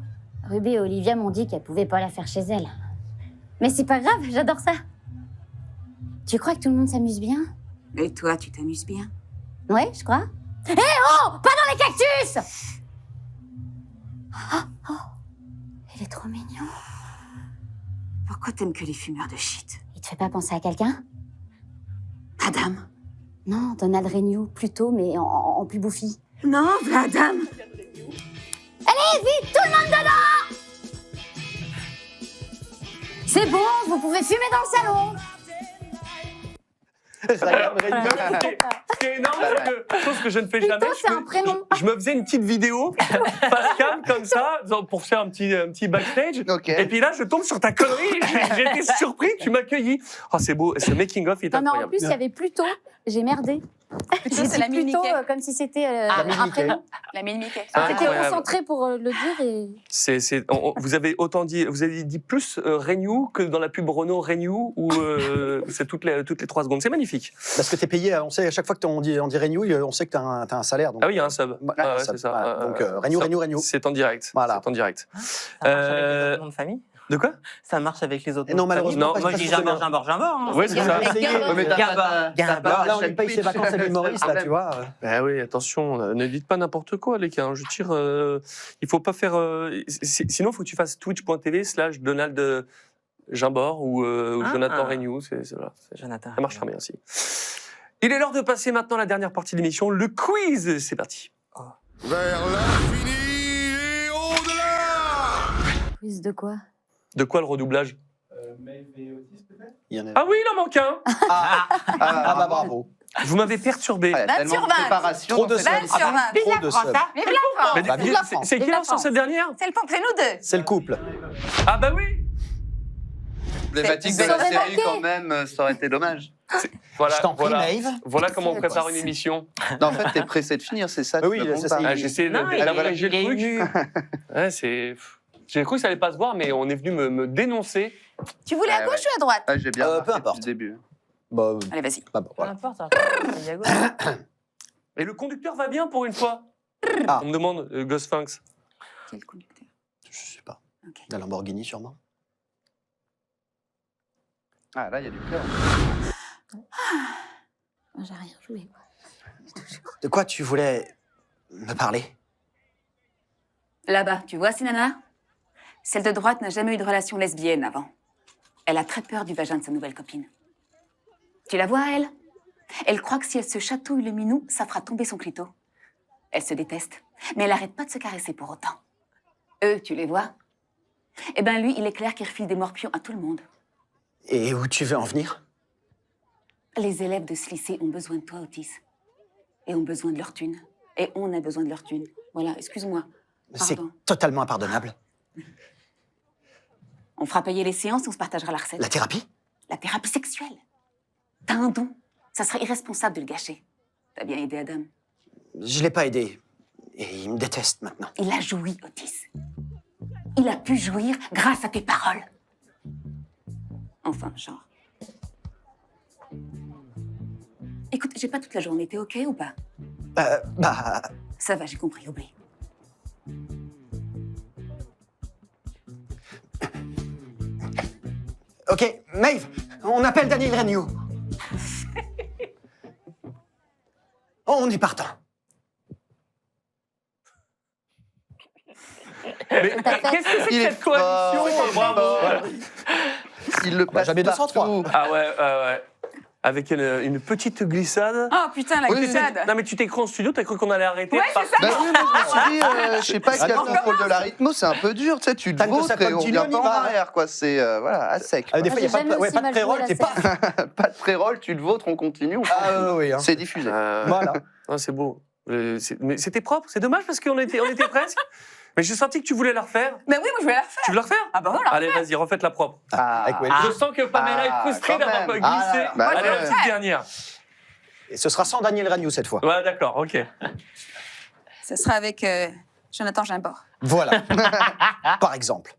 Ruby et Olivia m'ont dit qu'elles pouvaient pas la faire chez elles. Mais c'est pas grave, j'adore ça. Tu crois que tout le monde s'amuse bien? Et toi, tu t'amuses bien? Ouais, je crois. Hé oh! Pas dans les cactus! Oh, il est trop mignon. Pourquoi t'aimes que les fumeurs de shit? Il te fait pas penser à quelqu'un? Madame? Non, Donald Renew, plutôt, mais en plus bouffi. Non, madame! Allez, vite, tout le monde dedans! C'est bon, vous pouvez fumer dans le salon. Ce qui est énorme, c'est que, chose que je ne fais jamais, Plutôt, c'est un prénom. je me faisais une petite vidéo face cam comme ça, pour faire un petit backstage. Et puis là, je tombe sur ta connerie. J'ai été surpris que tu m'accueillis. Oh, c'est beau. Ce making of est Non, mais en incroyable. plus, il y avait Plutôt. J'ai merdé. J'ai c'est la dit mine Plutôt Mickey. comme si c'était La mine un Mickey. prénom. La mine Mickey. Ah, J'étais incroyable. concentrée pour le dire et... Vous avez autant dit, vous avez dit plus Renew que dans la pub Renault Renew où c'est toutes les 3 secondes. C'est magnifique. Parce que t'es payé, on sait à chaque fois que on dit Renew, on sait que t'as un salaire. Donc, Ah oui, il y a un sub. Voilà, Ah ouais, un sub. c'est ça. Voilà. Donc Renew. C'est en direct. Voilà. C'est en direct. Ça marche avec les autres noms de famille? De quoi? Ça marche avec les autres Et noms non, de famille? malheureusement, Non, moi je dis Jambord. Hein. Oui, c'est ça. Mais t'as pas Là, on lui paye ses vacances à l'humoriste, là, tu vois. Ben oui, attention, ne dites pas n'importe quoi, les gars. Je tire. Il faut pas faire. Sinon, il faut que tu fasses twitch.tv/Donald Jambord ou Jonathan Renew. Voilà, Jonathan. Ça marchera bien aussi. Il est l'heure de passer maintenant à la dernière partie de l'émission, le quiz. C'est parti. Vers l'infini et au-delà. Quiz de quoi? De quoi le redoublage? Maeve et Otis, peut-être? Ah oui, il en manque un. Ah bah bravo. Vous m'avez perturbé. Ouais, 20 tellement sur de 20. préparation. Trop de dans cette- 20 sur 20. Trop de sub. Vive la France! Mais Bah, vive la France. c'est qui Vive la lance sur France. cette dernière? C'est le c'est nous deux! C'est le couple. Ah bah oui. Emblématique de Ça la aurait série, manqué. quand même, ça aurait été dommage. Voilà, Je t'en prie, voilà. Maeve. Voilà comment on C'est prépare quoi, une ça émission. Non, en fait, t'es pressé de finir, c'est ça. Oui, tu me c'est comptes ça, pas. il- Ah, j'essaie Non, il d'abréger est le truc. ému. Ouais, c'est. J'ai cru que ça allait pas se voir, mais on est venu me dénoncer. Tu voulais à Ouais, gauche ou à droite? Ouais, j'ai bien Peu remarqué importe. depuis le début. Bah, Allez, vas-y. bah, bon, voilà. N'importe. Et le conducteur va bien pour une fois. Ah. On me demande, Gus Funks. Quel conducteur? Je sais pas. Ok. La Lamborghini, sûrement. Ah, là, il y a du cœur. J'ai rien joué. De quoi tu voulais me parler? Là-bas, tu vois ces nanas? Celle de droite n'a jamais eu de relation lesbienne avant. Elle a très peur du vagin de sa nouvelle copine. Tu la vois, elle? Elle croit que si elle se chatouille le minou, ça fera tomber son clito. Elle se déteste, mais elle n'arrête pas de se caresser pour autant. Eux, tu les vois? Eh ben lui, il est clair qu'il refile des morpions à tout le monde. Et où tu veux en venir? Les élèves de ce lycée ont besoin de toi, Otis. Et ont besoin de leur thune. Et on a besoin de leur thune. Voilà, excuse-moi. C'est Pardon. totalement impardonnable. On fera payer les séances et on se partagera la recette. La thérapie? La thérapie sexuelle. T'as un don. Ça serait irresponsable de le gâcher. T'as bien aidé Adam. Je l'ai pas aidé. Et il me déteste maintenant. Il a joui, Otis. Il a pu jouir grâce à tes paroles. Enfin, genre. Écoute, j'ai pas toute la journée. T'es OK ou pas? Bah... Ça va, j'ai compris. Oublie. Ok, Maeve, on appelle Daniel Regnault. On est partant. Mais qu'est-ce que c'est que cette coalition? Bravo. Il le passe jamais partout. 203. Ah ouais. Avec une petite glissade. Oh putain, la glissade. Non mais tu t'es cru en studio, t'as cru qu'on allait arrêter. Ouais, c'est ça. Bah oui, moi je me suis dit, je sais pas quel contrôle de la rythmo, c'est un peu dur, tu sais, tu te T'as que vautres ça et comme on tu revient dis, on pas y en va. arrière, quoi. C'est, voilà, à sec. Ah, des fois, il n'y a J'ai pas jamais de aussi mal joué pré-roll, la t'es pas... Pas de pré-roll, tu te vautres, on continue. oui. Hein. C'est diffusé. Voilà. Ah, c'est beau. Mais c'était propre, c'est dommage parce qu'on était presque. Mais j'ai senti que tu voulais la refaire. Mais oui, moi je vais la refaire. Tu veux la refaire? Ah bah voilà. Allez, vas-y, refaites-la propre. Avec Wendy. Je sens que Pamela est frustrée quand d'avoir pas même. glissé. Bah Allez, ouais. la petite dernière. Et ce sera sans Daniel Regnault cette fois. Ouais, d'accord, ok. Ce sera avec Jonathan Gimbord. Voilà. Par exemple.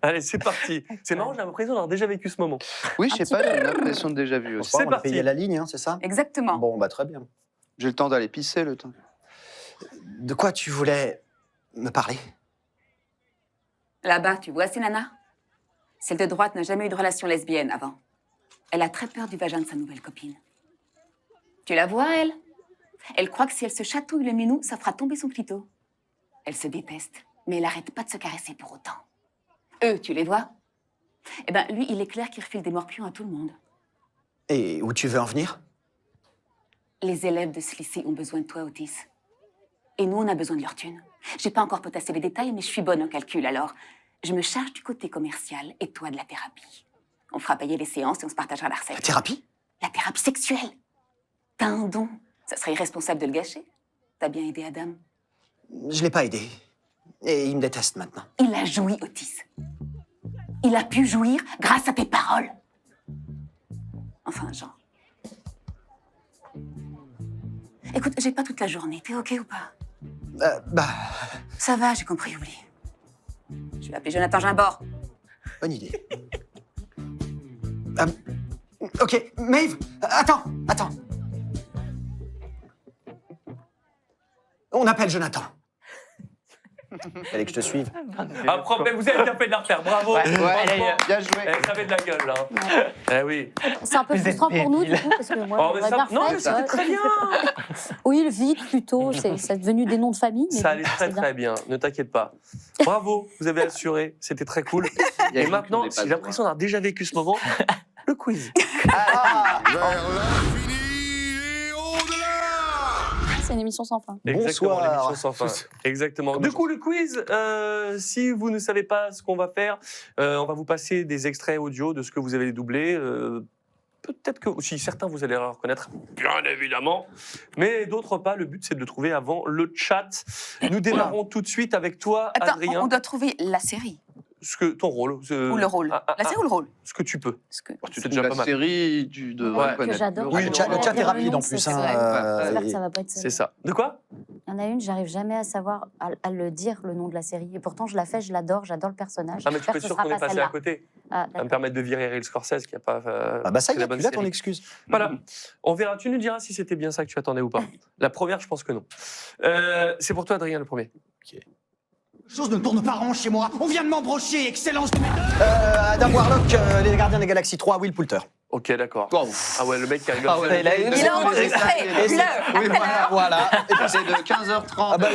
Allez, c'est parti. C'est marrant, j'ai l'impression d'avoir déjà vécu ce moment. Oui, je sais pas, j'ai l'impression de déjà vu aussi. On a parti. payé la ligne, hein, c'est ça? Exactement. Bon, bah très bien. J'ai le temps d'aller pisser, le temps. De quoi tu voulais me parler? Là-bas, tu vois ces nanas? Celle de droite n'a jamais eu de relation lesbienne avant. Elle a très peur du vagin de sa nouvelle copine. Tu la vois, elle? Elle croit que si elle se chatouille le minou, ça fera tomber son clito. Elle se déteste, mais elle n'arrête pas de se caresser pour autant. Eux, tu les vois? Eh ben, lui, il est clair qu'il refile des morpions à tout le monde. Et où tu veux en venir? Les élèves de ce lycée ont besoin de toi, Otis. Et nous, on a besoin de leur thune. J'ai pas encore potassé les détails, mais je suis bonne en calcul, alors je me charge du côté commercial et toi de la thérapie. On fera payer les séances et on se partagera la recette. La thérapie? La thérapie sexuelle. T'as un don. Ça serait irresponsable de le gâcher. T'as bien aidé Adam. Je l'ai pas aidé. Et il me déteste maintenant. Il a joui, Otis. Il a pu jouir grâce à tes paroles. Enfin, Jean. Écoute, j'ai pas toute la journée. T'es OK ou pas? Bah, Ça va, j'ai compris, oublie. Je vais appeler Jonathan Gimbord. bonne idée. Ok, Maeve, attends. On appelle Jonathan. Fallait que je te suive. Un problème, vous avez bien fait de la refaire, bravo. Ouais, Franchement, bien joué. ça avait de la gueule, là. Eh oui. C'est un peu frustrant pour nous, du coup, parce que moi, Oh, mais j'aurais ça- bien non, fait, mais tu c'était vois. très bien. Oui, vite, plutôt. C'est devenu des noms de famille. Mais Ça bon, allait c'est très bien. très bien, ne t'inquiète pas. Bravo, vous avez assuré, c'était très cool. Il y a Et qui maintenant, qu'on n'est pas j'ai l'impression d'avoir déjà vécu ce moment, le quiz. Vers l'infini et au-delà. C'est une émission sans fin. Exactement, Bonsoir. l'émission sans fin. Exactement. Du coup, le quiz, si vous ne savez pas ce qu'on va faire, on va vous passer des extraits audio de ce que vous avez doublé. Peut-être que si certains vous allez les reconnaître, bien évidemment, mais d'autres pas. Le but c'est de le trouver avant le chat. Nous démarrons tout de suite avec toi, Attends, Adrien. on doit trouver la série. Ton rôle. Ou le rôle. La série ou le rôle? Ce que tu peux. Ce que... Tu sais déjà La pas mal. série, tu devrais Ouais. connaître. Que j'adore. Oui, le chat est rapide en plus. Hein, J'espère que ça va pas être C'est ça. De quoi? Il y en a une, j'arrive jamais à savoir, à le dire, le nom de la série. Et pourtant, je la fais, je l'adore, j'adore le personnage. Ah, mais tu J'espère peux que ce sûr sera qu'on est pas passé à celle-la. côté. Ah, Ça me d'accord. permettre de virer Eric Scorsese qui a pas. Ah bah ça y fait la est, bonne tu l'as ton série. excuse. Voilà, on verra. Tu nous diras si c'était bien ça que tu attendais ou pas. La première, je pense que non. C'est pour toi, Adrien, le premier. Chose ne tourne pas rond chez moi. On vient de m'embrocher, excellence de méthode. Adam Warlock, Les Gardiens des Galaxies 3, Will Poulter. Ok, d'accord. Ah ouais, le mec qui rigole. Ah ouais, Il a enregistré. Voilà. Et puis c'est de 15h30. Ah bah,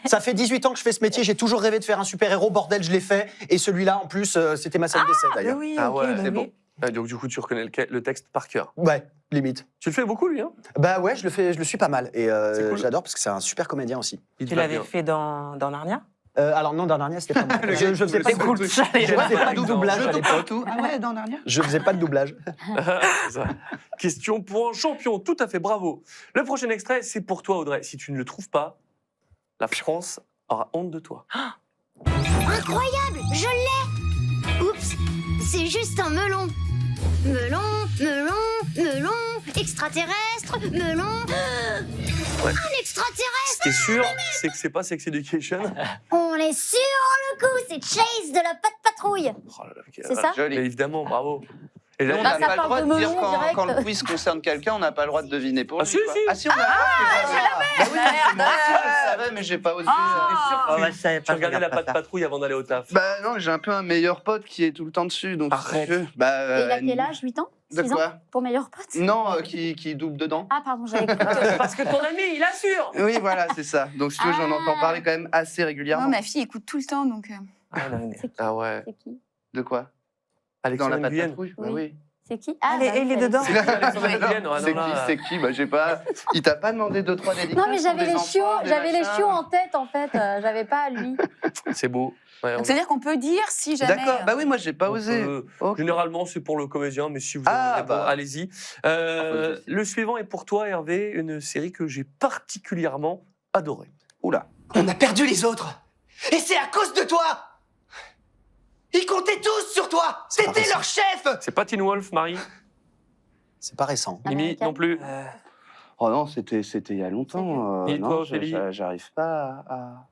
ça fait 18 ans que je fais ce métier, j'ai toujours rêvé de faire un super-héros, bordel, je l'ai fait. Et celui-là, en plus, c'était ma scène d'essai d'ailleurs. Oui, Ah ouais, bah c'est oui. bon. Ah, donc du coup, tu reconnais le texte par cœur. Ouais, limite. Tu le fais beaucoup, lui, hein? Bah ouais, je le suis pas mal. Et C'est cool. j'adore parce que c'est un super comédien aussi. Il te Tu va l'avais bien. fait dans Narnia? Alors non, dans Narnia, c'était pas moi. Le Je gars, faisais pas c'est cool. je faisais pas de doublage à l'époque. Tout. Ah ouais, dans dernière. Je faisais pas de doublage. C'est ça. Question pour un champion, tout à fait, bravo. Le prochain extrait, c'est pour toi, Audrey. Si tu ne le trouves pas, la France aura honte de toi. Incroyable, je l'ai. Oups, c'est juste un melon. Melon, extraterrestre, melon. Ouais. Un extraterrestre. Ce qui est sûr, c'est que c'est pas Sex Education. On est sur le coup, c'est Chase de la patte patrouille. Oh là là, C'est ça Joli. Mais évidemment, bravo. Et Mais là, on Bah, n'a ça pas le parle droit de de dire melon direct. quand le quiz concerne quelqu'un, on n'a pas le droit de deviner pour Ah, lui. si, quoi. si. Ah si, on a le droit. je l'avais. Bah oui, moi aussi, je le savais, mais j'ai pas osé. Oh, bah, je savais tu pas, je regardais la regarde pas patte ça. patrouille avant d'aller au taf. Bah non, j'ai un peu un meilleur pote qui est tout le temps dessus, donc Arrête. si tu veux, bah, Et il a quel âge 8 ans De 6 quoi ans Pour meilleur pote Non, qui double dedans. Ah, pardon, j'avais cru. Parce que ton ami, il assure. Oui, voilà, c'est ça. Donc si tu veux, j'en entends parler quand même assez régulièrement. Moi, ma fille écoute tout le temps, donc. Ah, non, mais- C'est qui Ah ouais. C'est qui De quoi Dans Alexandre la patte Nguyen. patrouille Oui. Bah oui. C'est qui Ah, bah, il est fallait- dedans. C'est Alexandre Nguyen, ouais, C'est non, qui là. C'est qui Bah j'ai pas. Il t'a pas demandé 2-3 dédicaces. Non, mais pour j'avais des les enfants, chiots, des j'avais les machins chiots en tête en fait, j'avais pas à lui. C'est beau. Ouais, Donc, c'est-à-dire qu'on peut dire si jamais. D'accord. Bah oui, moi j'ai pas on osé. peut- Ok. Généralement, c'est pour le comédien, mais si vous Ah, avez répondre, bah. allez-y. Le suivant est pour toi, Hervé, une série que j'ai particulièrement adorée. Oula. On a perdu les autres. Et c'est à cause de toi. Ils comptaient tous sur toi. C'est pas T'étais possible. leur chef. C'est pas Teen Wolf, Marie. C'est pas récent. Mimi American. non plus. Oh non, c'était il y a longtemps. Et toi, non, Ophélie j'arrive pas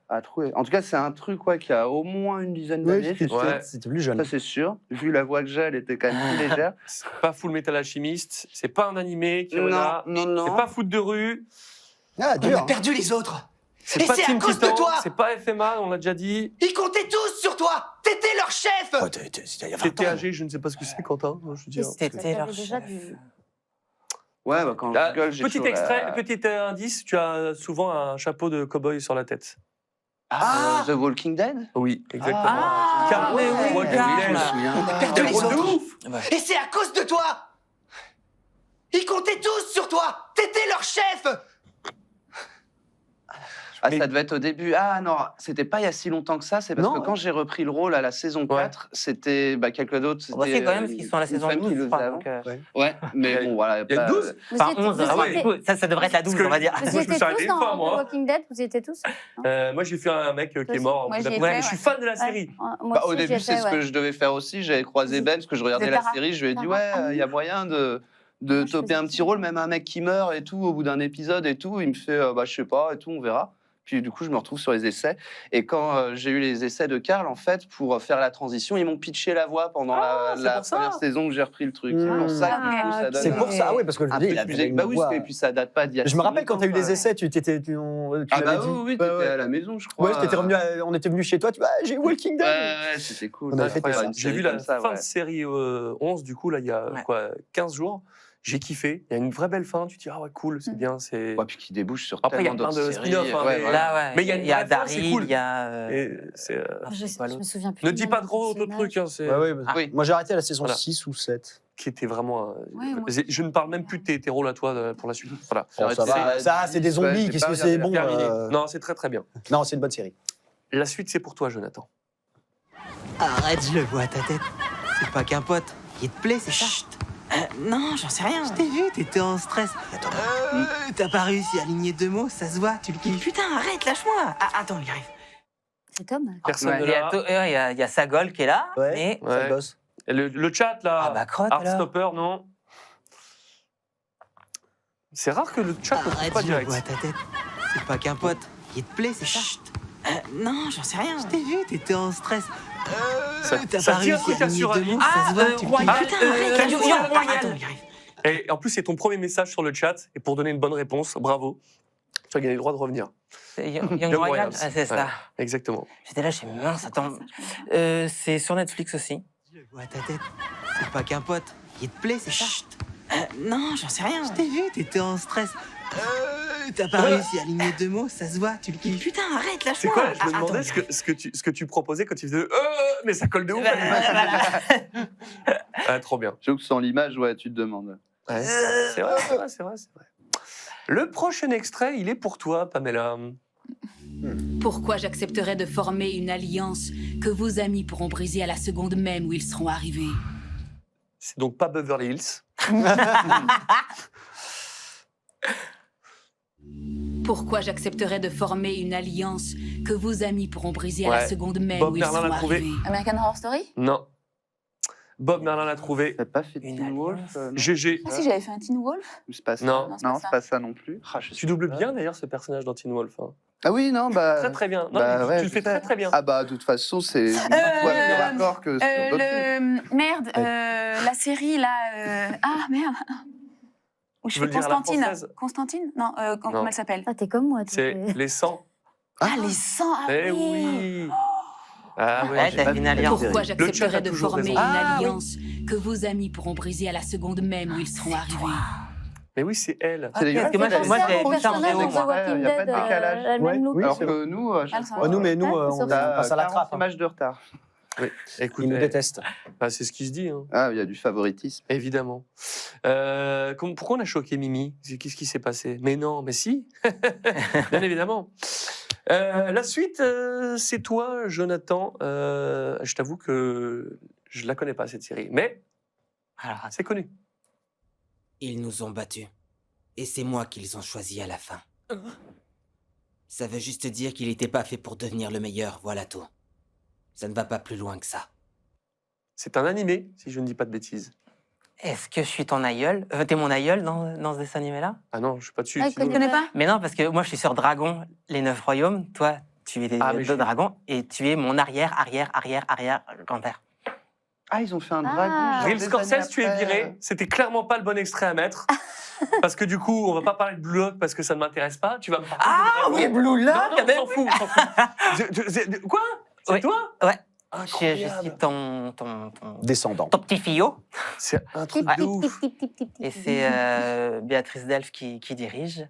à trouver. En tout cas, c'est un truc qui a au moins une dizaine Oui, d'années. Ouais. c'était plus jeune. Ça c'est sûr. Vu la voix que j'ai, elle était quand même plus légère. C'est pas Full Metal Alchemist. C'est pas un animé. Non, Kirona. non. C'est pas Foot de rue. Ah, On a dur. perdu les autres. C'est Et pas c'est à Team cause de Titan. toi. C'est pas FMA, on l'a déjà dit. Ils comptaient tous sur toi. T'étais leur chef. Oh, c'était il y a 20 ans. TTAG, je ne sais pas ce que c'est, Quentin. Je veux dire. C'était T'avais leur déjà chef. du- Ouais, bah quand Ah, je gueule, j'ai petit toujours extrait, la- petit indice, tu as souvent un chapeau de cow-boy sur la tête. Ah, The Walking Dead. Oui, exactement. Ah, Carl, ouais, ouais, Walking oui, Dead. je me souviens. On a perdu Quel les rôle de autres. ouf. Et c'est à cause de toi. Ils comptaient tous sur toi. T'étais leur chef. Ah, Mais- ça devait être au début. Ah non, c'était pas il y a si longtemps que ça. C'est parce Non. que quand j'ai repris le rôle à la saison 4, c'était quelqu'un d'autre. On va C'était, dire quand même parce qu'ils sont à la une saison femme qui 12, le je crois. faisait donc, avant. Ouais, mais bon, voilà. Il y a pas- 12. Vous Enfin, étiez- 11, vous ah ouais, étiez- du coup, ça devrait être la 12, Parce que- on va dire. Vous Moi, je me étiez suis arrêté tous une fois, dans moi. The Walking Dead, vous y étiez tous Moi, j'ai fait un mec qui est aussi. mort. Moi, vous j'y ai apprenez, fait, mais je suis ouais. fan de la série. Moi Bah, au aussi, j'y début, ai c'est fait, ce ouais. que je devais faire aussi. J'avais croisé Ben parce que je regardais De la Tara. série. Je lui ai dit, Tara, ouais, il y a moyen de Moi, je toper faisais un petit rôle, même un mec qui meurt et tout, au bout d'un épisode et tout. Il me fait, bah, je sais pas et tout, on verra. Puis du coup, je me retrouve sur les essais. Et quand j'ai eu les essais de Karl, en fait, pour faire la transition, ils m'ont pitché la voix pendant c'est la pour ça. première saison que j'ai repris le truc. C'est pour ça que du coup, ça donne C'est pour ça, oui, parce que je un me dis, peu il de avait musique. une Bah oui, voix- et puis ça date pas d'il y a Je si me rappelle quand tu as eu longtemps, des quoi. essais, tu Ah bah m'avais dit. oui, Ouais, t'étais ouais. à la maison, je crois. Ouais, t'étais revenu on était venu chez toi, tu vois, j'ai Walking Dead. Ouais, c'était cool. On avait fait Incroyable, ça. une J'ai série vu la comme ça, fin ouais. de série 11, du coup, là, il y a Ouais. quoi, 15 jours. J'ai kiffé. Il y a une vraie belle fin. Tu te dis, ah ouais, cool, c'est bien. C'est... Ouais, puis qui débouche sur Après, il y a tellement plein d'autres de séries. spin-offs, hein, Ouais, mais- voilà. Là, ouais. Mais il y a une il y a vraie fin, c'est Daryl, cool. il y a. Et c'est, Je me souviens plus. Ne du dis nom pas du trop d'autres personnage. trucs. Hein, c'est... Ouais, ouais, Oui. Moi j'ai arrêté à la saison Voilà. 6 ou 7. Qui était vraiment. Ouais, moi Je ne parle même plus de tes rôles à toi pour la suite. Voilà. Bon, ça va, ça, c'est des zombies, j'ai qu'est-ce pas que c'est regardé bon. la Terminé. Non, c'est très très bien. Non, c'est une bonne série. La suite, c'est pour toi, Jonathan. Arrête, je le vois à ta tête. C'est pas qu'un pote. Il te plaît, c'est ça Non, j'en sais rien. Je t'ai vu, t'étais en stress. Attends. T'as pas réussi à aligner 2 mots, ça se voit, tu le kiffes. Putain, arrête, lâche-moi. Ah, attends, il arrive. C'est Tom. Personne Ouais, ne il y a l'a. il y a Sagol qui est là, Ouais, mais. ça Ouais. bosse. Et le chat, là. Ah bah, crotte, alors. Heartstopper, non. C'est rare que le chat ne trouve Arrête, pas je le direct. vois à ta tête. C'est pas qu'un pote. Il te plaît, c'est ça Non, j'en sais rien. Je t'ai vu, t'étais en stress. T'as ça pas tire réussi à truc à aligner sur 2 mots, ça se voit, tu le Royal, kiffes. Putain, arrête, lâche-moi. Royal. Attends, il arrive. Et en plus, c'est ton premier message sur le chat. Et pour donner une bonne réponse, bravo. Tu as gagné le droit de revenir. C'est Young Young Royal, Royals. ah, c'est ça. Ouais, exactement. J'étais là, je me mince, attends. C'est sur Netflix aussi. Je le vois à ta tête. C'est pas qu'un pote. Il te plaît, c'est ça Non, j'en sais rien. Je t'ai vu, t'étais en stress. T'as pas réussi à aligner 2 mots, ça se voit, tu le kiffes. Putain, arrête, lâche-moi. C'est quoi? Je me Ah, demandais attends, ce que tu proposais quand tu faisais mais ça colle de ouf. Ah, trop bien. J'avoue que sans l'image, ouais, tu te demandes. Ouais, c'est vrai, c'est vrai, c'est vrai, c'est vrai. Le prochain extrait, il est pour toi, Pamela. Pourquoi j'accepterais de former une alliance que vos amis pourront briser à la seconde même où ils seront arrivés? C'est donc pas Beverly Hills. Pourquoi j'accepterais de former une alliance que vos amis pourront briser à la Ouais. seconde même Bob où ils Merlin seront l'a trouvé. arrivés? American Horror Story? Non. Bob Merlin l'a trouvé. T'as pas fait Teen Wolf GG. Ah si, j'avais fait un Teen Wolf. C'est pas ça. Non. Non, c'est pas ça non plus. Tu doubles bien d'ailleurs ce personnage dans Teen Wolf. Hein. Ah oui, non, bah. Très très bien. Non, bah, tu le fais très très bien. Ah bah, de toute façon, c'est plus raccord que sur d'autres films. Merde, la série là. Ah merde. Où je Tu veux fais le dire à la Constantine. française Constantine Non, comment elle s'appelle? Ah, t'es comme moi. C'est les 100. Ah, les 100. Ah, Eh oui. Ah ouais, Ouais, j'ai t'as pas une vu. alliance. Pourquoi Le chat j'accepterais a de toujours former raison. une Ah, oui. alliance que vos amis pourront briser à la seconde même où ils seront arrivés? Mais oui, c'est elle. C'est parce que moi, C'est moi, ça, j'avais le vu ça en personnage VO, de The moi. Walking Il y a pas de Dead, décalage. le même look. Oui, Alors c'est que nous, à chaque fois, nous, Ouais, on c'est passe à la 40 trappe. hein. images de retard. Oui. Écoute, Ils nous détestent. bah, c'est ce qui se dit. Hein. Ah, il y a du favoritisme. Évidemment. Pourquoi on a choqué Mimi? Qu'est-ce qui s'est passé? Mais non, mais si. Bien évidemment. La suite, c'est toi, Jonathan. Je t'avoue que je la connais pas, cette série. Mais Alors, c'est connu. Ils nous ont battus. Et c'est moi qu'ils ont choisi à la fin. Ça veut juste dire qu'il n'était pas fait pour devenir le meilleur, voilà tout. Ça ne va pas plus loin que ça. C'est un animé, si je ne dis pas de bêtises. est-ce que je suis ton aïeul T'es mon aïeul dans ce dessin animé-là? Ah non, je suis pas dessus. Ah, il sinon- connaît pas. Mais non, parce que moi, je suis sur Dragon, les 9 royaumes. Toi, tu es Ah, mais de Dragon et tu es mon arrière-grand-père. Ah, ils ont fait un Ah. dragon. Real des Scorsese, années tu es après. viré. C'était clairement pas le bon extrait à mettre. Parce que du coup, on va pas parler de Blue Lock parce que ça ne m'intéresse pas. Tu vas me parler Ah de oui, Dragon. Blue Lock, Non, non, on s'en fout, on s'en fout. Quoi? C'est Oui. toi? Ouais. Je Incroyable. suis ton Descendant. petit fillot. C'est un truc Tip, de tip, ouf. tip, tip, tip, tip, Et tip. c'est Béatrice Delphes qui dirige.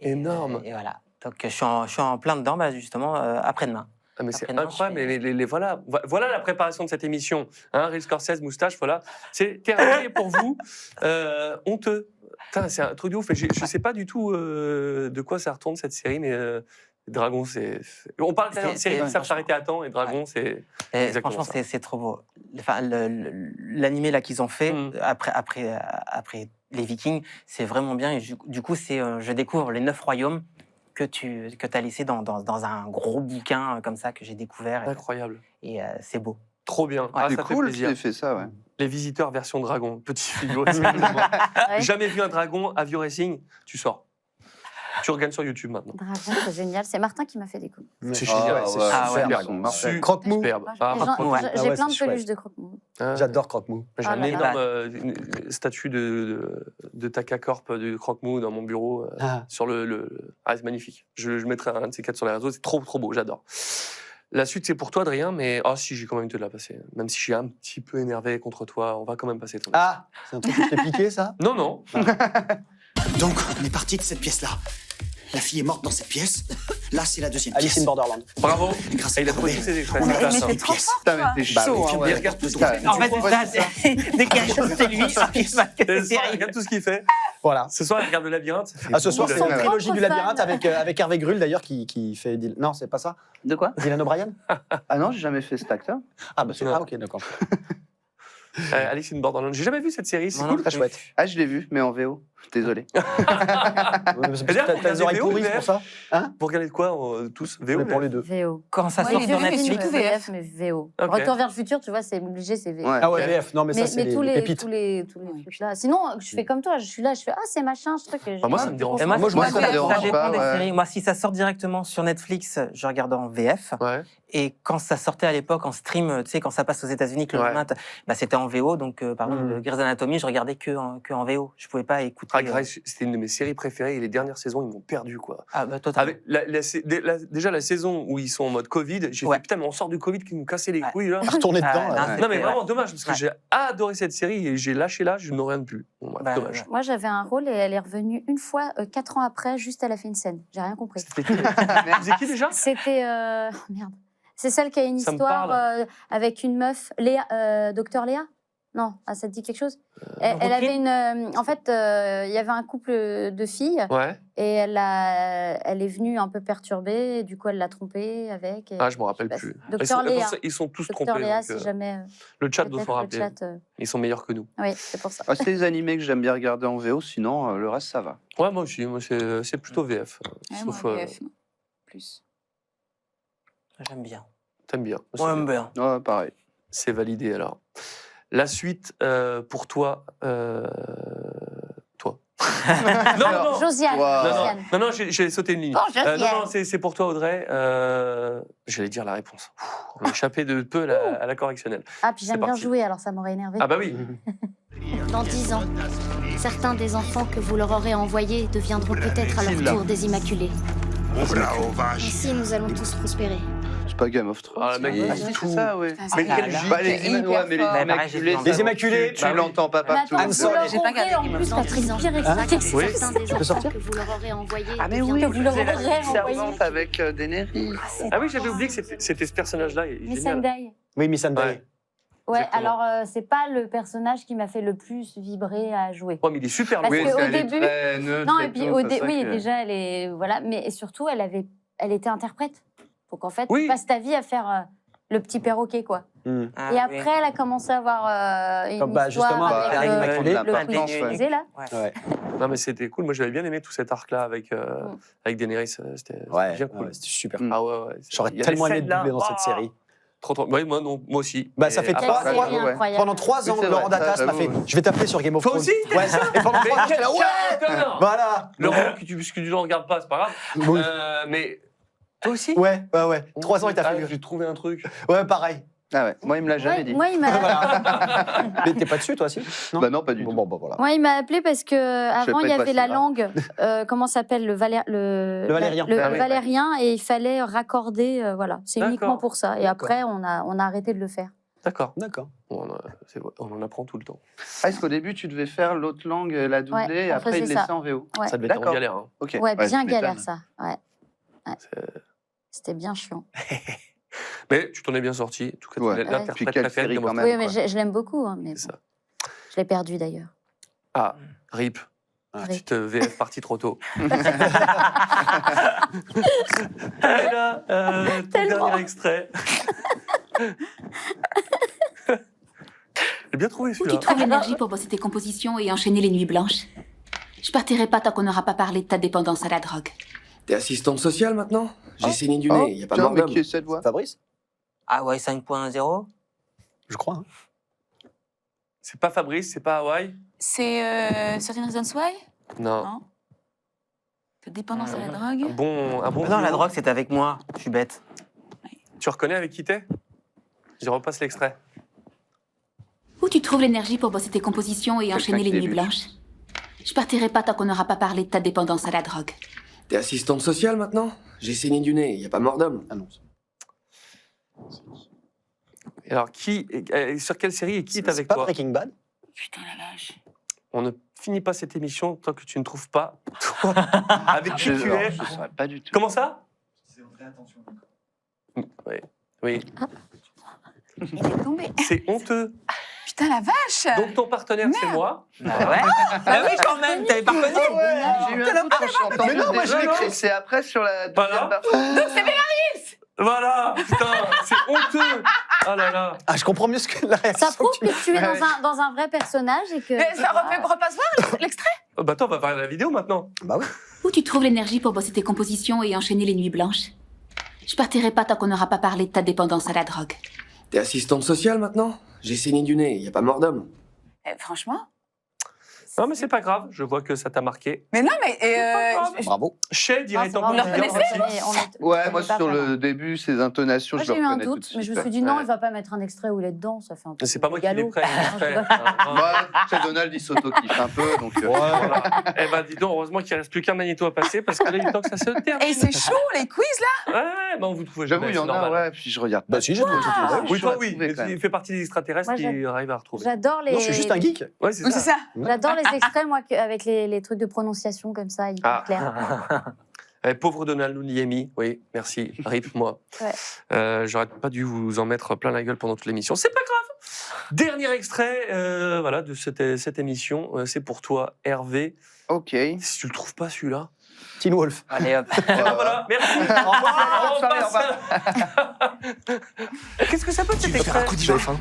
Et, Énorme. Et voilà. Donc je suis en plein dedans, bah, justement, après-demain. Ah, mais c'est Après-demain, incroyable. je fais- Mais voilà. Voilà la préparation de cette émission. Hein, Real Scorsese, moustache, voilà. C'est terminé pour vous. Honteux. Putain, c'est un truc de ouf. Et je sais pas du tout de quoi ça retourne cette série, mais Dragon, c'est. On parle de C'est- séries qui c'est- savent s'arrêter à temps, et Dragon, c'est. Et Exactement franchement, ça. c'est trop beau. Enfin, l'animé là qu'ils ont fait Mm. après les Vikings, c'est vraiment bien. Et du coup, je découvre les 9 royaumes que tu as laissé dans un gros bouquin comme ça que j'ai découvert. Incroyable. Et c'est beau. Trop bien. Ouais. Ah, C'est ça fait cool plaisir. qu'il ait fait ça, ouais. Les visiteurs version dragon, petit figure. sérieusement. Ouais. Jamais vu un dragon à View Racing, tu sors. Tu regardes sur YouTube maintenant. Dragon, c'est génial. C'est Martin qui m'a fait découvrir. C'est Ah, génial. ouais, c'est ouais, superbe. ils sont mortels. Croque-mou. Superbe. Et Ah, j'en- par ouais. J'ai Ah ouais, plein de c'est peluches chouette. de croque-mou. contre, J'adore Croque-Mou. j'ai Ah un là énorme là. une statue de Taka Corp de Croque-Mou dans mon bureau sur Ah, c'est magnifique. Je mettrai un de ces 4 sur les réseaux. C'est trop, trop beau. J'adore. La suite, c'est pour toi, Adrien, mais si, j'ai quand même te la passer. Même si je suis un petit peu énervé contre toi, on va quand même passer ton. Ah, c'est un truc qui t'est piqué, ça? Non, non. Donc, on est parti de cette pièce-là. La fille est morte dans cette pièce. Là, c'est la deuxième Alice pièce. in Borderland. Bravo. Et grâce à Et il a Chloé, trouvé tous ses extraits. on a c'est réussi ça. mais une t'es trop pièce. fort, Putain, toi. mais t'es Bah chaud, oui, hein, tu ouais. regardes tout ce Putain, qu'il En fait, pourquoi c'est ça. Dès qu'il y a chose, c'est lui. Ce soir, regarde tout ce qu'il fait. Voilà. Ce soir, il regarde le labyrinthe. ça fait Ah, ce soir, cool. c'est la Ouais. trilogie du Propre labyrinthe fan. avec Hervé Grull, d'ailleurs, qui fait... Non, c'est pas ça? De quoi? Dylan O'Brien? Ah non, j'ai jamais fait cet acteur. Ah, bah c'est... Ouais. Ah, ok, d'accord. Alice in Borderland. J'ai jamais vu cette série. C'est Non, cool. non. Très chouette. Ah, je l'ai vu, mais en VO. Désolé. Ouais, parce que d'ailleurs, T'as les oreilles regardez pourries VO, pour ça? Hein? Vous regardez de quoi tous VO Mais pour les deux. VO. Quand ça Ouais, sort les sur VF, mais Netflix, surtout VF. mais VO. Ok. Retour vers le futur, tu vois, c'est obligé, c'est VO. Ouais. Ah ouais, VF. Non, mais ça, c'est tous les les pépites. trucs là. Sinon, je fais comme toi, je suis là, je fais ah c'est machin, ce truc. Ah, moi, ça me dérange Et moi, Moi, moi, ça me ça dérange dépend pas, des ouais. séries. Moi, si ça sort directement sur Netflix, je regarde en VF. Ouais. Et quand ça sortait à l'époque en stream, tu sais, quand ça passe aux États-Unis, que le Ouais. lendemain, bah, c'était en VO. Donc, par exemple, Grey's Anatomy, je regardais que en VO. Je pouvais pas écouter. Ah, Grey's, c'était une de mes séries préférées et les dernières saisons, ils m'ont perdu, quoi. Ah, bah, totalement. Avec déjà la saison où ils sont en mode Covid, j'ai Ouais. fait putain, mais on sort du Covid qui nous cassait les couilles, là. Retourner Ah, dedans. non, là. c'est- Non, mais Ouais. vraiment dommage, parce que Ouais. j'ai adoré cette série et j'ai lâché là, je n'en reviens plus. Bon, bref, Bah, dommage. Moi, j'avais un rôle et elle est revenue une fois, 4 ans après, juste elle a fait une scène. J'ai rien compris. C'était qui Vous êtes qui déjà C'était merde. C'est celle qui a une Ça me histoire parle. avec une meuf, Léa, docteur Léa. Non, ah, ça te dit quelque chose? Elle Brooklyn avait une. En fait, il y avait un couple de filles Ouais. et elle est venue un peu perturbée. Et du coup, elle l'a trompée avec. Et, Ah, je me rappelle bah, plus. Docteur Léa. Ils sont tous Docteur trompés. Léa, donc, si jamais. le chat doit peut-être s'en le rappeler. chat, Ils sont meilleurs que nous. Oui, c'est pour ça. Ah, c'est les animés que j'aime bien regarder en VO, sinon le reste ça va. Ouais, moi aussi. Moi, c'est plutôt VF. Ouais, Sauf, moi, VF, non. Plus. J'aime bien. t'aimes bien. Moi, j'aime bien. Ouais, pareil. C'est validé alors. La suite, pour toi... Toi. non. Josiane. Josiane. Non, j'ai sauté une ligne. Bon, Josiane. Non, c'est pour toi, Audrey. J'allais dire la réponse. On a échappé de peu à la correctionnelle. Ah, puis C'est j'aime bien parti. jouer, alors ça m'aurait énervé. Ah bah oui. Dans 10 ans, certains des enfants que vous leur aurez envoyés deviendront peut-être à leur tour des Immaculés. Ici, nous allons tous prospérer. C'est pas Game of Thrones. Ah, mec, Ah, c'est si, tout. c'est ça, ouais. Mais quel Bah, giga. les Immaculés, Les Immaculés, tu l'entends pas partout. Attends, vous leur aurez en plus la pire explication. Oui. Certains des peux sortir enfants que vous leur aurez envoyés Ah mais oui, deviendront vous leur c'est la aurez petite envoyé. servante avec Daenerys. Ah oui, j'avais oublié que c'était ce personnage-là. Il est Miss génial. Sunday. Oui, Miss Sunday. Ouais. Ouais, Exactement. alors c'est pas le personnage qui m'a fait le plus vibrer à jouer. Oh, mais il est super Parce loin. que au elle est début, très neutre non, et et puis tout, au c'est ça oui, que- déjà elle est voilà, mais surtout elle était interprète. Donc en fait, Oui. tu passes ta vie à faire le petit perroquet quoi. Hmm. Ah, Et après, elle a commencé à avoir une Comme, bah, histoire justement, avec avec Immaculée. le L'appartenance, prix ouais. Élysée, là. Ouais. Non, mais c'était cool. Moi, j'avais bien aimé tout cet arc-là avec Daenerys. C'était bien cool. Ouais, c'était super. Mm. Ah ouais. J'aurais Il y a tellement des aimé scènes de là. doubler dans cette Ah. série. Trop. Oui, moi aussi. Bah, ça Et fait à Quelle part ça, série ouais. incroyable. Pendant 3 ans, Oui, c'est Laurent vrai, Datas ça, m'a fait j'avoue. je vais t'appeler sur Game of Toi Thrones. aussi, t'as Ouais. dit ça Et pendant Mais 3 ans, quel j'étais là, ouais connard. Voilà Laurent, puisque tu ne regardes pas, c'est pas grave. Oui. Mais toi aussi Ouais. 3 ans, il t'a Ah, fait. j'ai trouvé un truc. Ouais, pareil. Ah ouais, moi il me l'a jamais dit. Moi, il m'a Mais t'es pas dessus, toi aussi Bah non, pas du tout. Bon, bah voilà. Moi, il m'a appelé parce que avant pas il y être avait la facile, langue, comment ça s'appelle le valérien, Le valérien. le Ah oui. valérien, et il fallait raccorder, voilà. C'est D'accord. uniquement pour ça. Et D'accord. après, on a arrêté de le faire. D'accord. D'accord. Bon, on en apprend tout le temps. Ah, est-ce qu'au début tu devais faire l'autre langue, la doubler, Ouais, et on après faisait il ça. laissait en VO? Ouais. Ça devait être en D'accord. galère. Hein. Ok. Ouais, bien tu galère m'étonnes. ça. Ouais. C'était bien chiant. Mais tu t'en es bien sorti. En tout cas, Ouais. tu es l'interprète Puis quelle préférée de série Game of quand Thrones. même. Oui, mais quoi. je l'aime beaucoup, hein, mais C'est bon, ça. je l'ai perdu d'ailleurs. Ah, RIP. Ah, Petite VF partie trop tôt. Et là, ton Tellement. dernier extrait. J'ai bien trouvé Où tu celui-là. trouves l'énergie pour bosser tes compositions et enchaîner les nuits blanches? Je partirai pas tant qu'on n'aura pas parlé de ta dépendance à la drogue. T'es assistante sociale maintenant? J'ai saigné du Oh, nez, y a pas tiens, mort mais d'homme. qui est cette voix? Fabrice Ah ouais, 5.0. Je crois. Hein. C'est pas Fabrice, c'est pas Hawaï. C'est Certain Reasons Why? Non. Non. De dépendance à la drogue? Un bon Ah non, la duo. drogue, c'est avec moi. Je suis bête. Tu reconnais avec qui t'es? Je repasse l'extrait. Où tu trouves l'énergie pour bosser tes compositions et enchaîner les qui nuits lutte. blanches? Je partirai pas tant qu'on n'aura pas parlé de ta dépendance à la drogue. T'es assistante sociale maintenant? J'ai saigné du nez, y a pas mort d'homme. Ah non. Et alors, sur quelle série et qui est avec pas toi? Breaking Bad Putain la vache. On ne finit pas cette émission tant que tu ne trouves pas toi avec qui tu es. Je saurais pas du tout. Comment ça? Oui. Oui. Il est tombé. C'est honteux. Putain la vache. Donc ton partenaire, c'est moi. Ah ouais Bah oui, quand même, t'avais pas reconnu. J'ai eu un doute quand j'ai entendu Mais non, moi, déjà, je l'ai- mais c'est après sur la Voilà. deuxième version. Voilà, putain, c'est honteux. Ah là là. Ah, je comprends mieux ce que la réaction. Ça prouve que tu- que tu es dans un vrai personnage et que. Mais ça repasse voir l'extrait? Bah attends, on va faire la vidéo maintenant. Bah oui. Où tu trouves l'énergie pour bosser tes compositions et enchaîner les nuits blanches? Je partirai pas tant qu'on n'aura pas parlé de ta dépendance à la drogue. T'es assistante sociale maintenant? J'ai saigné du nez, y a pas mort d'homme. Franchement. Non mais c'est pas grave, je vois que ça t'a marqué. Mais non, mais. Bravo. Chez dirait tant on que le tu connaissait, viens mais on le- Ouais, on moi le pas sur vraiment. le début, ses intonations, Moi, je le j'ai eu un reconnais tout de doute, mais je me suite. suis dit non, Ouais. il va pas mettre un extrait où il est dedans, ça fait un peu. C'est pas moi qui l'ai galop. pris. l'extrait. Moi, chez Donald, il s'auto-kiffe un peu, donc... Voilà. Eh ben dis donc, heureusement qu'il reste plus qu'un magnéto à passer parce que là il est temps que ça se termine. Et c'est chaud, les quiz là? Ouais, bah on vous trouve J'avoue, jamais, il y en c'est a, normal. ouais, puis je regarde pas. Bah si, j'ai tout. Oui, toi Je oui, trouvé, mais quand même. il fait partie des extraterrestres Moi, qui arrivent à retrouver. J'adore les. Non, je suis juste un geek. Ouais, c'est Oui, c'est ça. ça. J'adore les extraits, moi, avec les trucs de prononciation comme ça, hyper Ah. clairs. Pauvre Donald Louniemi, oui, merci, rip moi. Ouais. J'aurais pas dû vous en mettre plein la gueule pendant toute l'émission. C'est pas grave. Dernier extrait voilà, de cette émission, c'est pour toi, Hervé. Ok. Si tu le trouves pas celui-là. Teen Wolf. Allez hop. Voilà, merci. Au revoir. On passe. Qu'est-ce que ça peut être cet extrait? J'avais faim.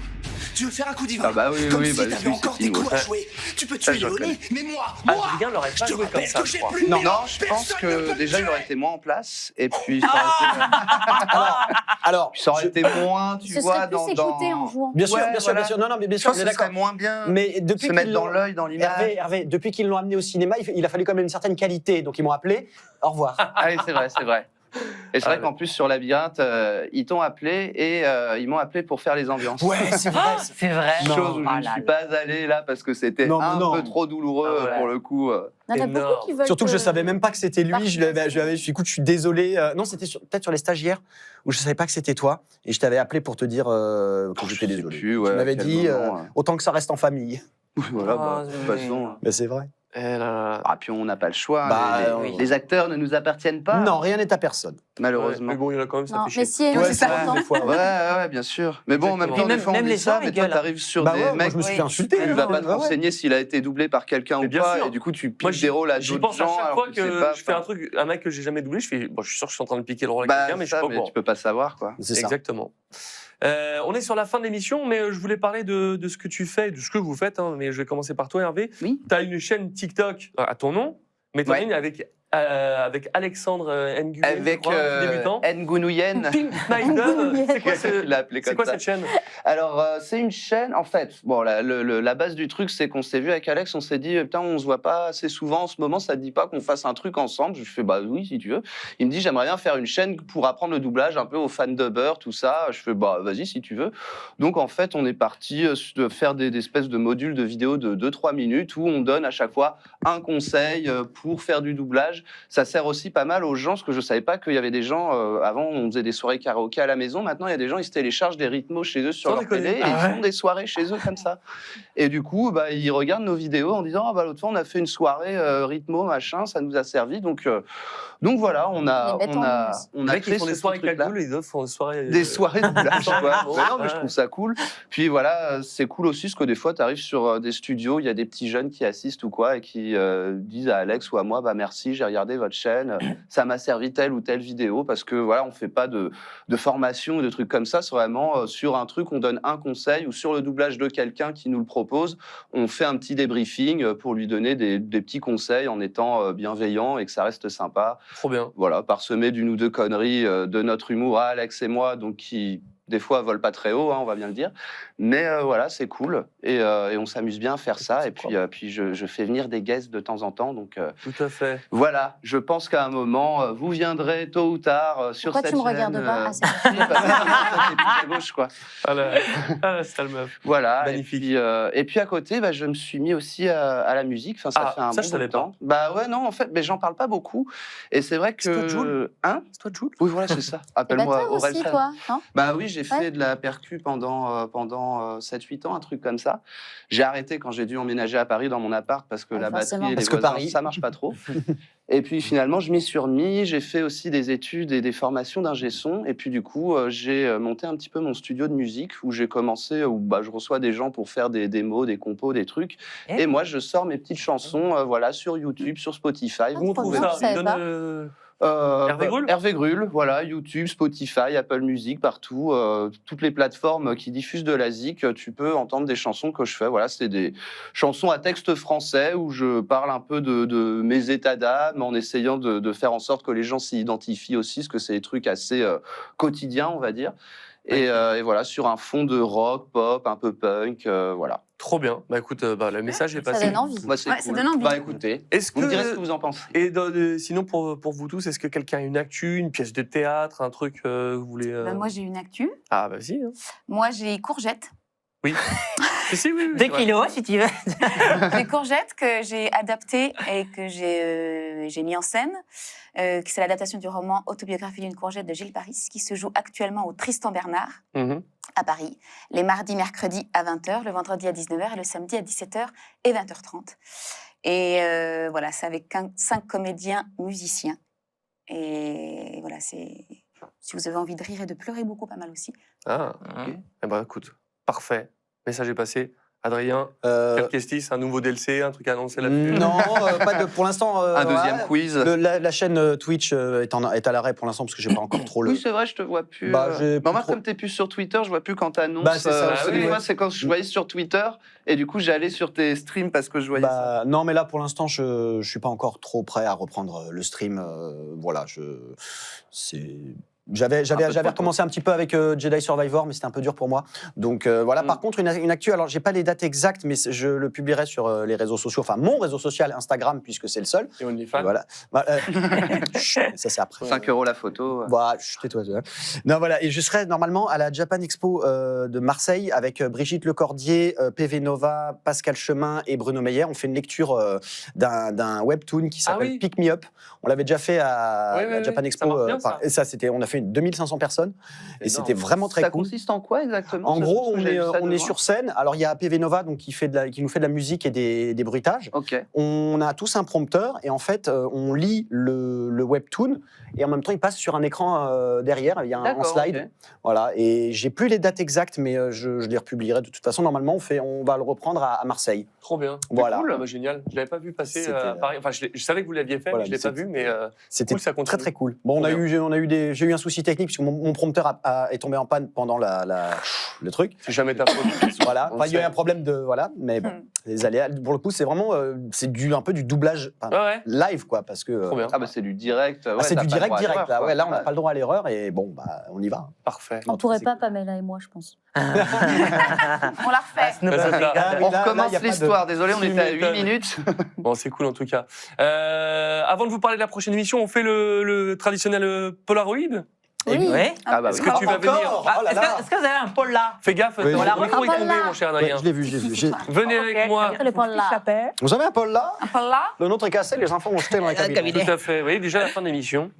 Tu veux faire un coup d'Ivan? Ah bah oui, Comme oui, si bah t'avais oui, encore c'est des coups à ouais. jouer. Tu peux Ça, tuer je Léonie, reconnais. mais moi, Adrien l'aurait pas je te joué comme rappelle ça, que je j'ai crois. plus Non, mille ans. je pense Personne ne que peut déjà me il aurait tuer. été moins en place et puis ça aurait été moins, tu Ce vois, serait plus dans. écouté en jouant. Bien sûr, Ouais, bien sûr, voilà. bien sûr. Non, non, mais bien Je sûr, pense on est que ce serait d'accord. moins bien Mais depuis se mettre qu'ils dans l'ont- l'œil, dans l'image. Hervé, depuis qu'ils l'ont amené au cinéma, il a fallu quand même une certaine qualité. Donc ils m'ont appelé. Au revoir. Ah oui, c'est vrai, c'est vrai. Et c'est vrai qu'en plus, sur Labyrinthe, ils t'ont appelé et ils m'ont appelé pour faire les ambiances. Ouais, c'est vrai. C'est vrai. Chose où je ne suis pas allé là parce que c'était Non, mais un non. peu trop douloureux Ah ouais. pour le coup. Il y en a beaucoup qui veulent. Surtout que je savais même pas que c'était lui. Je lui avais dit, écoute, je suis désolé. Non, c'était peut-être sur les stagiaires où je savais pas que c'était toi. Et je t'avais appelé pour te dire que j'étais désolé. Plus, Tu ouais, m'avais quel dit moment, autant que ça reste en famille. Voilà, bah, de toute façon. Mais c'est vrai. Ah, puis on n'a pas le choix. Bah, les acteurs ne nous appartiennent pas. Non, rien n'est à personne. Malheureusement. Mais bon, il y en a quand même, ça Non, fait mais chier. si, Ouais, c'est c'est pas vrai, autant. Ouais, bien sûr. Mais bon, en même temps, Puis des fois, on même dit les ça, gens, mais ils toi, gueulent. t'arrives sur Bah des ouais, moi, mecs. je me suis fait insulter. Tu vas pas te Ouais, ouais. renseigner s'il a été doublé par quelqu'un Mais ou bien pas, sûr. et du coup, tu Moi, piques des rôles à j'y d'autres pense à gens. chaque alors fois que tu sais que pas, je fais un truc, un mec que j'ai jamais doublé, je fais, bon, je suis sûr que je suis en train de piquer le rôle à Bah, quelqu'un, mais je suis ça, pas au mais courant. tu peux pas savoir, quoi. C'est ça. Exactement. On est sur la fin de l'émission, mais je voulais parler de ce que tu fais, de ce que vous faites. Hein, mais je vais commencer par toi, Hervé. Oui. Tu as une chaîne TikTok à ton nom, mais tu as une avec Alexandre Nguyen, Avec débutant. Ngounouyenne. Pink Maiden, c'est quoi, Il l'a appelé comme ça. cette chaîne? Alors, c'est une chaîne, en fait, bon, la base du truc, c'est qu'on s'est vu avec Alex, on s'est dit, putain, on se voit pas assez souvent en ce moment, ça te dit pas qu'on fasse un truc ensemble? Je fais, bah oui, si tu veux. Il me dit, j'aimerais bien faire une chaîne pour apprendre le doublage un peu aux fans dubbers, tout ça. Je fais, bah vas-y, si tu veux. Donc, en fait, on est parti de faire des espèces de modules de vidéos de 2-3 minutes où on donne à chaque fois un conseil pour faire du doublage. Ça sert aussi pas mal aux gens, parce que je savais pas qu'il y avait des gens, avant, on faisait des soirées karaoké à la maison. Maintenant, il y a des gens, ils se téléchargent des rythmos chez eux sur leur télé et ils font des soirées chez eux comme ça. Et du coup, bah, ils regardent nos vidéos en disant, ah bah l'autre fois, on a fait une soirée rythmo, machin, ça nous a servi. Donc voilà, on a Les créé qui font des ce soirées truc-là. cagoule et les autres font des soirées... Des soirées de doublage, quoi. Bon, Mais non, mais je trouve ça cool. Puis voilà, c'est cool aussi, parce que des fois, tu arrives sur des studios, il y a des petits jeunes qui assistent ou quoi, et qui disent à Alex ou à moi, bah merci, j'ai regardé votre chaîne, ça m'a servi telle ou telle vidéo, parce que voilà, on fait pas de formation ou de trucs comme ça, c'est vraiment sur un truc, on donne un conseil, ou sur le doublage de quelqu'un qui nous le propose, on fait un petit débriefing pour lui donner des petits conseils en étant bienveillant et que ça reste sympa. Trop bien. Voilà, parsemé d'une ou deux conneries de notre humour à Alex et moi, donc qui des fois volent pas très haut, hein, on va bien le dire. Mais voilà, c'est cool et on s'amuse bien à faire ça. Et puis je fais venir des guests de temps en temps, donc tout à fait. Voilà, je pense qu'à un moment vous viendrez tôt ou tard sur Pourquoi cette tu me chaîne. regardes pas? À gauche, quoi. Ah la sale meuf. Voilà. Magnifique. Et puis à côté, bah, je me suis mis aussi à la musique. Enfin, ça fait un ça, bon je bout de savais pas. temps. Bah ouais, non, en fait, mais j'en parle pas beaucoup. Et c'est vrai que. C'est toi, Jules Hein? C'est toi, Jules? Oui, voilà, c'est ça. Et Appelle-moi batteur aussi, Aurel. toi, non? Bah oui, j'ai Ouais. fait de la percu pendant 7-8 ans, un truc comme ça. J'ai arrêté quand j'ai dû emménager à Paris dans mon appart parce que la forcément. batterie et les Parce que voisins, Paris. ça marche pas trop. Et puis finalement, je m'y suis remis. J'ai fait aussi des études et des formations d'ingé son. Et puis du coup, j'ai monté un petit peu mon studio de musique où j'ai commencé, où bah, je reçois des gens pour faire des démos, des compos, des trucs. Et moi, je sors mes petites chansons voilà, sur YouTube, sur Spotify. Où on trouve bien, ça? je savais Il donne, pas. Hervé Grul Hervé Grul, voilà, YouTube, Spotify, Apple Music, partout, toutes les plateformes qui diffusent de la zik, tu peux entendre des chansons que je fais. Voilà, c'est des chansons à texte français où je parle un peu de mes états d'âme en essayant de faire en sorte que les gens s'y identifient aussi, parce que c'est des trucs assez quotidiens, on va dire. Et voilà, sur un fond de rock, pop, un peu punk, voilà. Trop bien. Bah écoute, le message est Ça passé. donne envie. Bah, c'est Ouais, cool. ça donne envie. Bah écoutez, Est-ce vous me direz ce que que vous en pensez. et sinon pour vous tous, est-ce que quelqu'un a une actu, une pièce de théâtre, un truc que vous voulez Bah, moi, j'ai une actu. Ah bah si. Hein. Moi, j'ai Courgette. Oui. si, oui, 2 kilos, si tu veux. Les Courgettes que j'ai adaptées et que j'ai mis en scène, que c'est l'adaptation du roman Autobiographie d'une courgette de Gilles Paris, qui se joue actuellement au Tristan Bernard à Paris, les mardis, mercredis à 20h, le vendredi à 19h et le samedi à 17h et 20h30. Et voilà, c'est avec 5 comédiens musiciens. Et voilà, c'est si vous avez envie de rire et de pleurer beaucoup, pas mal aussi. Ah, ok. Eh ben écoute, parfait. Message est passé. Adrien, Kestis, un nouveau DLC, un truc à annoncer là-dessus? Non, pas de, pour l'instant. Un deuxième quiz. La chaîne Twitch est à l'arrêt pour l'instant parce que j'ai pas encore trop le. Oui, c'est vrai, je te vois plus. Bah, moi, comme t'es plus sur Twitter, je vois plus quand t'annonces. Bah, c'est ça aussi, des ouais. fois, c'est quand je voyais sur Twitter et du coup, j'allais sur tes streams parce que je voyais ça. Non, mais là, pour l'instant, je suis pas encore trop prêt à reprendre le stream. Voilà, J'avais recommencé un petit peu avec Jedi Survivor, mais c'était un peu dur pour moi. Donc voilà. Par contre, une actu. Alors, j'ai pas les dates exactes, mais je le publierai sur les réseaux sociaux. Enfin, mon réseau social Instagram, puisque c'est le seul. Et OnlyFans. Voilà. Ça c'est après. 5 € la photo. Bah, tais-toi. Non, voilà. Et je serai normalement à la Japan Expo de Marseille avec Brigitte Lecordier, PV Nova, Pascal Chemin et Bruno Meyer. On fait une lecture d'un webtoon qui s'appelle Pick Me Up. On l'avait déjà fait à la Japan Expo. Et ça, on a fait 2500 personnes et c'était vraiment très cool. Ça consiste en quoi exactement? En gros, on est sur scène. Alors, il y a PV Nova donc, qui nous fait de la musique et des bruitages. On a tous un prompteur et en fait, on lit le webtoon et en même temps, il passe sur un écran derrière. Il y a un slide. Voilà. Et j'ai plus les dates exactes, mais je les republierai de toute façon. Normalement, on va le reprendre à Marseille. Trop bien. Voilà. Cool, bah, génial. Je l'avais pas vu passer à Paris. Enfin, je savais que vous l'aviez fait, mais je l'ai pas vu. Mais c'était cool, ça continue. très cool. Bon, j'ai eu un souci technique puisque mon prompteur est tombé en panne pendant le truc. C'est jamais ta faute. Voilà. Enfin, il y a eu un problème de mais bon, les aléas. Pour le coup, c'est vraiment c'est un peu du doublage live quoi, parce que. Ah bah c'est du direct. C'est du direct. Là, là, on n'a pas le droit à l'erreur et bon, bah, on y va. Parfait. On pourrait pas Pamela et moi, je pense. On la refait. On recommence l'histoire. Désolé, on était à 8 minutes. Bon, c'est cool en tout cas. Avant de vous parler de la prochaine émission, on fait le traditionnel Polaroid. Oui. Est-ce que tu vas venir? Est-ce que vous avez un pôle là? Fais gaffe, ton micro est tombé, mon cher Adrien. Je l'ai vu. Venez avec moi. Vous avez un pôle là? Un pôle là? Le nôtre est cassé, les enfants ont jeté dans la cabine. Tout à fait. Oui, déjà la fin de l'émission.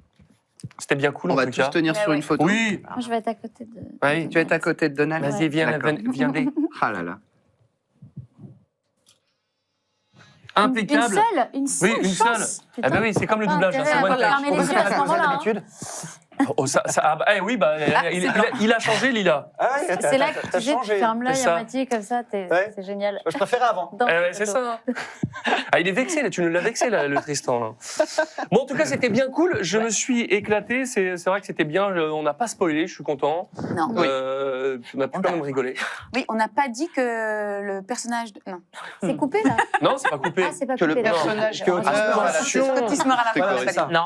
C'était bien cool. On en va tout tous cas. tenir sur une photo. Oui. Moi, je vais être à côté de. Oui. Tu vas être à côté de Donald. Vas-y, viens, viens. Ah là là. Impeccable. Une seule. Oui, une seule. Ah ben oui, c'est comme le doublage. C'est one take. Oh, oui, bah, il a changé, Lila. C'est là que tu fermes l'œil à moitié comme ça, c'est génial. Je préférais avant. C'est ça. Il est vexé, là, tu nous l'as vexé, là, le Tristan. Là. Bon, en tout cas, c'était bien cool. Je me suis éclaté. C'est vrai que c'était bien. On n'a pas spoilé, je suis content. Non. On a pu quand même rigoler. Oui, on n'a pas dit que le personnage. Non. C'est coupé, là? Non, c'est pas coupé. Ah, c'est pas Que coupé. le personnage. Non,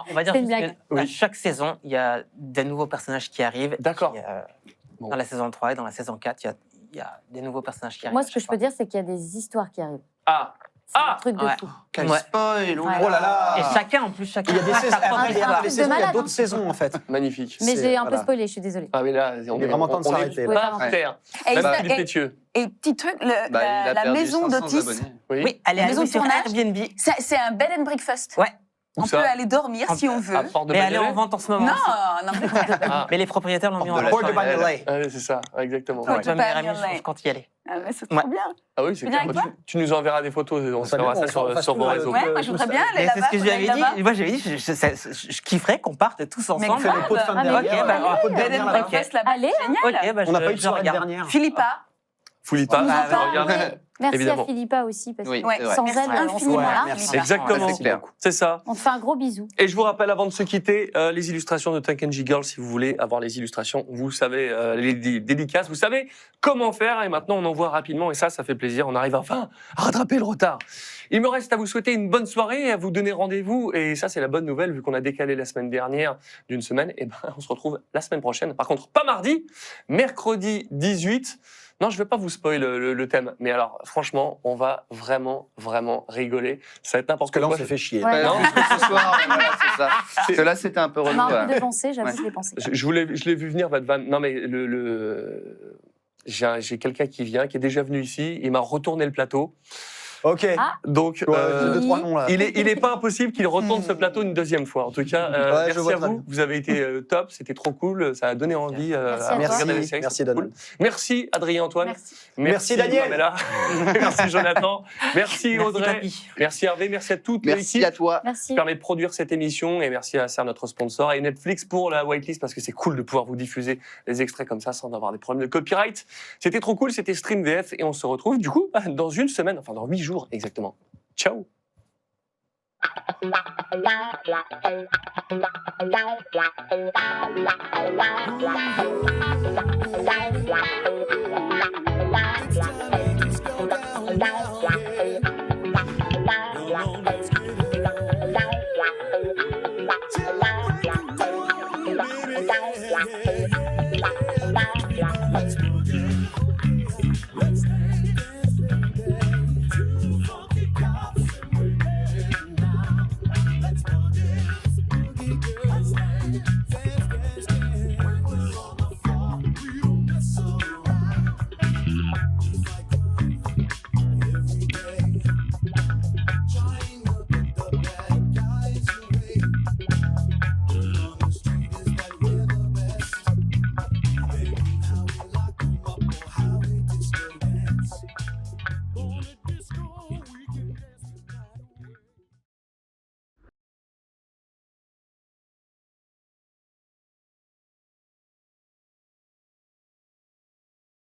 on va dire C'est une blague. que chaque saison, il y a des nouveaux personnages qui arrivent. D'accord. Dans la saison 3 et dans la saison 4, il y a des nouveaux personnages qui arrivent. Moi, ce que je peux dire, c'est qu'il y a des histoires qui arrivent. Ah. C'est un truc de fou. Quel spoil. Oh là là. Et chacun, en plus, chacun. Il y a des saisons. Un truc de Il y a malade. d'autres saisons en fait. Magnifique. Mais j'ai un peu spoilé, je suis désolée. Ah, mais là, on est vraiment temps de s'arrêter. Par terre. Et petit truc, la maison d'Otis. Oui, elle est maison de sur tournage. Airbnb. C'est un bed and breakfast. Ouais. On peut aller dormir si on veut. Mais elle est en vente en ce moment. Non, mais les propriétaires l'ont mis en vente. Port de Bangalore. C'est ça, exactement. Ma meilleure amie, je compte y aller. C'est trop bien. Ah oui, c'est clair. Tu nous enverras des photos, on se fera ça sur vos réseaux. Ouais, moi je voudrais bien aller là-bas. C'est ce que je lui avais dit. Moi j'avais dit, je kifferais qu'on parte tous ensemble. On fait le pot de fin de dernière. Bed and breakfast là-bas. Allez. Génial. On n'a pas eu de soirée dernière. Philippa. Philippa, Merci évidemment. à Philippa aussi, parce que c'est vrai. sans elle, on serait pas là. Exactement, c'est ça. On te fait un gros bisou. Et je vous rappelle, avant de se quitter, les illustrations de Tankenji Girl, si vous voulez avoir les illustrations, vous savez, les dédicaces, vous savez comment faire. Et maintenant, on envoie rapidement, et ça fait plaisir. On arrive enfin à rattraper le retard. Il me reste à vous souhaiter une bonne soirée et à vous donner rendez-vous. Et ça, c'est la bonne nouvelle, vu qu'on a décalé la semaine dernière d'une semaine. Et ben, on se retrouve la semaine prochaine. Par contre, pas mardi, mercredi 18. Non, je ne vais pas vous spoiler le thème, mais alors, franchement, on va vraiment rigoler. Ça va être n'importe quoi. Parce que là, on s'est fait chier. Ouais, non, ce soir, voilà, c'est ça. Parce que là, c'était un peu On relou. m'a un peu dépensé, j'avoue, je l'ai pensé. Je l'ai vu venir, votre vanne. Non, mais j'ai quelqu'un qui vient, qui est déjà venu ici. Il m'a retourné le plateau. Ok. Donc, deux, trois noms, là. il est pas impossible qu'il retourne ce plateau une deuxième fois. En tout cas, Ouais, je merci vois à très vous. bien. Vous avez été top, c'était trop cool. Ça a donné envie à regarder la série. Merci c'était cool. Merci Adrien Antoine. Merci Daniel. Pamela. Merci Jonathan. Merci Audrey. Tapi. Merci Hervé. Merci à toute Merci l'équipe à toi. qui permet de produire cette émission. Et merci à Serre, notre sponsor, et Netflix pour la whitelist, parce que c'est cool de pouvoir vous diffuser les extraits comme ça sans avoir des problèmes de copyright. C'était trop cool, c'était Stream VF, et on se retrouve du coup dans une semaine, enfin dans 8 jours exactement. Ciao.